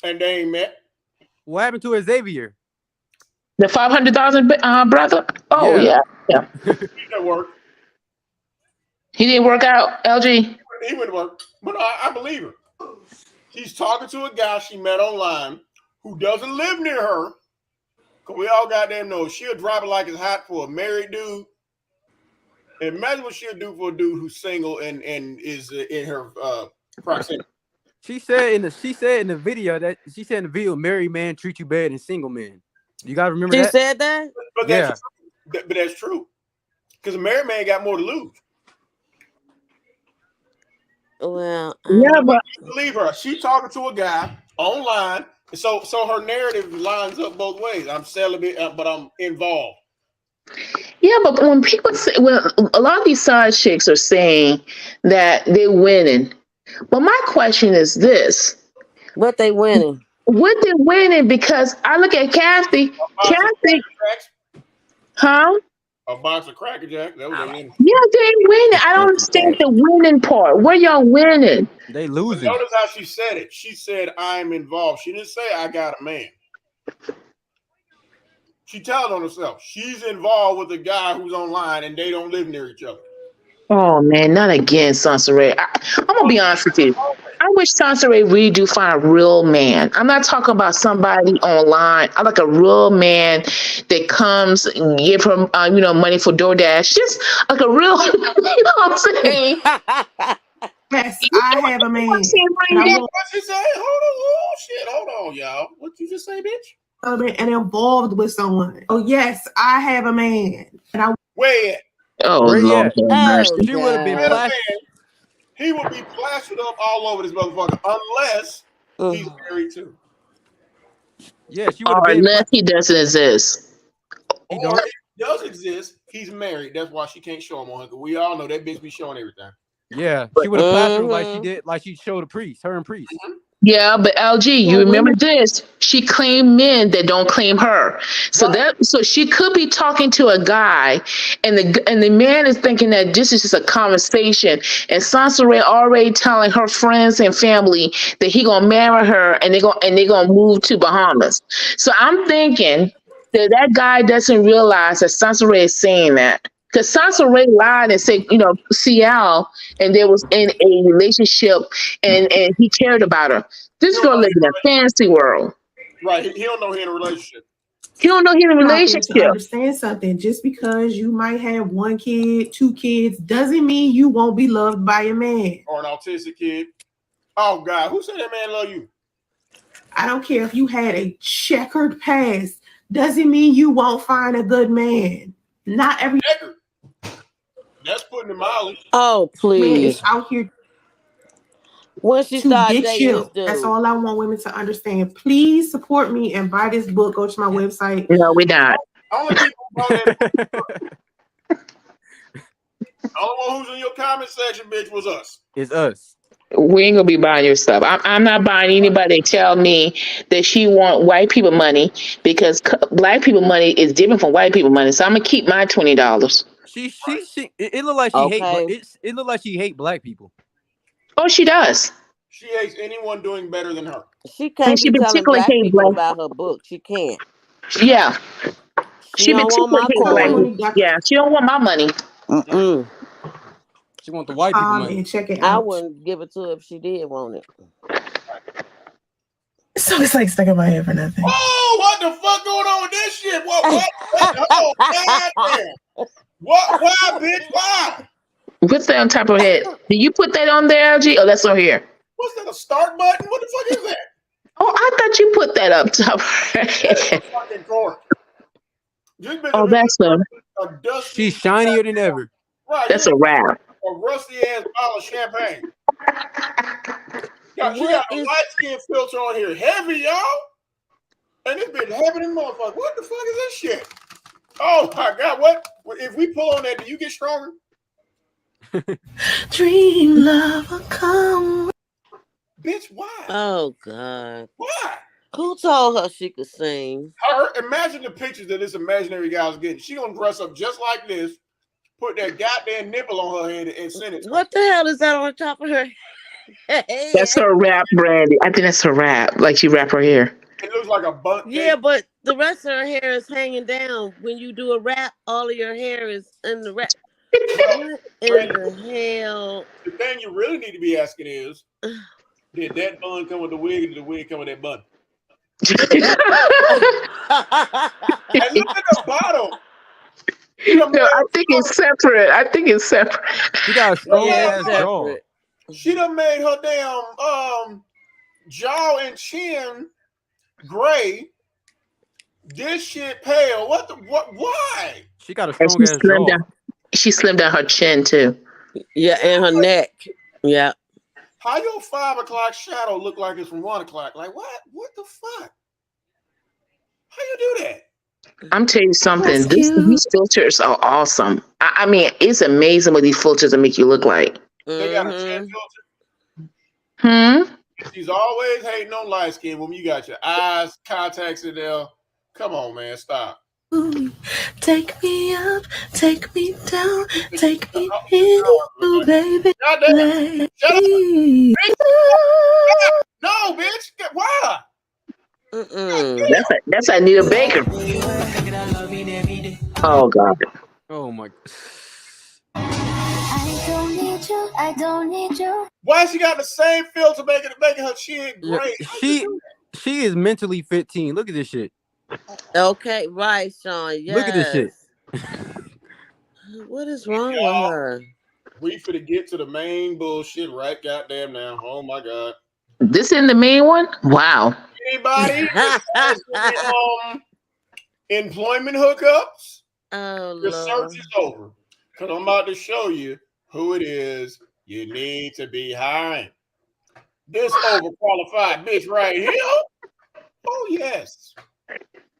and they ain't met. What happened to Xavier? The 500,000 brother? Oh yeah. He didn't work. He didn't work out, LG. He wouldn't work, but I believe her. She's talking to a guy she met online who doesn't live near her. Cause we all goddamn know she'll drop it like it's hot for a married dude. Imagine what she'll do for a dude who's single and is in her proximity. She said in the video, married man treat you better than single man. You gotta remember that. She said that? But that's true. Because a married man got more to lose. Well, yeah, but believe her. She talking to a guy online, so her narrative lines up both ways. I'm celibate, but I'm involved. Yeah, but when people say, a lot of these side chicks are saying that they're winning. But my question is this: what they winning? What they winning? Because I look at Kathy, huh? A box of Cracker Jack. That was they winning. Yeah, they winning. I don't understand the winning part. Where y'all winning? They But losing. notice how she said it. She said, "I'm involved." She didn't say, "I got a man." She telling on herself. She's involved with a guy who's online, and they don't live near each other. Oh man, not again, Soncerae. I'm gonna be honest with you. I wish Soncerae really do find a real man. I'm not talking about somebody online. I like a real man that comes and give her, money for DoorDash. Just like a real, you know what I'm saying? Yes, I have a man. And I What you say? Hold on. Oh shit. Hold on, y'all. What you just say, bitch? and involved with someone. Oh yes, I have a man. And I Where? Oh Where he Lord, at? have Oh, mercy. She would have been Man, plastered. he would be plastered up all over this motherfucker unless he's married too. Yeah, she would Or have been. unless he doesn't exist. He Or don't. if he does exist, he's married. That's why she can't show him on her. We all know that bitch be showing everything. Yeah, she would have plastered like she did, like she showed a priest, her and priest. Yeah, but LG, you remember this? She claimed men that don't claim her. So so she could be talking to a guy, and the man is thinking that this is just a conversation. And Soncerae already telling her friends and family that he gonna marry her, and they gonna move to Bahamas. So I'm thinking that guy doesn't realize that Soncerae is saying that. Because Soncerae lied and said, Seattle, and they was in a relationship, and he cared about her. This girl lives in a fantasy world. Right. He don't know he in a relationship. He don't know he's in a to relationship. understand something. Just because you might have 1 kid, 2 kids, doesn't mean you won't be loved by a man. Or an autistic kid. Oh God, who said that man love you? I don't care if you had a checkered past. Doesn't mean you won't find a good man. Not every checkered. That's putting the mileage. Oh, man is please. out here When she to started get dating you. this dude. That's all I want women to understand. Please support me and buy this book. Go to my website. No, we're not. Only people who bought that book. Only one who's in your comment section, bitch, was us. It's us. We ain't gonna be buying your stuff. I'm not buying anybody that tell me that she want white people money, because black people money is different from white people money. So I'm gonna keep my $20. It looked like she hate. It looked like she hate black people. Oh, she does. She hates anyone doing better than her. She can't be telling black people about her book. She can't. Yeah. She don't want my coin. Yeah, she don't want my money. Mm-mm. She want the white people money. And check it I out. wouldn't give it to her if she did want it. So it's like stuck in my head for nothing. Oh, what the fuck going on with this shit? What? Oh, goddamn. What? Why, bitch? Why? What's that on top of her head? Did you put that on there, LG? Oh, that's on here. What's that, a start button? What the fuck is that? Oh, I thought you put that up top of her head. Fucking cork. Oh, that's She's shinier than ever. Right, that's a wrap. A rusty ass bottle of champagne. She got a light skin filter on here. Heavy, y'all. And it's been heavy than motherfucker. What the fuck is this shit? Oh my God, what? If we pull on that, do you get stronger? Dream lover come. Bitch, why? Oh God. Why? Who told her she could sing? Her. Imagine the pictures that this imaginary guy was getting. She gonna dress up just like this, put that goddamn nipple on her head, and send it to What the hell is that on top of her head? That's her wrap, Brandy. I think that's her wrap. Like she wrap her hair. It looks like a bun. Yeah, but the rest of her hair is hanging down. When you do a wrap, all of your hair is in the wrap. What in the hell? The thing you really need to be asking is, did that bun come with the wig, or did the wig come with that bun? And look at the bottom. No, I think it's separate. She got a strong ass jaw. She done made her damn jaw and chin gray. This shit pale. What? Why? She got a strong ass jaw. She slimmed down her chin too. Yeah, and her neck. Yeah. How your 5 o'clock shadow look like it's from 1 o'clock? Like what? What the fuck? How you do that? I'm telling you something. These filters are awesome. I mean, it's amazing what these filters will make you look like. They got a chin filter. She's always hating on light skin when you got your eyes, contacts in there. Come on, man, stop. Take me up, take me down, take me anywhere, baby. Goddamn. Shut up. No, bitch. Why? That's Anita Baker. Oh God. Oh my. I don't need you. Why she got the same filter making her chin Yeah, great? she is mentally 15. Look at this shit. Okay, right, Sean. Yes. Look at this shit. What is wrong with her? We finna get to the main bullshit right goddamn now. Oh my God. This in the main one? Wow. Anybody employment hookups? Oh, Your Lord. search is over. Because I'm about to show you who it is you need to be hiring. This overqualified bitch right here. Oh, yes.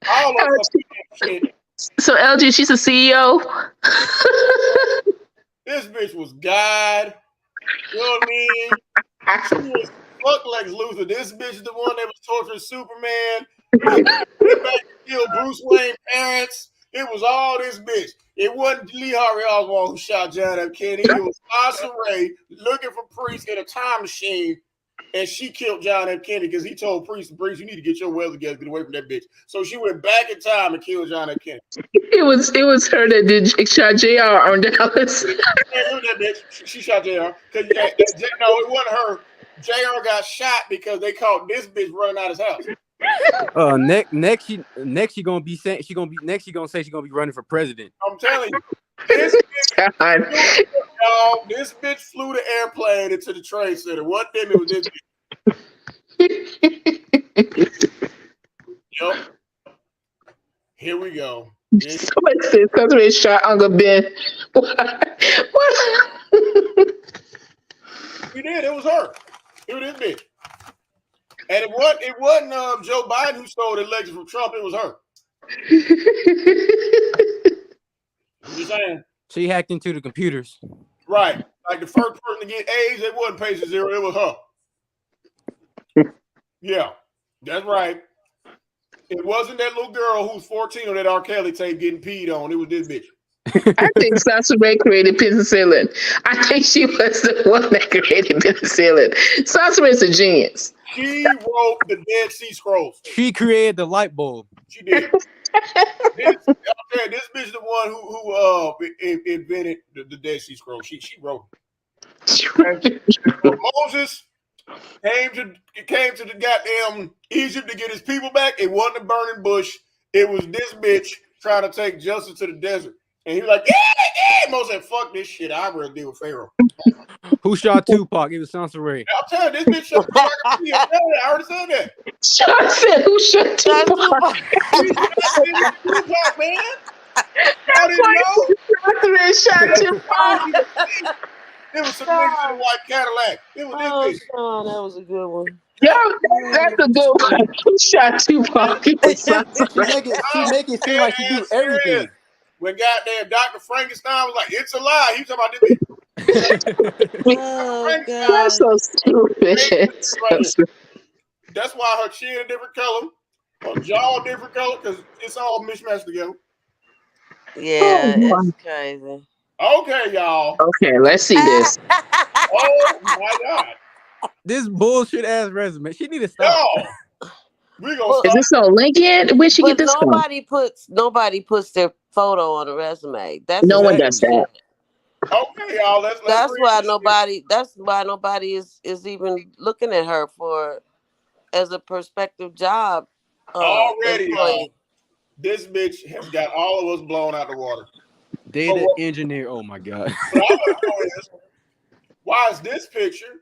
All of us shit. So LG, she's a CEO. This bitch was God. You know what I mean? She was fuck Lex Luthor. This bitch is the one that was torturing Superman. Went back to kill Bruce Wayne's parents. It was all this bitch. It wasn't Lee Harvey Oswald who shot John F. Kennedy. It was Soncerae looking for Priest in a time machine, and she killed John F. Kennedy because he told Priest, you need to get your well together, get away from that bitch. So she went back in time and killed John F. Kennedy. It was her that did shot JR on Dallas. Hey, look at that bitch. She shot JR. No, it wasn't her. JR got shot because they caught this bitch running out of his house. Next she gonna say she's gonna be running for president. I'm telling you, this bitch flew the airplane into the trade center. What then it was this bitch. Yep. Here we go. Somebody said somebody shot Uncle Ben. What? We did. It was her. It was this bitch. And it wasn't Joe Biden who stole the election from Trump. It was her. I'm just saying. She hacked into the computers. Right. Like the first person to get AIDS, it wasn't patient zero. It was her. Yeah. That's right. It wasn't that little girl who's 14 on that R. Kelly tape getting peed on. It was this bitch. I think Soncerae created penicillin. I think she was the one that created penicillin. Soncerae's a genius. She wrote the Dead Sea Scrolls. She created the light bulb. She did. This bitch the one who invented the Dead Sea Scrolls. She wrote it. Moses came to the goddamn Egypt to get his people back. It wasn't a burning bush. It was this bitch trying to take justice to the desert. And he was like, yeah. Moses said, fuck this shit. I'd rather deal with Pharaoh. Who shot Tupac? It was Soncerae. I'm telling you, this bitch shot Tupac. I already said that. Sean said, who shot Tupac? Tupac, man. I didn't know. Soncerae shot Tupac. It was some niggas in a white Cadillac. It was this bitch. Oh, that was a good one. Yo, that's a good one. Who shot Tupac? It was Soncerae. She make it seem like she do everything. When goddamn Dr. Frankenstein was like, it's a lie. He was talking about this bitch. Oh, God. That's so stupid. That's why her chin a different color, her jaw a different color, because it's all mishmashed together. Yeah, it's crazy. Okay, y'all. Okay, let's see this. Oh my God. This bullshit ass resume. She need to stop. No. We gonna Is this on LinkedIn? Where'd she get this from? Nobody puts their photo on a resume. That's No one does that. Okay, y'all. That's why nobody is even looking at her for as a prospective job. Already, y'all. This bitch has got all of us blown out the water. Data engineer. Oh my God. Why is this picture?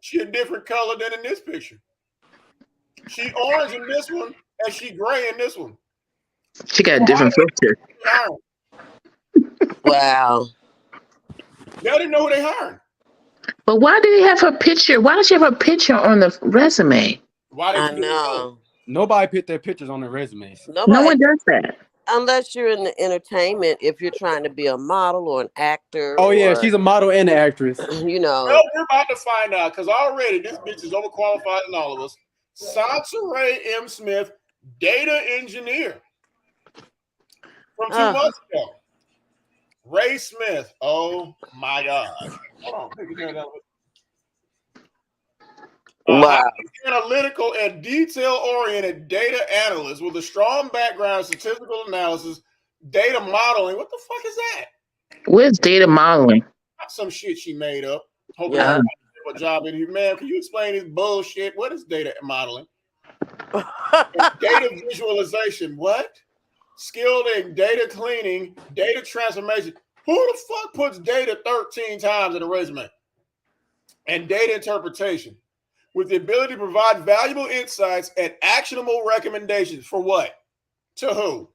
She a different color than in this picture. She orange in this one, and she gray in this one. She got a different filter. Wow. They didn't know who they hired. But why did they have her picture? Why does she have her picture on the resume? Why I know. Nobody put their pictures on their resumes. No one does that. Unless you're in the entertainment, if you're trying to be a model or an actor. Oh, yeah, she's a model and an actress. You know. Well, we're about to find out, because already this bitch is overqualified than all of us. Soncerae M. Smith, data engineer. from 2 months ago. Ray Smith. Oh my God. Hold on. Wow. Analytical and detail-oriented data analyst with a strong background in statistical analysis, data modeling. What the fuck is that? Where's data modeling? Some shit she made up. Hoping Yeah. to do a job in here. Man, can you explain this bullshit? What is data modeling? Data visualization. What? Skilled in data cleaning, data transformation. Who the fuck puts data 13 times in a resume? And data interpretation. With the ability to provide valuable insights and actionable recommendations for what? To who?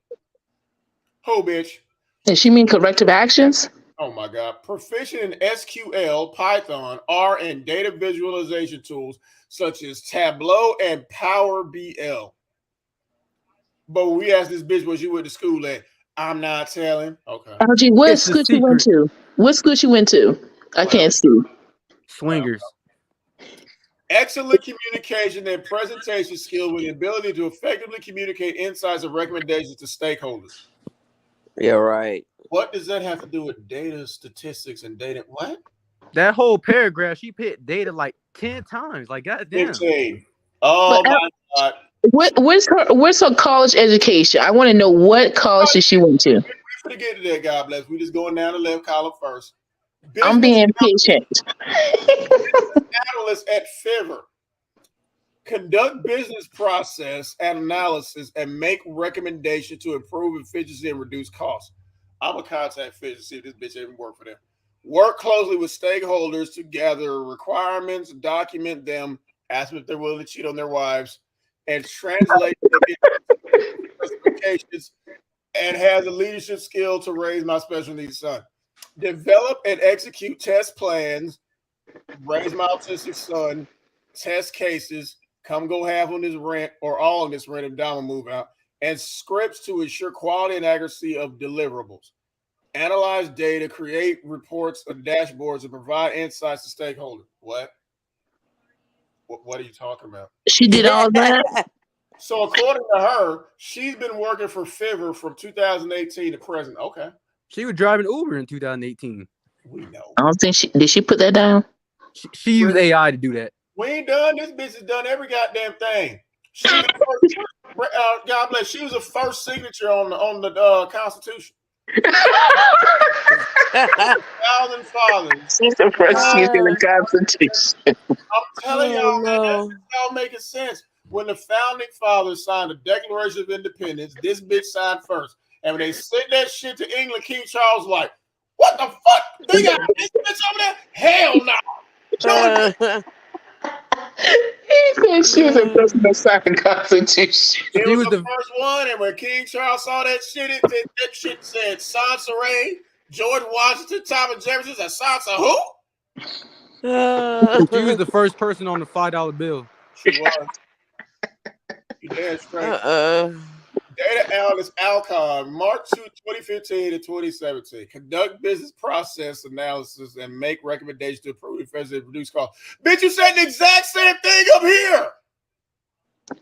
Who, bitch? Does she mean corrective actions? Oh my God. Proficient in SQL, Python, R, and data visualization tools such as Tableau and Power BL. But when we asked this bitch what she went to school at, I'm not telling. Okay. RG, what school she went to? What school she went to? I can't see. Swingers. Excellent communication and presentation skill with the ability to effectively communicate insights and recommendations to stakeholders. Yeah, right. What does that have to do with data, statistics, and data? What? That whole paragraph, she put data like 10 times. Like, goddamn. 15. Oh But, my God. Where's her college education? I want to know what college did she went to. We're going to get to that, God bless. We're just going down the left column first. I'm being patient. Analyst at Fiverr. Conduct business process and analysis and make recommendations to improve efficiency and reduce costs. I'm going to contact Fiverr to see if this bitch even work for them. Work closely with stakeholders to gather requirements, document them, ask them if they're willing to cheat on their wives, and translate them into specifications, and has a leadership skill to raise my special needs son. Develop and execute test plans, raise my autistic son, test cases, come go half on this rent or all on this rent if Don will move out, and scripts to ensure quality and accuracy of deliverables. Analyze data, create reports and dashboards, and provide insights to stakeholders. What are you talking about? She did all that? So according to her, she's been working for Fiverr from 2018 to present. Okay. She was driving Uber in 2018. We know. I don't think did she put that down? She used AI to do that. We ain't done. This bitch has done every goddamn thing. She was the first, God bless. She was the first signature on the Constitution. 1,000 fathers. She's the first signature in the Constitution. I'm telling y'all, man, that's all making sense. When the founding fathers signed the Declaration of Independence, this bitch signed first. And when they sent that shit to England, King Charles was like, what the fuck? They got this bitch over there? Hell no. He said she was the person that signed the Constitution. It was the first one, and when King Charles saw that shit, that shit said Soncerae, George Washington, Thomas Jefferson. Said Sansa who? She was the first person on the $5 bill. She was. You damn straight. Data analyst Alcon, March 2, 2015 to 2017. Conduct business process analysis and make recommendations to improve efficiency and reduce costs. Bitch, you said the exact same thing up here.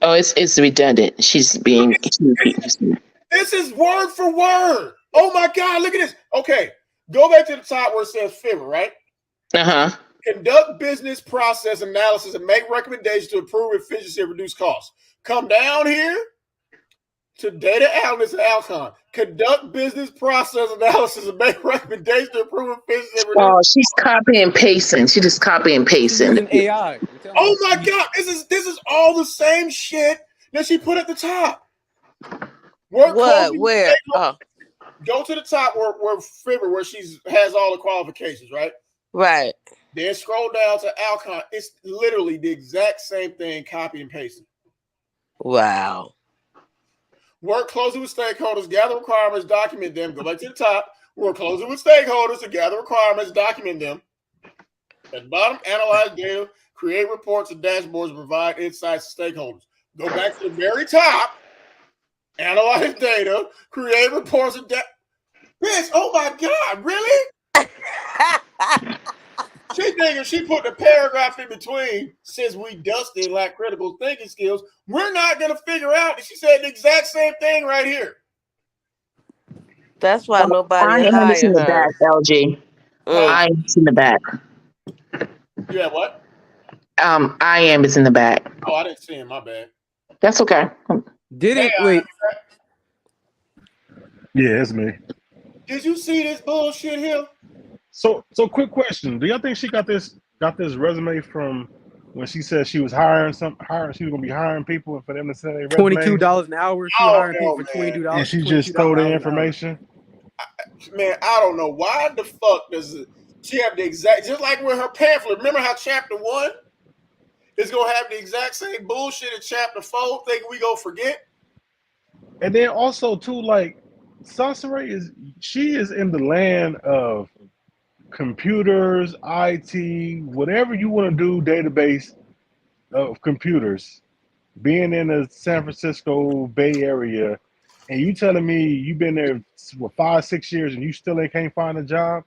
Oh, it's redundant. She's being. This is word for word. Oh my God, look at this. Okay, go back to the top where it says Fiverr, right? Uh-huh. Conduct business process analysis and make recommendations to improve efficiency and reduce costs. Come down here to data analyst and Alcon. Conduct business process analysis and make recommendations to improve efficiency and reduce costs. She's copy and pasting. She just copy and pasting. Using AI. Oh my God, this is all the same shit that she put at the top. What? Where? Go to the top where Fiverr, where she has all the qualifications, right? Right. Then scroll down to Alcon. It's literally the exact same thing, copy and pasting. Wow. Work closely with stakeholders, gather requirements, document them. Go back to the top. Work closely with stakeholders to gather requirements, document them. At the bottom, analyze data, create reports and dashboards, and provide insights to stakeholders. Go back to the very top, analyze data, create reports and Bitch, oh my God, really? She thinking she put the paragraph in between, since we dusty and lack critical thinking skills, we're not going to figure out that she said the exact same thing right here. That's why nobody I am hire in the her. back, LG. I am in the back. You have what? I am is in the back. Oh, I didn't see him. My bad. That's okay. Didn't wait. Yeah, it's me. Did you see this bullshit here? So quick question. Do y'all think she got this resume from when she said she was she was gonna be hiring people for them to send their resumes? $22 an hour. She Oh, hiring people for $22. And she just stole the information? Man, I don't know why the fuck does she have the exact, just like with her pamphlet. Remember how chapter 1 is gonna have the exact same bullshit in chapter 4? Think we gonna forget? And then also too, like Soncerae is in the land of computers, IT, whatever you want to do, database of computers. Being in the San Francisco Bay Area, and you telling me you've been there for 5-6 years and you still can't find a job?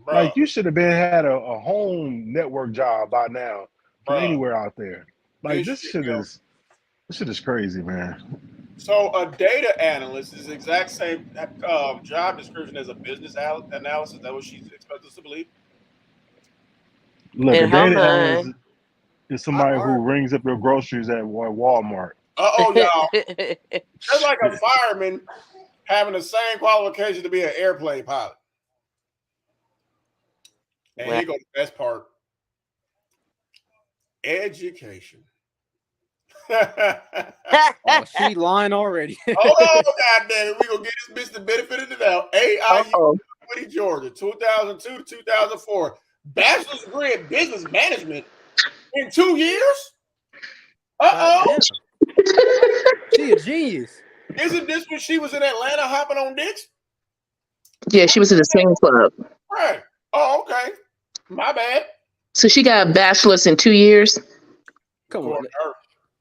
Bruh, Like you should have had a home network job by now from bruh. anywhere out there. Like this shit is crazy, man. So a data analyst is the exact same job description as a business analyst. Is that what she's expected us to believe? Look, In a her data analyst mind. is somebody who rings up your groceries at Walmart. Y'all. That's like a fireman having the same qualification to be an airplane pilot. And here goes the best part. Education. Oh, she lying already. Hold on, goddamn it. We're going to get this bitch the benefit of the doubt. AIU, Georgia, 2002 to 2004. Bachelor's degree in business management in 2 years? She a genius. Isn't this when she was in Atlanta hopping on dicks? Yeah, she was in the same club. Right. Oh, okay. My bad. So she got a bachelor's in 2 years? Come on.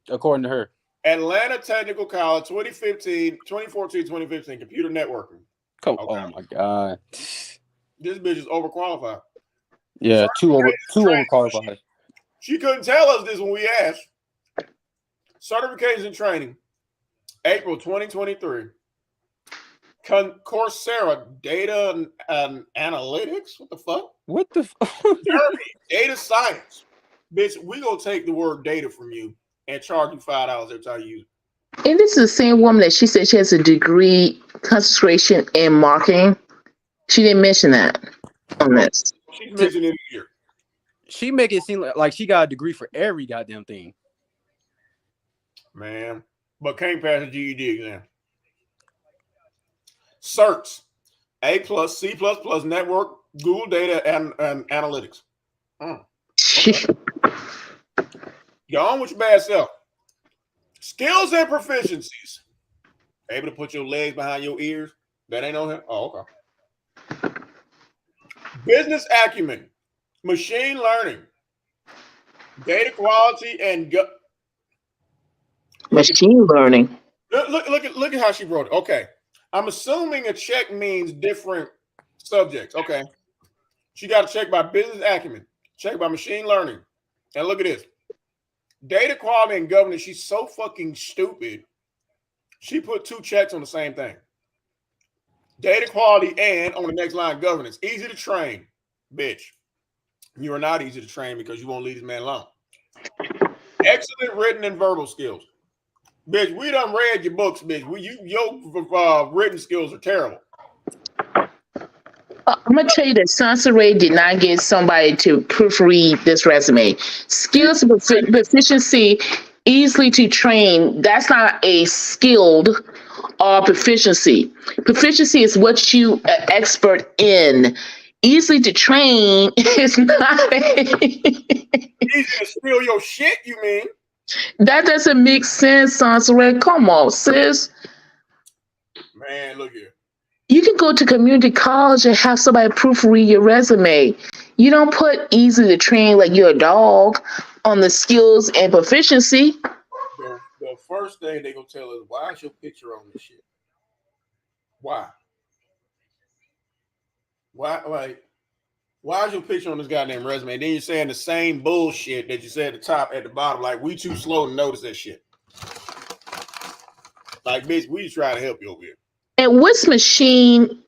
According to her. Atlanta Technical College, 2014, 2015, computer networking. Oh my God. This bitch is overqualified. Yeah, too overqualified. She couldn't tell us this when we asked. Certifications and training, April 2023. Coursera, data and analytics? What the fuck? What the fuck? Data science. Bitch, we gonna take the word data from you and charge you $5 every time you use it. And this is the same woman that she said she has a degree concentration in marketing. She didn't mention that on this. She's mentioned it here. She make it seem like she got a degree for every goddamn thing. Man, but can't pass a GED exam. Certs, A+, C++, network, Google data, and analytics. Go on with your bad self. Skills and proficiencies. Able to put your legs behind your ears. That ain't on him. Oh, okay. Business acumen, machine learning, data quality, and machine learning. Look at how she wrote it. Okay. I'm assuming a check means different subjects. Okay. She got a check by business acumen, check by machine learning. And look at this. Data quality and governance. She's so fucking stupid. She put 2 checks on the same thing. Data quality and on the next line, governance. Easy to train. Bitch. You are not easy to train because you won't leave this man alone. Excellent written and verbal skills. Bitch, we done read your books, bitch. Your written skills are terrible. I'm going to tell you that Soncerae did not get somebody to proofread this resume. Skills and proficiency, easily to train, that's not a skilled or proficiency. Proficiency is what you are expert in. Easily to train is not easy to steal your shit, you mean? That doesn't make sense, Soncerae. Come on, sis. Man, look here. You can go to community college and have somebody proofread your resume. You don't put easy to train like you're a dog on the skills and proficiency. The first thing they're going to tell us, why is your picture on this shit? Why? Why is your picture on this goddamn resume? And then you're saying the same bullshit that you said at the top, at the bottom. Like, we too slow to notice that shit. Like, bitch, we try to help you over here. And what's machine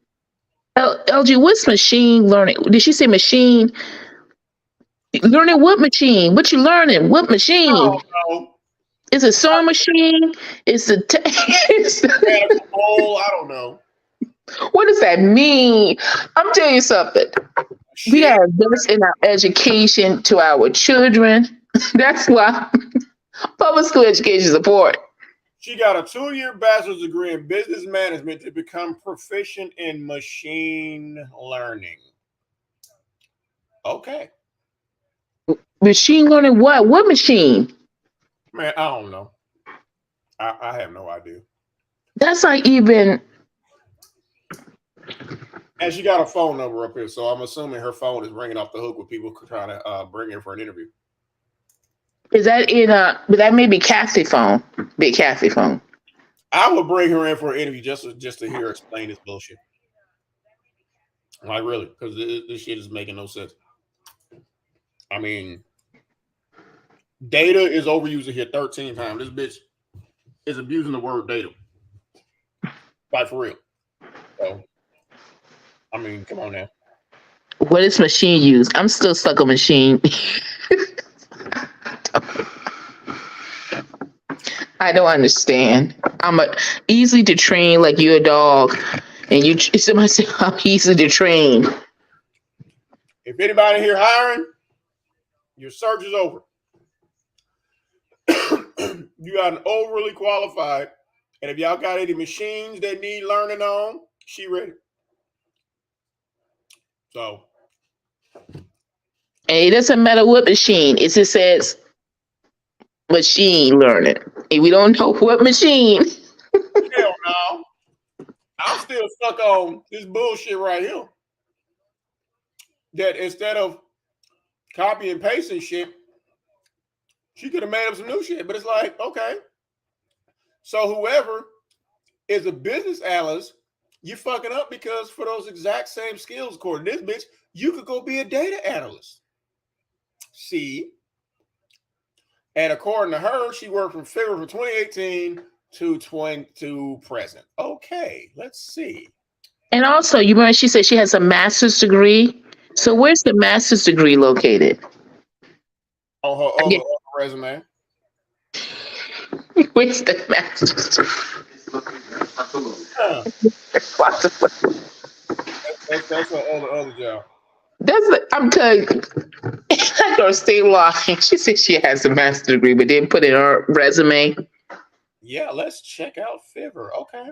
LG, what's machine learning? Did she say machine learning? What machine? What you learning? What machine? No, Is it sewing machine? Is it? I don't know. What does that mean? I'm telling you something. We Shit. gotta invest in our education to our children. That's why public school education is important. She got a 2-year bachelor's degree in business management to become proficient in machine learning. Okay. Machine learning what? What machine? Man, I don't know. I have no idea. That's like even. And she got a phone number up here, so I'm assuming her phone is ringing off the hook with people trying to bring her for an interview. Is that in a? But that may be Kathy phone. Big Kathy phone. I would bring her in for an interview just to hear her explain this bullshit. Like really, because this shit is making no sense. I mean, data is overused here 13 times. This bitch is abusing the word data. Like for real. So, I mean, come on now. What is machine use? I'm still stuck on machine. I don't understand. I'm easy to train like you're a dog. And you somebody said I'm easy to train. If anybody here hiring, your search is over. You got an overly qualified, and if y'all got any machines that need learning on, she ready. So, and it doesn't matter what machine. It just says machine learning. And we don't know what machine. hell no. I'm still stuck on this bullshit right here. That instead of copy and pasting shit, she could have made up some new shit. But it's like, okay. So whoever is a business analyst, you fucking up because for those exact same skills, according to this bitch, you could go be a data analyst. See? And according to her, she worked from February from 2018 to present. Okay, let's see. And also, you remember she said she has a master's degree. So where's the master's degree located? On her other resume. Where's the master's degree? That's her other job. I'm telling you, I don't stay lying. She said she has a master's degree, but didn't put in her resume. Yeah, let's check out Fiverr. Okay.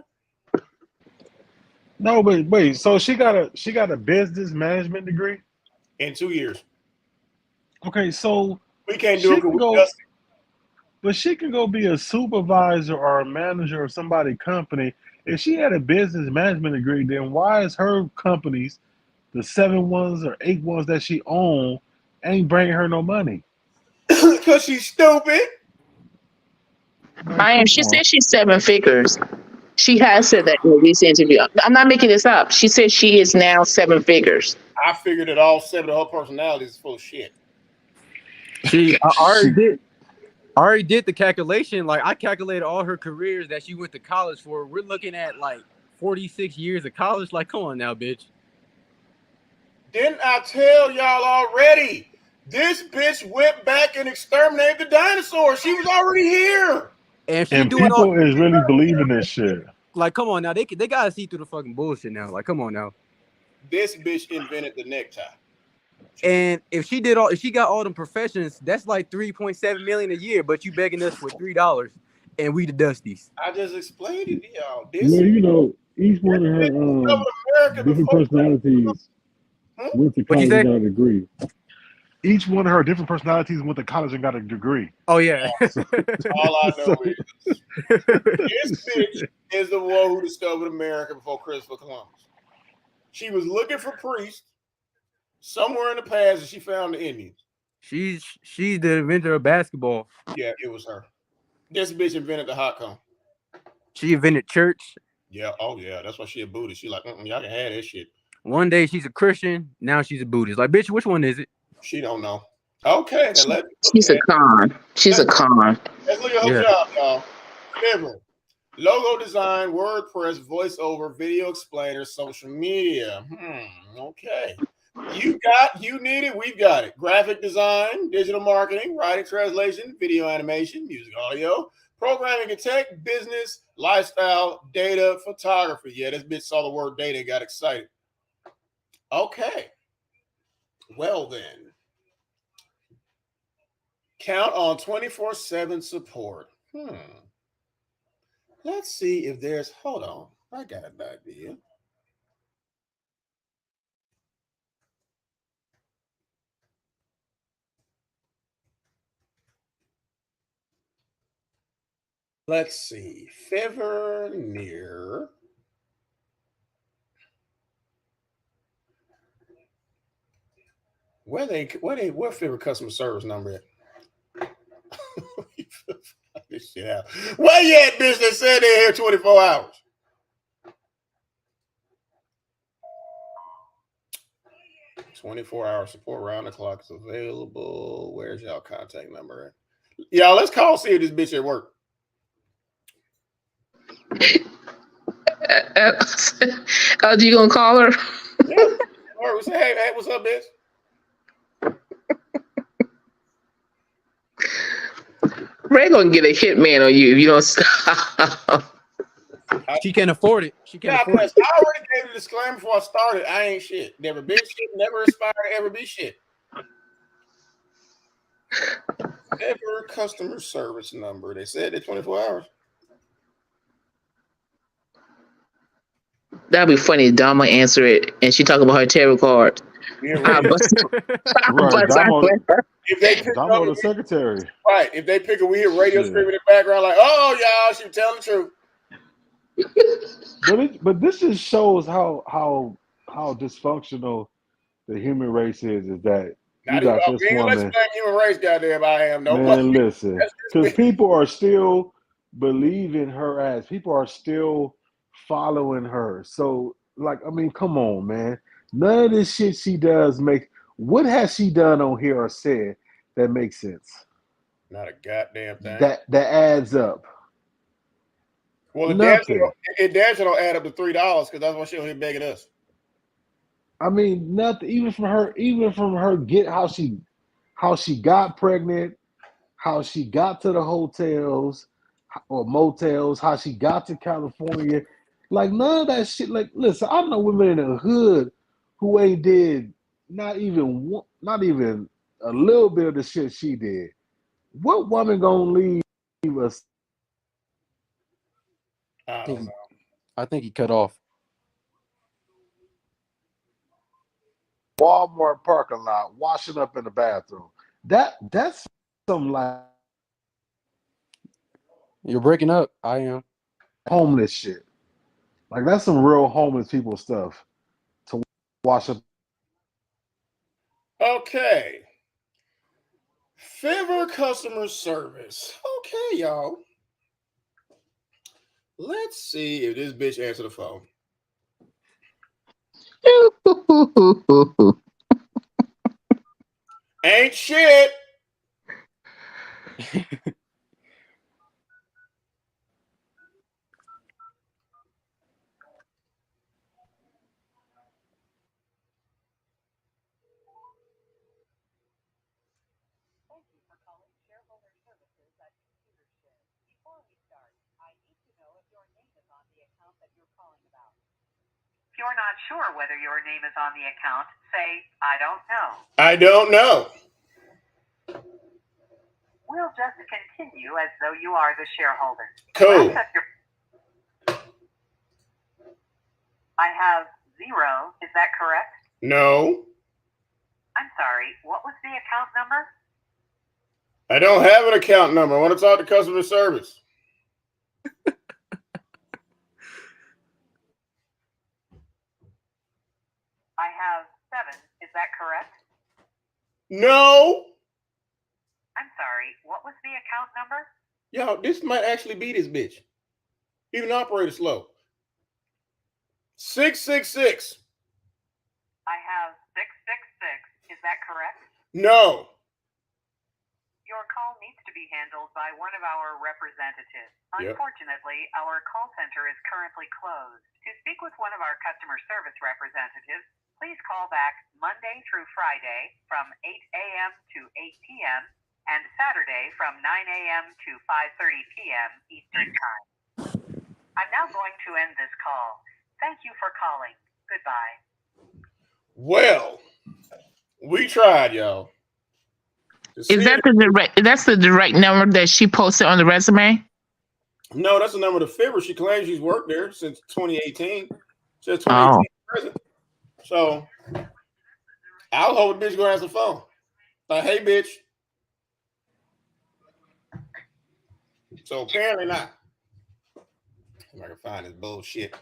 No, but wait. So she got a business management degree In 2 years. Okay, so we can't do it because we're dusty. But she can go be a supervisor or a manager of somebody's company. If she had a business management degree, then why is her companies, the 7 ones or 8 ones that she owns, ain't bringing her no money? Because she's stupid. She said she's 7 figures. She has said that in a recent interview. I'm not making this up. She said she is now 7 figures. I figured that all 7 of her personalities is full of shit. I already did the calculation. Like I calculated all her careers that she went to college for. We're looking at like 46 years of college. Like, come on now, bitch. Didn't I tell y'all already? This bitch went back and exterminated the dinosaurs. She was already here. And people is really believing this shit. Like, come on now. They gotta see through the fucking bullshit now. Like, come on now. This bitch invented the necktie. And if she got all them professions, that's like $3.7 million a year. But you begging us for $3, and we the dusties. I just explained it to y'all. Well, you know, each one of her different personalities went to college and got a degree. Each one of her different personalities went to college and got a degree. Oh yeah. All I know is this bitch is the one who discovered America before Christopher Columbus. She was looking for priests somewhere in the past, and she found the Indians. She's the inventor of basketball. Yeah, it was her. This bitch invented the hot cone. She invented church. Yeah, oh yeah, that's why she a Buddhist. She like, y'all can have that shit. One day she's a Christian, now she's a Buddhist. Like, bitch, which one is it? She don't know. Okay, she's a con. She's a con. Let's look at her job, y'all. Fiverr. Logo design, WordPress, voiceover, video explainer, social media. Okay. You need it, we've got it. Graphic design, digital marketing, writing, translation, video animation, music, audio, programming and tech, business, lifestyle, data, photography. Yeah, this bitch saw the word data and got excited. Okay. Well then. Count on 24/7 support. Let's see if there's, hold on. I got an idea. Let's see. Fever near. Where Fever customer service number at? This shit out. Where you at, bitch? They said they're here 24 hours. "24-hour support round the clock is available. Where's y'all contact number at?" Y'all, let's call see if this bitch at work. You gonna call her? Yeah. We say, hey, what's up, bitch? Ray gonna get a hitman on you if you don't stop. She can't afford it. She can't afford it. I already gave a disclaimer before I started. I ain't shit. Never been shit. Never aspire to ever be shit. Ever customer service number. They said they're 24 hours. That'd be funny. Dama answer it, and she talk about her tarot card. Yeah, right. If they pick Damo the secretary. Right. If they pick it, we hear radio screaming in the background like, "Oh, y'all, she telling the truth." But this just shows how dysfunctional the human race is that you got this woman. Human race, goddamn, I am. Man, listen, because people are still believing her ass. People are still following her. So, like, I mean, come on, man. None of this shit she does make. What has she done on here or said that makes sense? Not a goddamn thing. That adds up. Well, it damn don't add up to $3 because that's what she'll be begging us. I mean, nothing. Even from her get how she got pregnant, how she got to the hotels or motels, how she got to California. Like, none of that shit. Like, listen, I know women in the hood who ain't did not even a little bit of the shit she did. What woman gonna leave us? I think he cut off. Walmart parking lot, washing up in the bathroom. That's some like You're breaking up. I am. Homeless shit. Like, that's some real homeless people stuff to wash up. Okay. Fever customer service. Okay, y'all. Let's see if this bitch answer the phone. Ain't shit. If you're not sure whether your name is on the account, say, "I don't know." I don't know. We'll just continue as though you are the shareholder. Cool. I have 0. Is that correct? No. I'm sorry. What was the account number? I don't have an account number. I want to talk to customer service. I have 7. Is that correct? No. I'm sorry. What was the account number? Yo, this might actually be this bitch. Even the operator slow. 666. I have 666. Is that correct? No. Your call needs to be handled by one of our representatives. Yep. Unfortunately, our call center is currently closed. To speak with one of our customer service representatives, please call back Monday through Friday from 8 a.m. to 8 p.m. and Saturday from 9 a.m. to 5:30 p.m. Eastern Time. I'm now going to end this call. Thank you for calling. Goodbye. Well, we tried, y'all. Is that the direct? That's the direct number that she posted on the resume. No, that's the number of the fibber. She claims she's worked there since 2018. Since 2018 Oh, present. So I'll hold the bitch gonna answer the phone. Like, hey, bitch. So apparently not. If I can find this bullshit.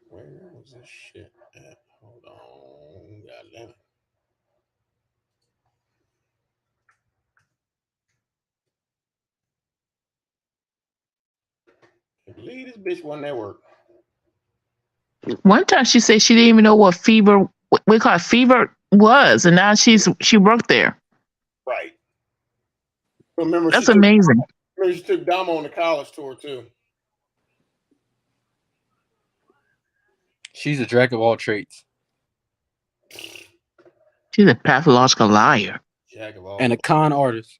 Where was this shit at? Hold on. God damn it. I believe this bitch wasn't at work. one time she said she didn't even know what fever we call fever was, and now she worked there. Right. Remember, That's amazing. She took Dama on the college tour too. She's a jack of all trades. She's a pathological liar. Jack of all. And a con artist.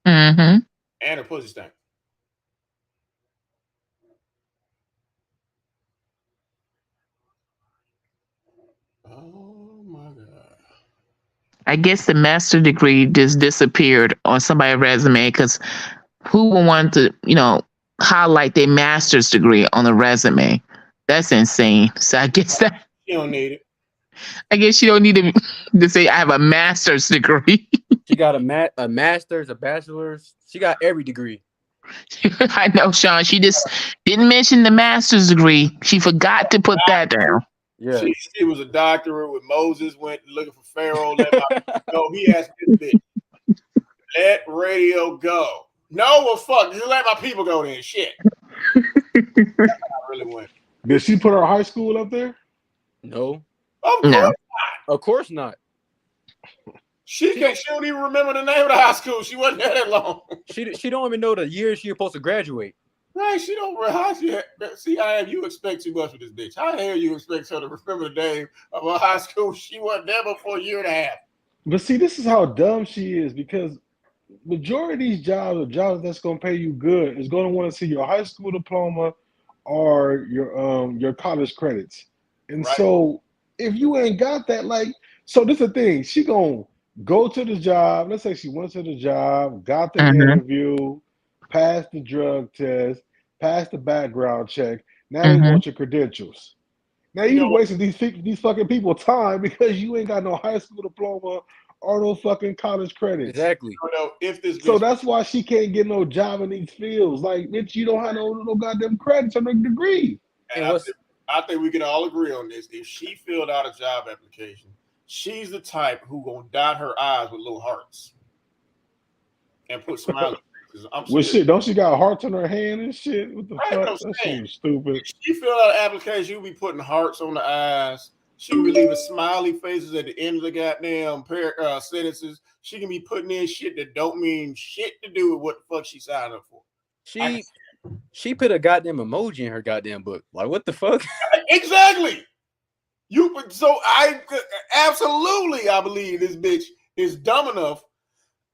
Mm-hmm. And a pussy stank. Oh my God. I guess the master's degree just disappeared on somebody's resume because who would want to, highlight their master's degree on the resume? That's insane. So I guess you don't need it. I guess you don't need to say I have a master's degree. She got a master's, a bachelor's. She got every degree. I know, Sean. She just didn't mention the master's degree. She forgot to put that down. Yeah. She was a doctorate with Moses, went looking for Pharaoh. No, he asked this bitch, let radio go. No, well, fuck. Just let my people go then. Shit. That's how I really went. Did she put her high school up there? No. Of course not. Of course not. She don't even remember the name of the high school. She wasn't there that long. She don't even know the year she was supposed to graduate. Right, she don't see how you expect too much of this bitch. How the hell you expect her to remember the name of a high school she wasn't there before a year and a half? But see, this is how dumb she is, because majority of these jobs are jobs that's gonna pay you good is gonna want to see your high school diploma or your college credits. And Right. So if you ain't got that, so this is the thing, she gonna go to the job. Let's say she went to the job, got the interview, passed the drug test, passed the background check. Now they want your credentials. Now you wasting these fucking people time because you ain't got no high school diploma or no fucking college credits. Exactly. So that's why she can't get no job in these fields. Like, bitch, you don't have no goddamn credits or no degree. And I think we can all agree on this. If she filled out a job application, she's the type who gonna dot her eyes with little hearts and put smiley faces. Well, shit, don't she got hearts on her hand and shit? What the fuck? That shit stupid. If she filled out an application, you'll be putting hearts on the eyes. She can be leaving smiley faces at the end of the goddamn sentences. She can be putting in shit that don't mean shit to do with what the fuck she signed up for. She put a goddamn emoji in her goddamn book. Like, what the fuck? Exactly. I absolutely, I believe this bitch is dumb enough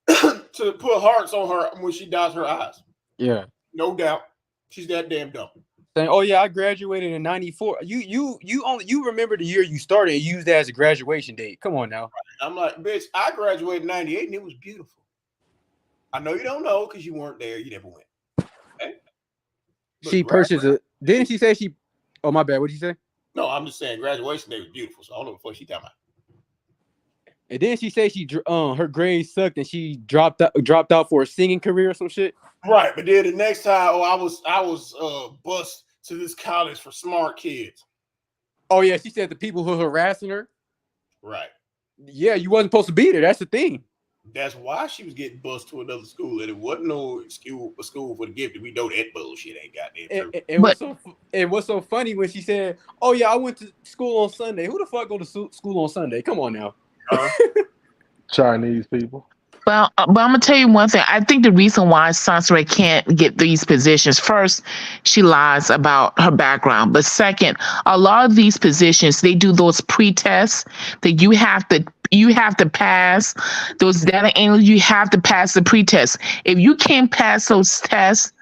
to put hearts on her when she dots her eyes. Yeah. No doubt. She's that damn dumb. Saying, oh yeah, I graduated in '94. You remember the year you started and used that as a graduation date. Come on now. I'm like, bitch, I graduated in '98 and it was beautiful. I know you don't know because you weren't there. You never went. Okay? She purchased a. Didn't she say she? Oh my bad. What did you say? No, I'm just saying graduation day was beautiful. So I don't know what the fuck she talking about. And then she said her grades sucked and she dropped out for a singing career or some shit. Right, but then the next time, I was bused to this college for smart kids. Oh yeah, she said the people who harassing her. Right. Yeah, you wasn't supposed to be there. That's the thing. That's why she was getting bused to another school, and it wasn't no school for the gifted. We know that bullshit ain't goddamn true. It was so funny when she said, "Oh yeah, I went to school on Sunday." Who the fuck go to school on Sunday? Come on now. Chinese people. Well, but I'm gonna tell you one thing. I think the reason why Soncerae can't get these positions, first, she lies about her background. But second, a lot of these positions they do those pre-tests that you have to pass those data analysts. You have to pass the pre-test. If you can't pass those tests,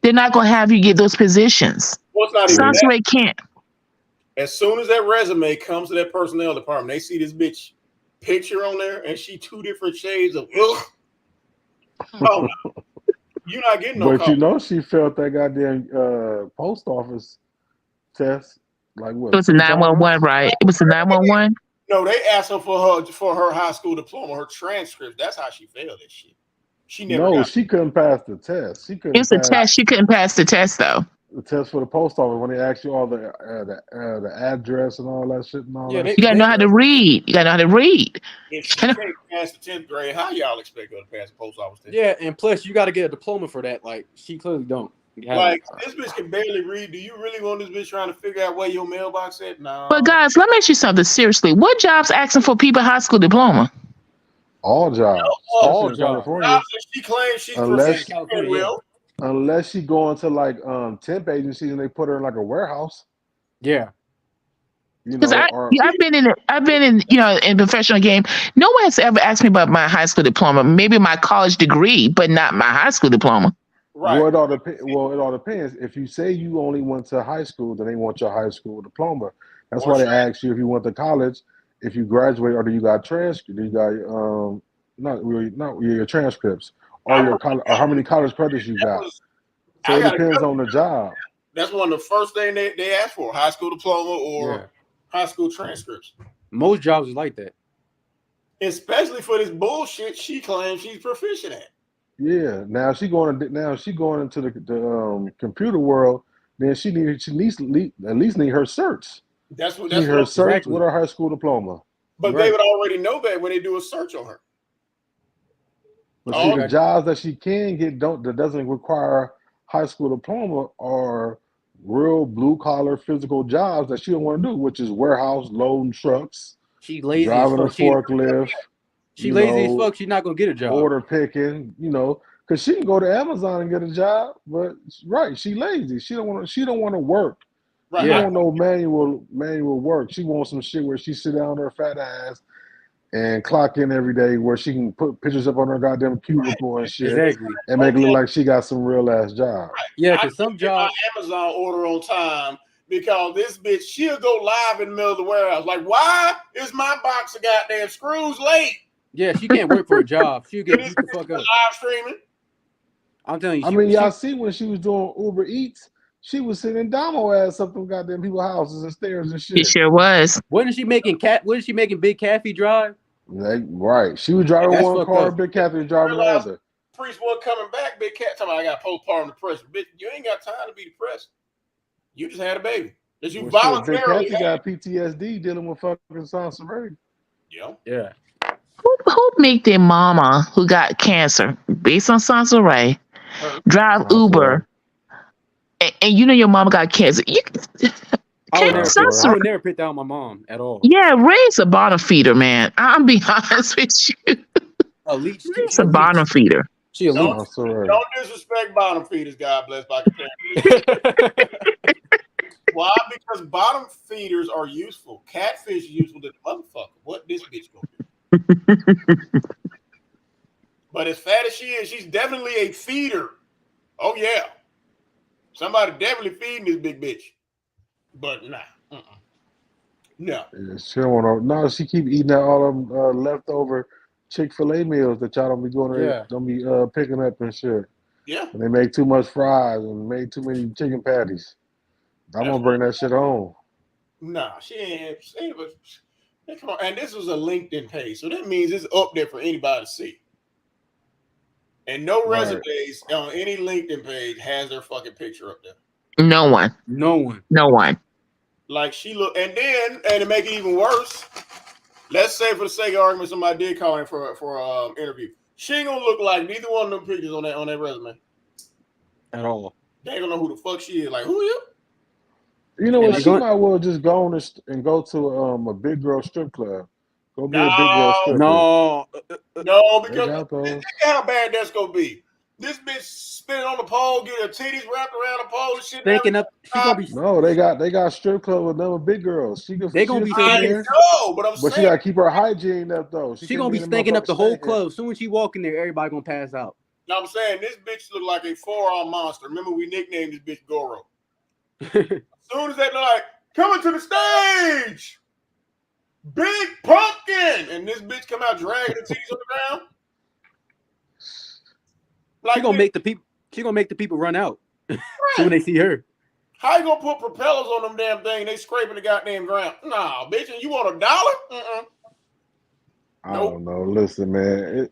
they're not gonna have you get those positions. Well, it's not even that. Soncerae can't. As soon as that resume comes to that personnel department, they see this bitch picture on there, and she 2 different shades of ugh. Oh no. You're not getting no But call. you know she felt that goddamn post office test like what? It was a 911, right? It was a 911. No, they asked her for her high school diploma, her transcripts. That's how she failed that shit. She never No, got she couldn't pass the test. She It couldn't was a pass test. She couldn't pass the test though. the test for the post office when they ask you all the address and all that shit and all Yeah, that. You gotta know how to read. You gotta know how to read. If she can't pass the 10th grade, how y'all expect her to pass the post office test? Yeah, and plus you got to get a diploma for that. Like she clearly don't. Like this bitch can barely read. Do you really want this bitch trying to figure out where your mailbox at? No. But guys, let me ask you something seriously. What jobs asking for people high school diploma? All jobs. All in jobs. California. She claims she's Unless- proficient well. Unless she go into like temp agencies and they put her in like a warehouse. Yeah. You Because know, I've been in in professional game. No one has ever asked me about my high school diploma. Maybe my college degree, but not my high school diploma. Right. Well, it all depends. If you say you only went to high school, then they want your high school diploma. That's why they ask you if you went to college, if you graduate, or do you got transcript? Do you got not your transcripts, or your college, or how many college credits you got? So it depends on the job. That's one of the first thing they ask for: high school diploma or high school transcripts. Most jobs is like that. Especially for this bullshit she claims she's proficient at. Yeah. Now she going into the computer world. Then she needs at least need her certs. That's what her certs exactly. with her high school diploma. But they would already know that when they do a search on her. But see, the jobs that she can get that doesn't require high school diploma are real blue collar physical jobs that she don't want to do, which is warehouse, loading trucks, she lazy driving a forklift. She lazy as fuck. She's not gonna get a job. Order picking, because she can go to Amazon and get a job, but she lazy. She don't want to work. Right. She don't want no manual work. She wants some shit where she sit down her fat ass and clock in every day, where she can put pictures up on her goddamn cubicle and shit, and make it look like she got some real ass job. Yeah, because some jobs Amazon order on time because this bitch she'll go live in the middle of the warehouse. Like, why is my box of goddamn screws late? Yeah, she can't work for a job. She'll get beat the fuck up. Live streaming. I'm telling you. I mean, y'all see when she was doing Uber Eats, she was sitting Damo ass up them goddamn people's houses and stairs and shit. She sure was. Wasn't she making Big Kathy drive? Right. She was driving one car, Big Kathy was driving the other. Priest wasn't coming back, Big Cat talking about I got postpartum depression. Bitch, you ain't got time to be depressed. You just had a baby. That you voluntarily Big Kathy got PTSD dealing with fucking Soncerae. Yeah. Who make their mama who got cancer based on Soncerae drive Uber, and your mama got cancer? I would never put down my mom at all. Yeah, Ray's a bottom feeder, man. I'm be honest with you. Ray's a bottom feeder. Don't disrespect bottom feeders, God bless by comparison. Why? Because bottom feeders are useful. Catfish is useful to the motherfucker. What this bitch gonna do? But as fat as she is, she's definitely a feeder. Oh yeah. Somebody definitely feeding this big bitch. But nah. No. Yeah, she don't want to. No, she keep eating all them leftover Chick-fil-A meals that y'all don't be don't be picking up and shit. Yeah. And they make too much fries and made too many chicken patties. I'm gonna bring that shit home. Nah, she ain't. Come on, and this was a LinkedIn page, so that means it's up there for anybody to see. And no resumes on any LinkedIn page has their fucking picture up there. No one. Like she look, and to make it even worse, let's say for the sake of argument, somebody did call in for interview. She ain't gonna look like neither one of them pictures on that resume at all. They ain't gonna know who the fuck she is. Like, who you? You know what? She might well just go on and go to a big girl strip club. Go be a big girl stripper. No, because got those. how bad that's gonna be. This bitch spinning on the pole, getting her titties wrapped around the pole and shit. Thinking up, she gonna be. No, they got strip club with number big girls. They gonna be thinking. No, but she gotta keep her hygiene up though. She gonna be stinking up the whole club. Soon as she walk in there, everybody gonna pass out. No, I'm saying this bitch look like a forearm monster. Remember, we nicknamed this bitch Goro. As soon as they like coming to the stage, big pumpkin, and this bitch come out dragging the titties on the ground. Like she gonna make the people. She gonna make the people run out when they see her. How you gonna put propellers on them damn thing? They scraping the goddamn ground. Nah, bitch, and you want $1? I don't know. Listen, man.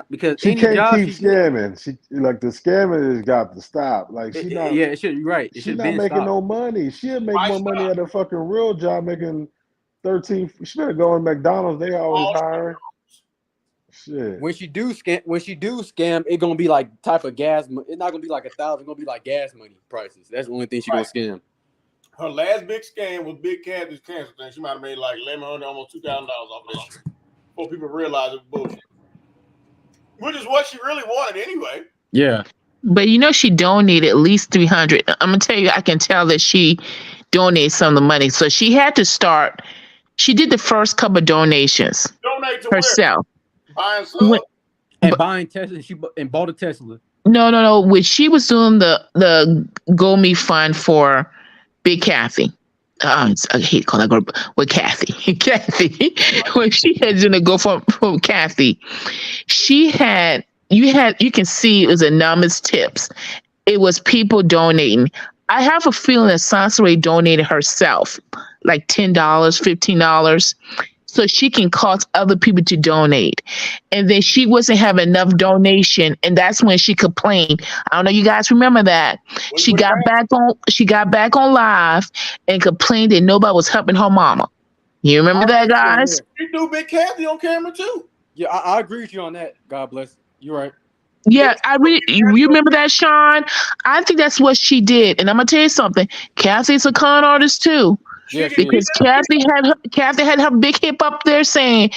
Because she can't keep scamming. She like the scamming has got to stop. Like she not. Yeah, it should. You're right. She's not making no money. She'll make more money at a fucking real job, making 13. She better go in McDonald's. They always hiring. Shit. When she do scam, it's gonna be like type of gas. It's not gonna be like 1,000. It's gonna be like gas money prices. That's the only thing she gonna scam. Her last big scam was Big Cat's cancer thing. She might have made like $1,100, almost $2,000 off of this shit before people realize it's bullshit. Which is what she really wanted anyway. Yeah. But she donated at least 300. I'm gonna tell you, I can tell that she donated some of the money. So she had to start. She did the first couple of donations. Donate to herself. Buying some. Buying Tesla. She bought a Tesla. No. When she was doing the GoMe fund for Big Kathy. I hate calling her with Kathy. Kathy, when she had done a go for Kathy, you can see it was anonymous tips. It was people donating. I have a feeling that Soncerae donated herself, like $10, $15, so she can cause other people to donate. And then she wasn't having enough donation, and that's when she complained. I don't know, you guys remember that? She got back on live and complained that nobody was helping her mama. You remember that, guys? She do Big Kathy on camera too. Yeah, I agree with you on that. God bless. You're right. Yeah, you remember that, Sean? I think that's what she did. And I'm gonna tell you something. Kathy's a con artist too. Yes, because Kathy had her big hip up there saying,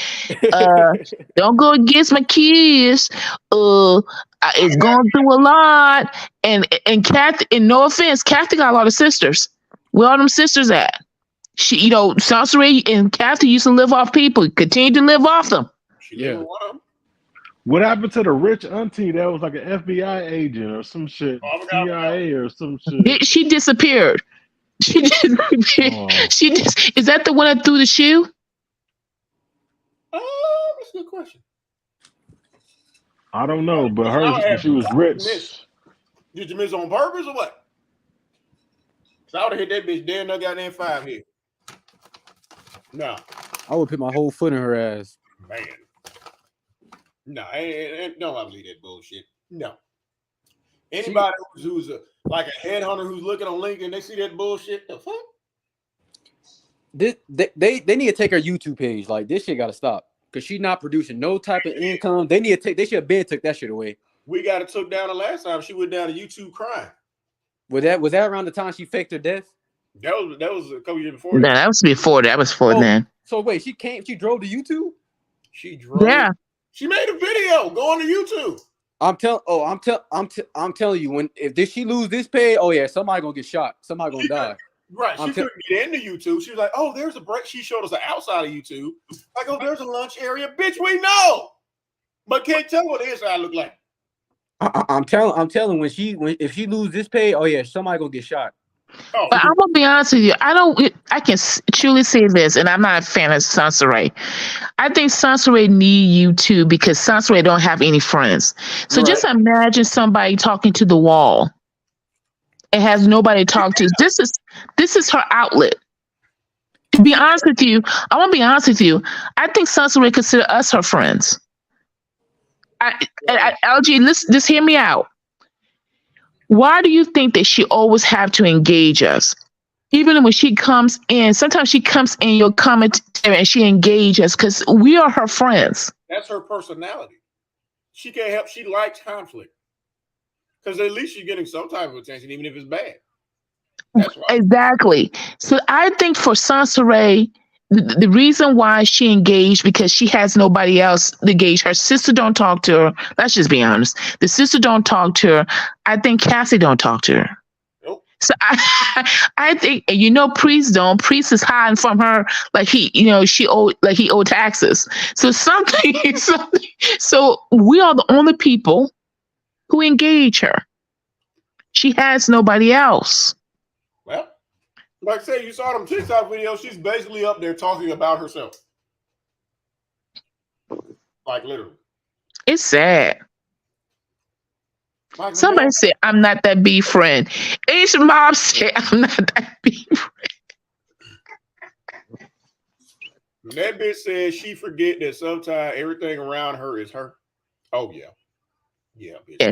don't go against my kids. It's going through a lot. And Kathy, and no offense, Kathy got a lot of sisters. Where are them sisters at? She, Soncerae and Kathy used to live off people, continue to live off them. Yeah. What happened to the rich auntie that was like an FBI agent or some shit, CIA or some shit? She disappeared. She just is that the one that threw the shoe? Oh, that's a good question. I don't know, but she was rich. Did you miss on purpose or what? So I would have hit that bitch dead and I got in 5 here. No. I would put my whole foot in her ass. Man. No, don't believe that bullshit. No. Anybody who's like a headhunter who's looking on LinkedIn, they see that bullshit. The fuck? They need to take her YouTube page. Like, this shit gotta stop. Because she's not producing no type of income. They should have been took that shit away. We got it took down the last time. She went down to YouTube crying. Was that around the time she faked her death? That was a couple years before. No, that was before. That was before then. So wait, she drove to YouTube? She drove. Yeah. She made a video going to YouTube. I'm telling you, if she lose this pay, oh yeah, somebody gonna get shot. Somebody gonna die. Right. She couldn't get into YouTube. She was like, oh, there's a break. She showed us the outside of YouTube. Like, oh, there's a lunch area. Bitch, we know. But can't tell what the inside look like. I'm telling if she lose this pay, oh yeah, somebody gonna get shot. Oh, but I'm gonna be honest with you. I can truly say this, and I'm not a fan of Soncerae. I think Soncerae need you too because Soncerae don't have any friends. So just imagine somebody talking to the wall. It has nobody to talk to. This is her outlet. To be honest with you, I want to be honest with you. I think Soncerae consider us her friends. LG, just hear me out. Why do you think that she always have to engage us? Even when she comes in, sometimes she comes in your commentary and she engages because we are her friends. That's her personality. She can't help. She likes conflict because at least she's getting some type of attention, even if it's bad. That's right. Exactly. So I think for Soncerae, the reason why she engaged because she has nobody else to engage. Her sister don't talk to her. Let's just be honest. The sister don't talk to her. I think Cassie don't talk to her. Nope. So I think Priest don't. Priest is hiding from her like she owed he owed taxes. So something. So we are the only people who engage her. She has nobody else. Well, like I say, you saw them TikTok videos. She's basically up there talking about herself, like literally. It's sad. Like, Somebody said, I'm not that B friend. Asian mom said, I'm not that B friend. That bitch said she forget that sometimes everything around her is her. Oh yeah. Yeah, bitch. Yeah,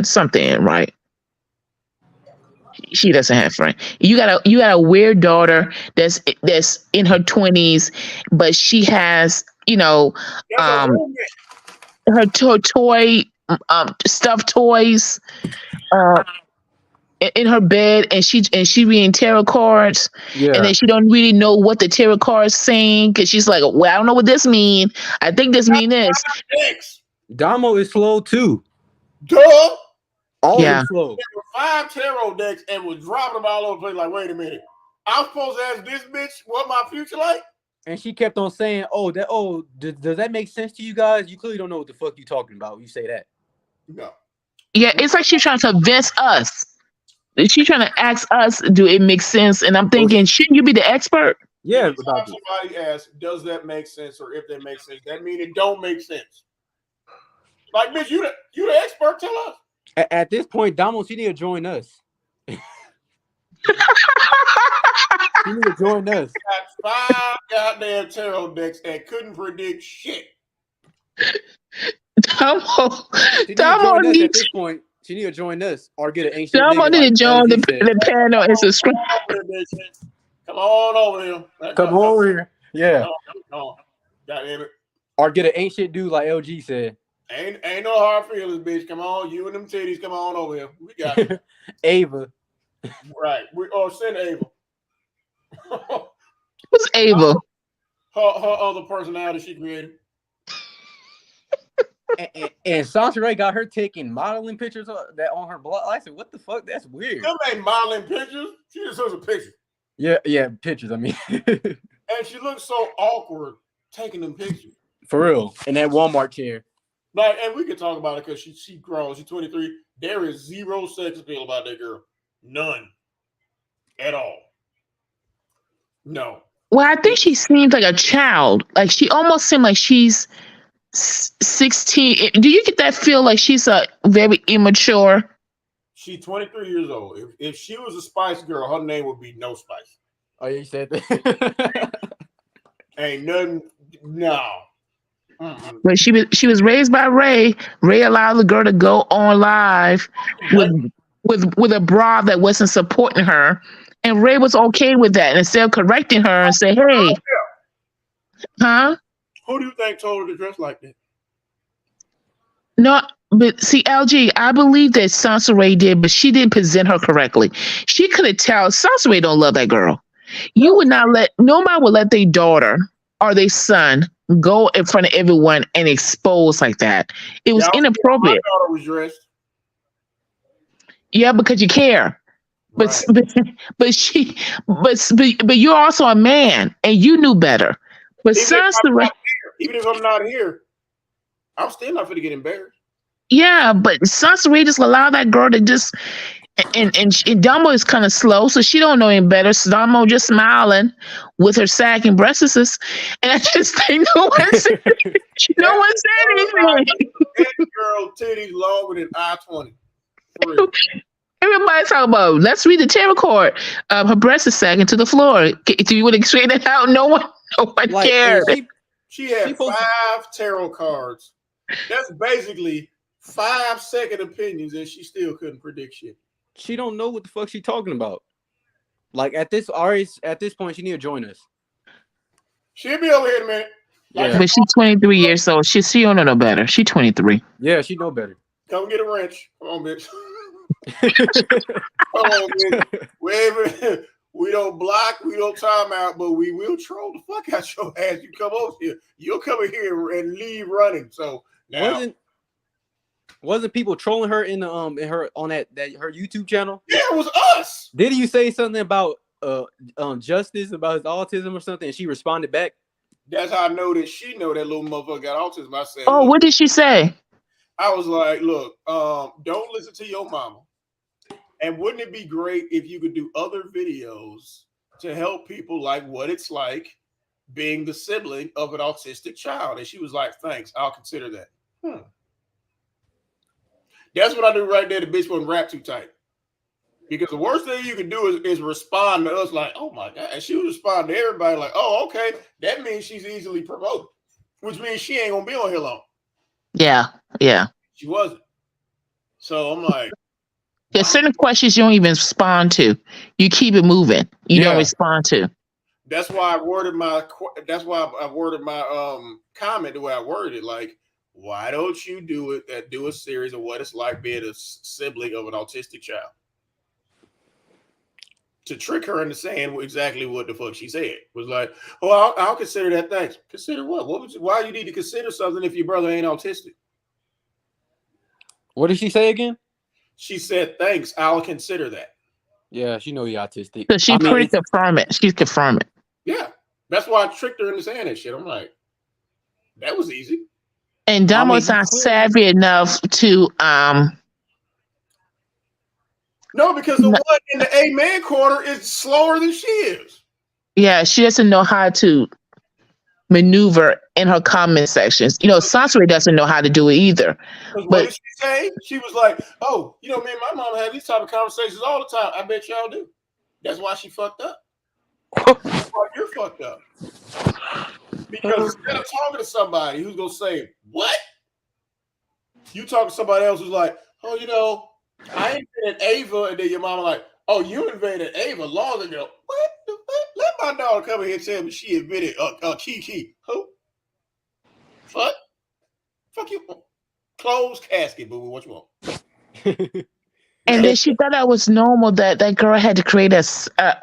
something, right? She doesn't have friends. You got a weird daughter that's in her 20s, but she has, her toy stuffed toys in her bed, and she reading tarot cards, and then she don't really know what the tarot cards saying because she's like, well, I don't know what this mean. I think this mean this. Damo is slow too. Duh. Always slow. There were 5 tarot decks and was dropping them all over the place. Like, wait a minute, I'm supposed to ask this bitch what my future like? And she kept on saying, does that make sense to you guys? You clearly don't know what the fuck you talking about. You say that. No. Yeah, it's like she's trying to convince us. She's trying to ask us, do it make sense? And I'm thinking, shouldn't you be the expert? Yeah. Anytime somebody asks, does that make sense, or if that makes sense, that means it don't make sense. Like, bitch, you the expert. Tell us. At this point, Damo, she need to join us. She need to join us. Got 5 goddamn tarot decks and couldn't predict shit. Damo needs at this point. She need to join us or get an ancient. Damo need to join the panel and subscribe. Come on over here. Come over here. Yeah. No. God damn it. Or get an ancient dude like LG said. Ain't no hard feelings, bitch. Come on, you and them titties. Come on over here. We got it. Ava. Right. Send Ava. Who's Ava? Her other personality she created. and Soncerae got her taking modeling pictures that on her blog. I said, what the fuck? That's weird. Them ain't modeling pictures. She just shows a picture. Yeah, pictures. I mean. And she looks so awkward taking them pictures. For real. In that Walmart chair. Like, and we can talk about it because she grown. She's 23. There is zero sex appeal about that girl. None. At all. No. Well, I think she seems like a child. Like, she almost seems like she's 16. Do you get that feel like she's very immature? She's 23 years old. If she was a Spice Girl, her name would be No Spice. Oh, yeah, you said that. Ain't nothing. No. But she was raised by Ray. Ray allowed the girl to go on live with a bra that wasn't supporting her, and Ray was okay with that. And instead of correcting her and say, "Hey, huh? Who do you think told her to dress like that?" No, but see, LG, I believe that Soncerae did, but she didn't present her correctly. She could have told Soncerae don't love that girl. You would not nobody would let their daughter or their son go in front of everyone and expose like that. It was inappropriate. My daughter was dressed. Yeah, because you care. But Right. but you're also a man and you knew better. But even if I'm not here, I'm still not going to get embarrassed. Yeah, but Soncerae just allowed that girl to just and Damo is kind of slow, so she don't know any better. So Damo just smiling with her sagging breasts, and I just think no one said anything. That girl titties longer than I-20. Everybody's talking about, let's read the tarot card. Her breast is sagging to the floor. Do you want to straighten it out? No one cared. She had 5 tarot cards. That's basically 5-second opinions, and she still couldn't predict shit. She don't know what the fuck she talking about. Like at this point, she need to join us. She'll be over here in a minute. Yeah. But she's 23 years old. She don't know no better. She's 23. Yeah, she know better. Come get a wrench. Come on, bitch. Come on, bitch. We don't block, we don't time out, but we will troll the fuck out your ass. You come over here. You'll come in here and leave running. So now wasn't people trolling her in her on that her YouTube channel? Yeah, it was us. Did you say something about Justice about his autism or something? And she responded back. That's how I know that she know that little motherfucker got autism. I said, "Oh, what did she say?" I was like, "Look, don't listen to your mama. And wouldn't it be great if you could do other videos to help people like what it's like being the sibling of an autistic child?" And she was like, "Thanks, I'll consider that." That's what I do right there. The bitch wouldn't rap too tight. Because the worst thing you can do is respond to us like, "Oh my God." And she would respond to everybody like, "Oh, okay. That means she's easily promoted," which means she ain't gonna be on here long. Yeah. She wasn't. So I'm like, there's certain questions you don't even respond to. You keep it moving. You don't respond to. That's why I worded my comment the way I worded it. Like, why don't you do a series of what it's like being a sibling of an autistic child? To trick her into saying exactly what the fuck she said. Was like, "Oh, I'll consider that." Thanks. Consider what? Why you need to consider something if your brother ain't autistic? What did she say again? She said, "Thanks, I'll consider that." Yeah, she know he autistic. So she pretty confirm it. She's confirming. Yeah, that's why I tricked her into saying that shit. I'm like, that was easy. And Damo's not savvy enough to No, because the one in the amen corner is slower than she is. Yeah, she doesn't know how to maneuver in her comment sections. Soncerae doesn't know how to do it either. But what did she say? She was like, "Oh, me and my mom have these type of conversations all the time. I bet y'all do." That's why she fucked up. That's why you're fucked up. Because instead of talking to somebody who's gonna say, "What?" You talk to somebody else who's like, "Oh, I invented Ava," and then your mama like, "Oh, you invented Ava long ago." What the fuck? Let my daughter come in here and tell me she invented Kiki. Who? Fuck you. Close casket, boo. What you want? And then she thought that was normal that that girl had to create a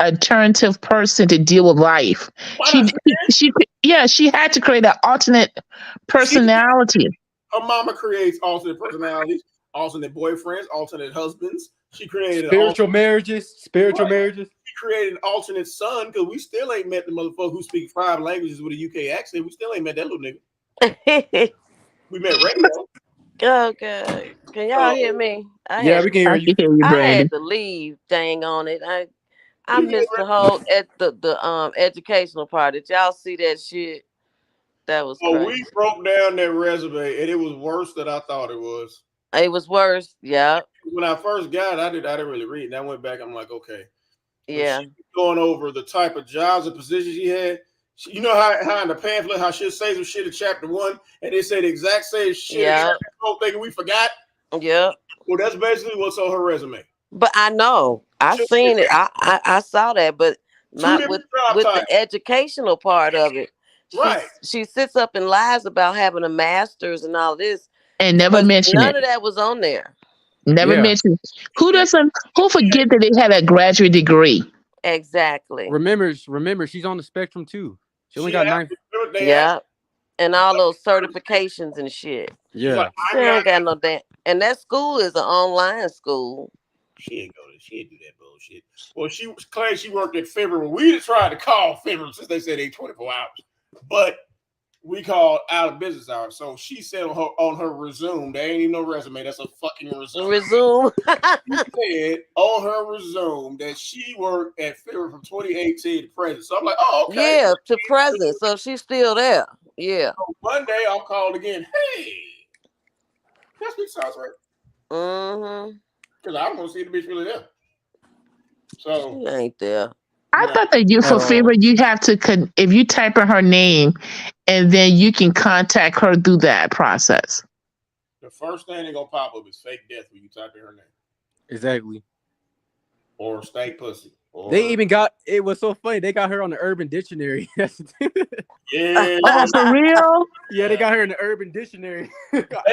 alternative person to deal with life. She had to create an alternate personality. Her mama creates alternate personalities, alternate boyfriends, alternate husbands. She created spiritual marriages. She created an alternate son because we still ain't met the motherfucker who speaks 5 languages with a UK accent. We still ain't met that little nigga. We met radio. Okay. Can y'all hear me? We can hear you. I had to leave. Dang on it. I missed the whole the educational part. Did y'all see that shit? That was crazy. We broke down that resume and it was worse than I thought it was. It was worse. Yeah. When I first got it, I didn't really read. And I went back. I'm like, okay. Yeah. She was going over the type of jobs and positions she had. You know how in the pamphlet, how she'll say some shit in chapter 1, and they say the exact same shit. Yeah. Thinking we forgot. Yeah. Well, that's basically what's on her resume. But I know. I seen it. I saw that, but not with the educational part of it. She sits up and lies about having a master's and all this. And never mentioned none of that was on there. Never mentioned. Who forget that they had a graduate degree? Exactly. Remember, she's on the spectrum too. She only got 9. Yeah. And all those certifications and shit. Yeah. She don't got no damn. And that school is an online school. She ain't do that bullshit. Well, she claimed she worked at Fibber. We tried to call Fibber since they said they 24 hours. But we called out of business hours. So she said on her resume, there ain't even no resume. That's a fucking resume. She said on her resume that she worked at Fibber from 2018 to present. So I'm like, oh, okay. Yeah, to present. So she's still there. Yeah. So one day I'll call again. Hey, that's what sounds right. Mm-hmm. Because I don't want to see the bitch really there. So she ain't there. I thought that you for favor you have to if you type in her name and then you can contact her through that process. The first thing that's gonna pop up is fake death when you type in her name. Exactly. Or stank pussy. They even got it was so funny. They got her on the Urban Dictionary. Yeah. Oh, for real? Yeah, they got her in the Urban Dictionary.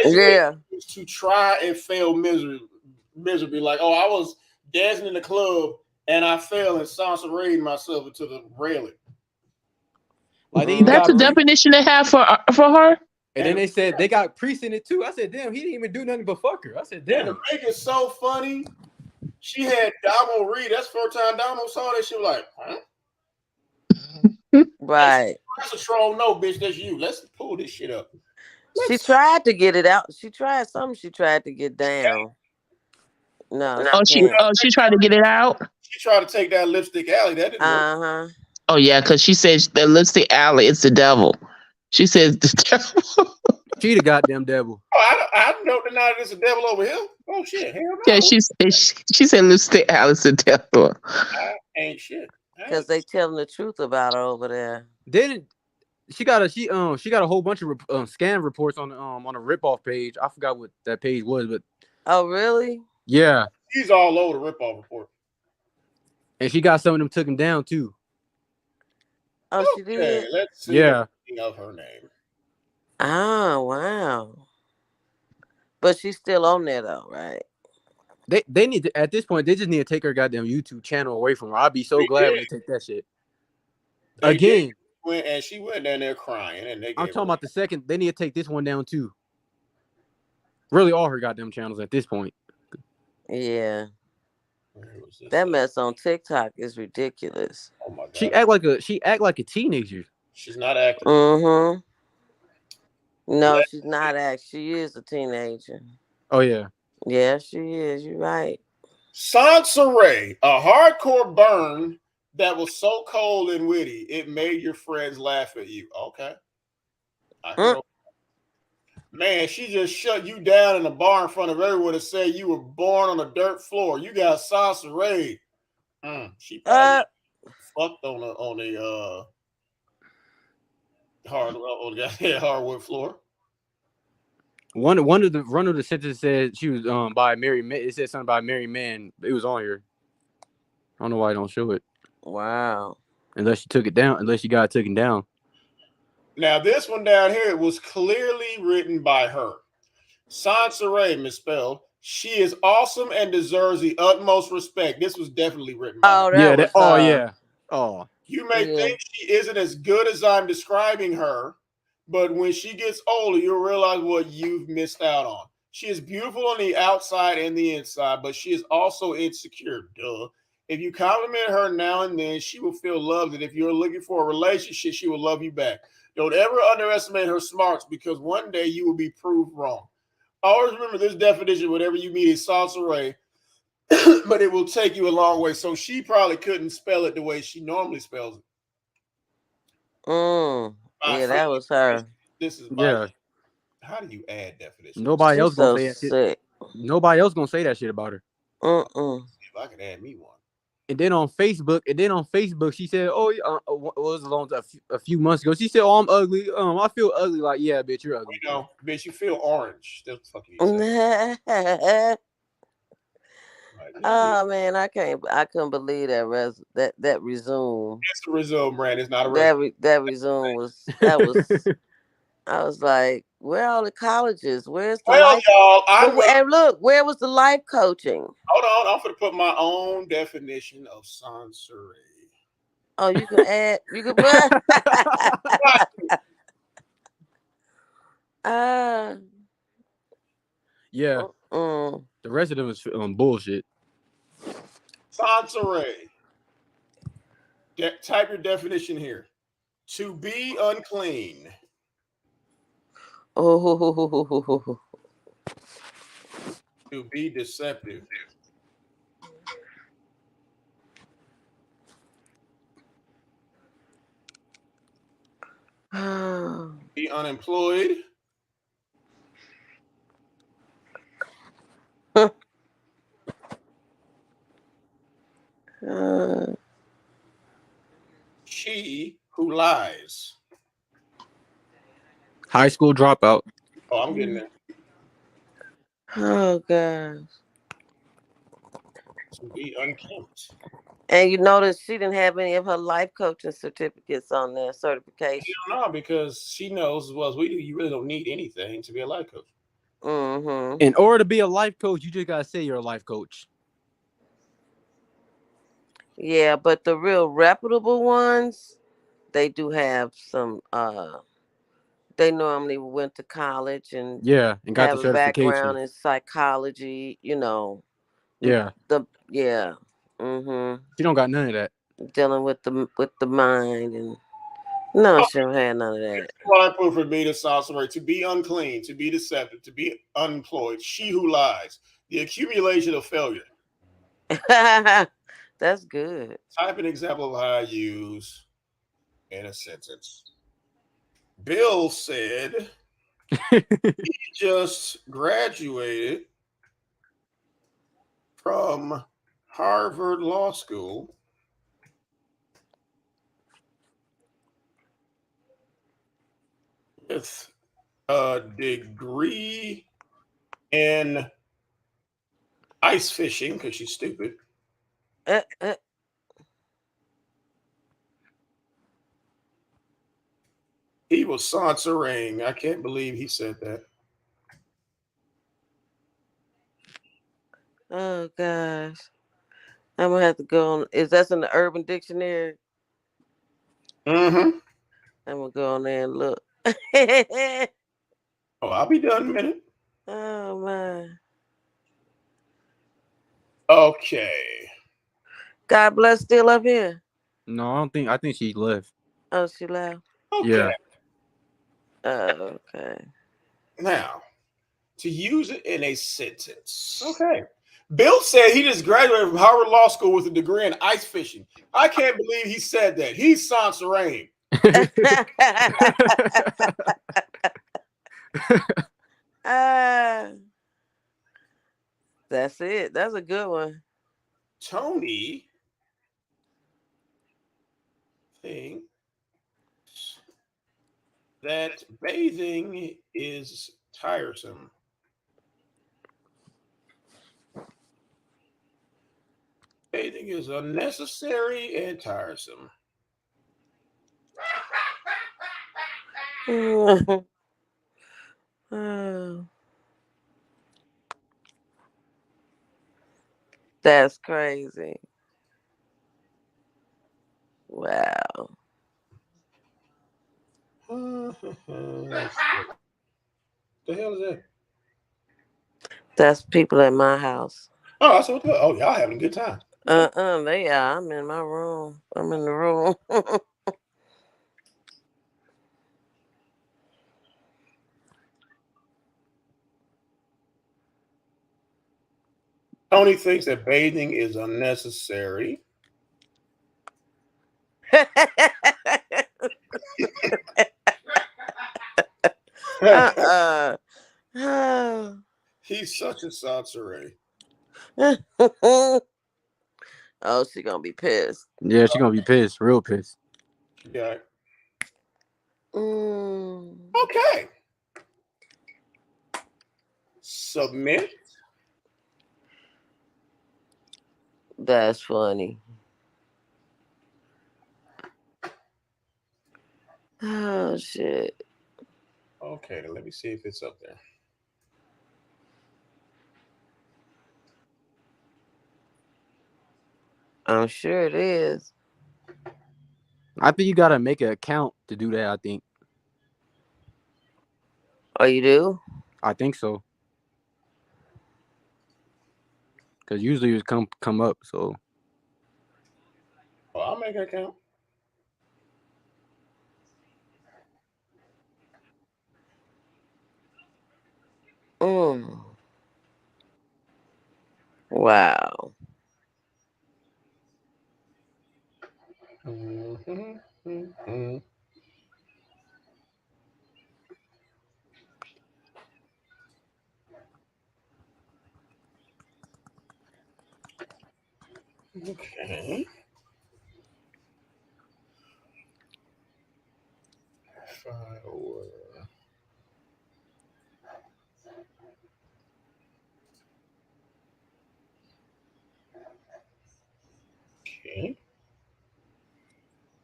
Yeah. To try and fail miserably. Like, oh, I was dancing in the club and I fell and Soncerae myself into the railing. Like they even That's got the definition they have for her. And then they said they got Priest in it too. I said, damn, he didn't even do nothing but fuck her. I said, damn. And to make it so funny, she had Damo Reed. That's the first time Damo saw that. She was like, huh? Right. That's a troll. No, bitch, that's you. Let's pull this shit up. She tried to get it out. She tried something. She tried to get down. No, She tried to get it out. She tried to take that Lipstick Alley. That didn't work. Oh yeah, because she said the Lipstick Alley is the devil. She says the devil. She the goddamn devil. Oh, I don't deny there's a devil over here. Oh shit, hell no. Yeah, she said Lipstick Alley is the devil. Ain't shit. Because they telling the truth about her over there. She got a whole bunch of scam reports on a ripoff page. I forgot what that page was, but oh really? Yeah, she's all over the ripoff report, and she got some of them took him down too. Oh, she did. Let's see. Yeah. Of her name. Oh wow! But she's still on there though, right? They need to, at this point. They just need to take her goddamn YouTube channel away from her. I'd be so glad when they take that shit. Again. And she went down there crying, and I'm talking about the second. They need to take this one down too. Really, all her goddamn channels at this point. Yeah. That mess on TikTok is ridiculous. Oh my god. She act like a teenager. She's not acting. Mm-hmm. No, she's not acting. She is a teenager. Oh yeah. Yeah, she is. You're right. Soncerae, a hardcore burn that was so cold and witty, it made your friends laugh at you. Okay. Man, she just shut you down in a bar in front of everyone and said you were born on a dirt floor. You got Soncerae. She probably fucked on a hardwood floor. One of the sentences said she was by a married man. It said something about a married man. It was on here. I don't know why I don't show it. Wow. Unless she took it down. Unless she got it taken down. Now this one down here was clearly written by her. Soncerae misspelled. She is awesome and deserves the utmost respect. This was definitely written by her. Oh. You may think she isn't as good as I'm describing her, but when she gets older, you'll realize what you've missed out on. She is beautiful on the outside and the inside, but she is also insecure. Duh. If you compliment her now and then, she will feel loved. And if you're looking for a relationship, she will love you back. Don't ever underestimate her smarts because one day you will be proved wrong. Always remember this definition, whatever you meet is Soncerae, but it will take you a long way. So she probably couldn't spell it the way she normally spells it. Yeah, that was her. This is how do you add definitions? Nobody else gonna say that shit. Nobody else gonna say that shit about her. If I could add me one. And then on Facebook, she said, "Oh, what was it a few months ago?" She said, "Oh, I'm ugly. I feel ugly." Like, yeah, bitch, you're ugly. You know, bitch, you feel orange. That's the fuck you say. Oh man, I couldn't believe that resume. It's a resume, Brand. It's not a resume. That resume was I was like, where are all the colleges? Where's the life? Y'all, and look, where was the life coaching? Hold on, I'm gonna put my own definition of Soncerae. Oh, you can add. You can put. Yeah. The rest of them is bullshit. Soncerae. Type your definition here. To be unclean. Oh. To be deceptive. Be unemployed. She who lies. High school dropout. Oh, I'm getting there. Oh gosh. To be unkempt. And you notice she didn't have any of her life coaching certificates on their certification. No, because she knows as well as we do, you really don't need anything to be a life coach. Mm-hmm. In order to be a life coach, you just gotta say you're a life coach. Yeah, but the real reputable ones, they do have some. They normally went to college and Yeah, and got the have a background certification. in psychology. Yeah, Yeah. Mm-hmm. she don't got none of that. Dealing with the mind and no, she don't have none of that. Why proof for me to Soncerae, to be unclean, to be deceptive, to be unemployed, she who lies, the accumulation of failure. That's good. Type an example of how I use in a sentence. Bill said he just graduated from Harvard Law School with a degree in ice fishing because she's stupid. Uh, uh, He was Soncerae. I can't believe he said that. oh gosh, I'm gonna have to go on. Is that in the Urban Dictionary? Mm-hmm. I'm gonna go on there and look. Oh, I'll be done in a minute. Oh my. Okay. God bless still up here. No, I don't think. I think she left. Oh, she left. Okay. Yeah. Oh, okay. Now, to use it in a sentence. Okay. Bill said he just graduated from Harvard Law School with a degree in ice fishing. I can't believe he said that. He's Soncerae. That's it. That's a good one. Tony thinks that bathing is tiresome. Bathing is unnecessary and tiresome. Oh, that's crazy. Wow. The hell is that? That's people at my house. Oh, that's what. Oh, y'all having a good time. They are. I'm in my room. I'm in the room. Tony thinks that bathing is unnecessary. uh-uh. Oh. He's such a Soncerae. Oh, she gonna be pissed. Yeah, she gonna be pissed, real pissed. Yeah. Mm, Okay. Submit. that's funny. Oh shit. Okay, then let me see if it's up there. I'm sure it is. I think you gotta make an account to do that. I think. Oh, you do? I think so. Because usually it come up. So. Well, I'll make an account. Mm. Wow. Mm-hmm. Okay. File.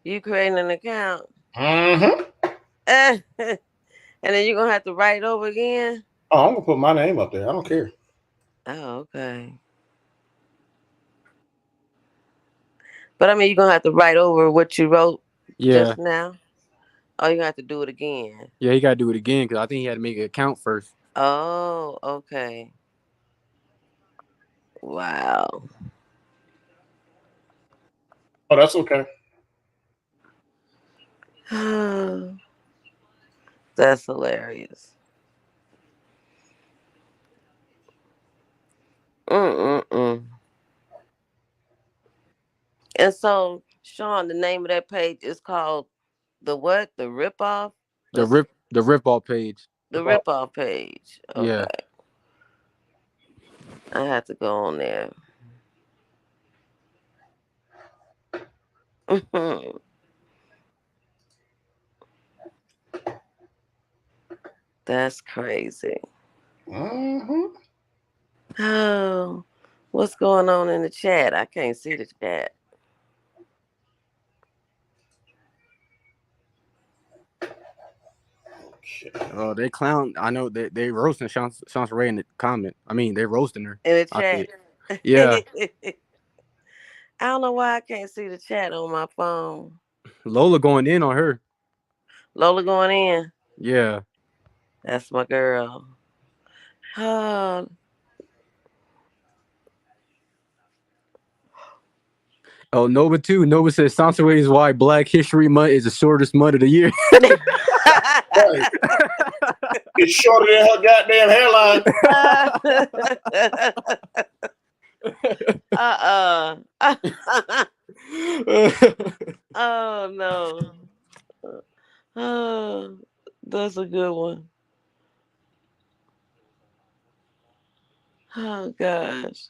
You creating an account. Mm-hmm. And then you're gonna have to write over again. Oh, I'm gonna put my name up there. I don't care. Oh, okay. But I mean, you're gonna have to write over what you wrote Yeah. just now. Oh, you're gonna have to do it again. Yeah, he got to do it again because I think he had to make an account first. Oh, okay. Wow. Oh, that's okay. That's hilarious. Mm-mm-mm. And so, Sean, the name of that page is called the what? The ripoff? What's The rip off page. the ripoff page? Yeah. Okay, I have to go on there. That's crazy. Mm-hmm. Oh, what's going on in the chat? I can't see the chat. Okay. They clown. I know they roasting Soncerae in the comment. I mean, they roasting her. In the I chat. see it. Yeah. I don't know why I can't see the chat on my phone. Lola going in on her. Lola going in. Yeah. That's my girl. Oh, Oh, Nova too. Nova says Soncerae is why Black History Month is the shortest month of the year. Right. It's shorter than her goddamn hairline. Oh no. Oh, that's a good one. Oh gosh.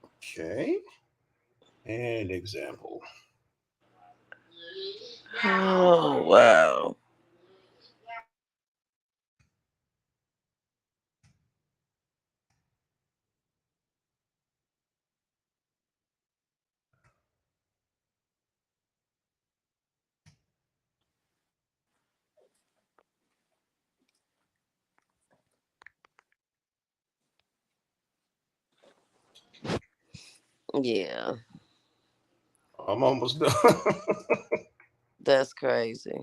Okay. And example. Oh wow. Yeah, I'm almost done. that's crazy.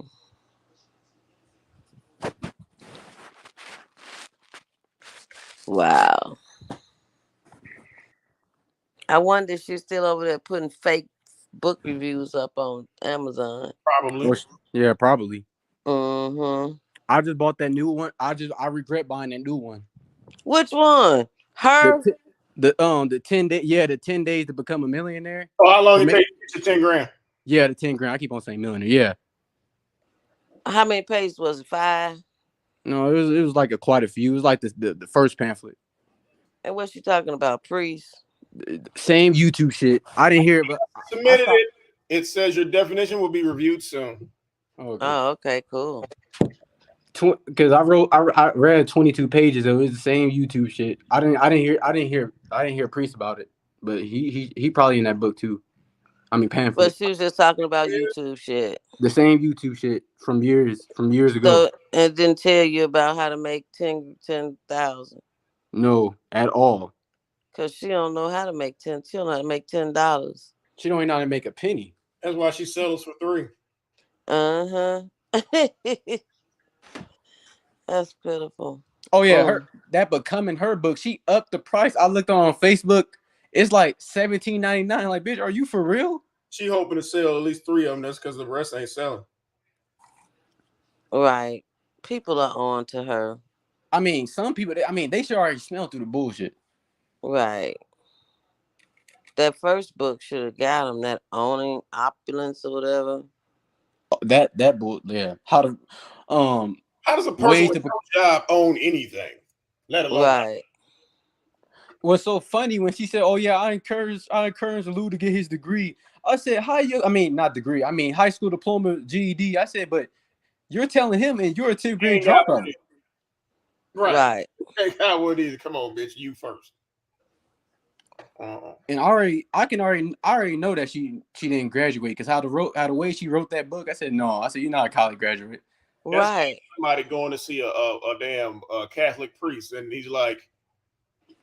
Wow. I wonder if she's still over there putting fake book reviews up on Amazon. Probably. Yeah, probably. Mm-hmm. I just bought that new one. I regret buying that new one. Which one? Her? The 10 day, yeah, the 10 days to become a millionaire. Oh, how long it take you to 10 grand? Yeah, the 10 grand. I keep on saying millionaire. Yeah. How many pages was it? 5? No, it was like quite a few. It was like the first pamphlet. And what's she talking about? Priest? Same YouTube shit. I didn't hear it, but I Submitted stopped. it. It says your definition will be reviewed soon. Okay. Oh, okay, cool. Because I read 22 pages. It was the same YouTube shit. I didn't hear Priest about it, but he probably in that book too. I mean pamphlet. But she was just talking about YouTube shit. The same YouTube shit from years ago. So and didn't tell you about how to make 10,000. No, at all. Cause she don't know how to make 10. She don't know how to make $10. She don't even know how to make a penny. That's why she settles for 3. Uh-huh. That's pitiful. Oh yeah, that becoming her book. She upped the price. I looked on Facebook. It's like $17.99. Like, bitch, are you for real? She hoping to sell at least 3 of them. That's because the rest ain't selling. Right. People are on to her. I mean, some people. They should already smell through the bullshit. Right. That first book should have got him, that owning opulence or whatever. That bull. Yeah. How does a person with no job own anything? Let alone right. What's so funny when she said, "Oh yeah, I encourage Lou to get his degree." I said, not degree. I mean high school diploma, GED. I said, but you're telling him, and you're a 10th grade dropout. Right. Ain't got one either. Come on, bitch. You first. And I already know that she didn't graduate because how the way she wrote that book. I said no. I said you're not a college graduate. That's like somebody going to see a damn Catholic priest, and he's like,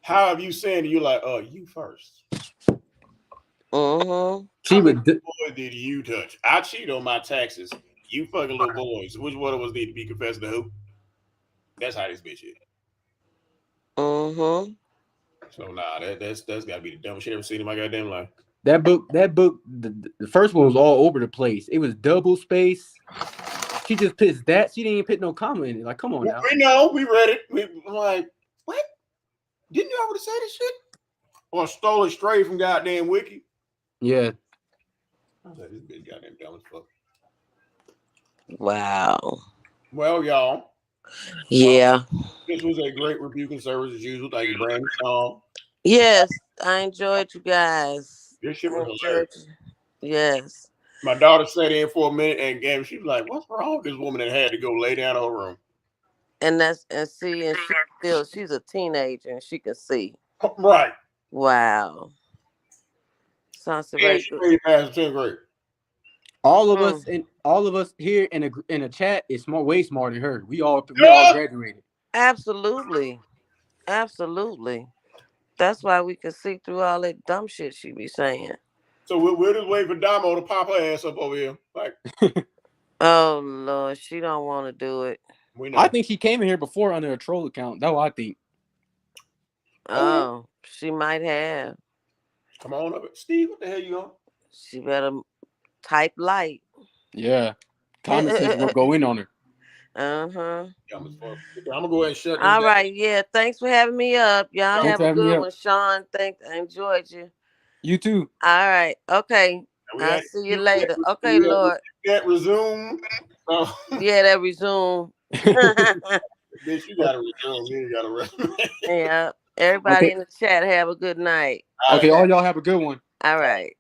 "How have you sinned?" And you're like, you first." She How many would. boys did you touch? I cheat on my taxes. You fucking little boys. Which one of us need to be confessing to who? That's how this bitch is. So nah, that's gotta be the dumbest shit I've ever seen in my goddamn life. That book, the first one was all over the place. It was double space. She just pissed that. She didn't even put no comma in it. Like, come on now. We know. We read it. We like, what? Didn't you already say this shit? Or stole it straight from goddamn Wiki? Yeah. I was like, this bitch goddamn dumb as fuck. Wow. Well, y'all. Yeah. This was a great rebuking service as usual. Thank you, Brandon. Yes, I enjoyed you guys. This shit was hilarious. Yes. My daughter sat in for a minute and she was like, "What's wrong with this woman that had to go lay down in her room?" And she's a teenager and she can see. Right. Wow. Soncerae. Straight past 10th grade. All of us here in a chat is way smarter than her. We all graduated. Absolutely. That's why we can see through all that dumb shit she be saying. So we'll just wait for Damo to pop her ass up over here. Like, oh Lord, she don't want to do it. We know. I think she came in here before under a troll account. That's what I think. Oh, she might have. Come on up, Steve. What the hell you on? She better type light. Yeah, comment section will go in on her. I'm gonna go ahead and shut this All down. right, yeah. Thanks for having me up. Y'all have a good one, Sean. I enjoyed you. You too. All right. Okay. I'll see you later. Okay, Lord. That resume. Yeah, that resume. Bitch, you gotta resume. You gotta resume. Yeah. Everybody in the chat, have a good night. Okay, all y'all have a good one. All right.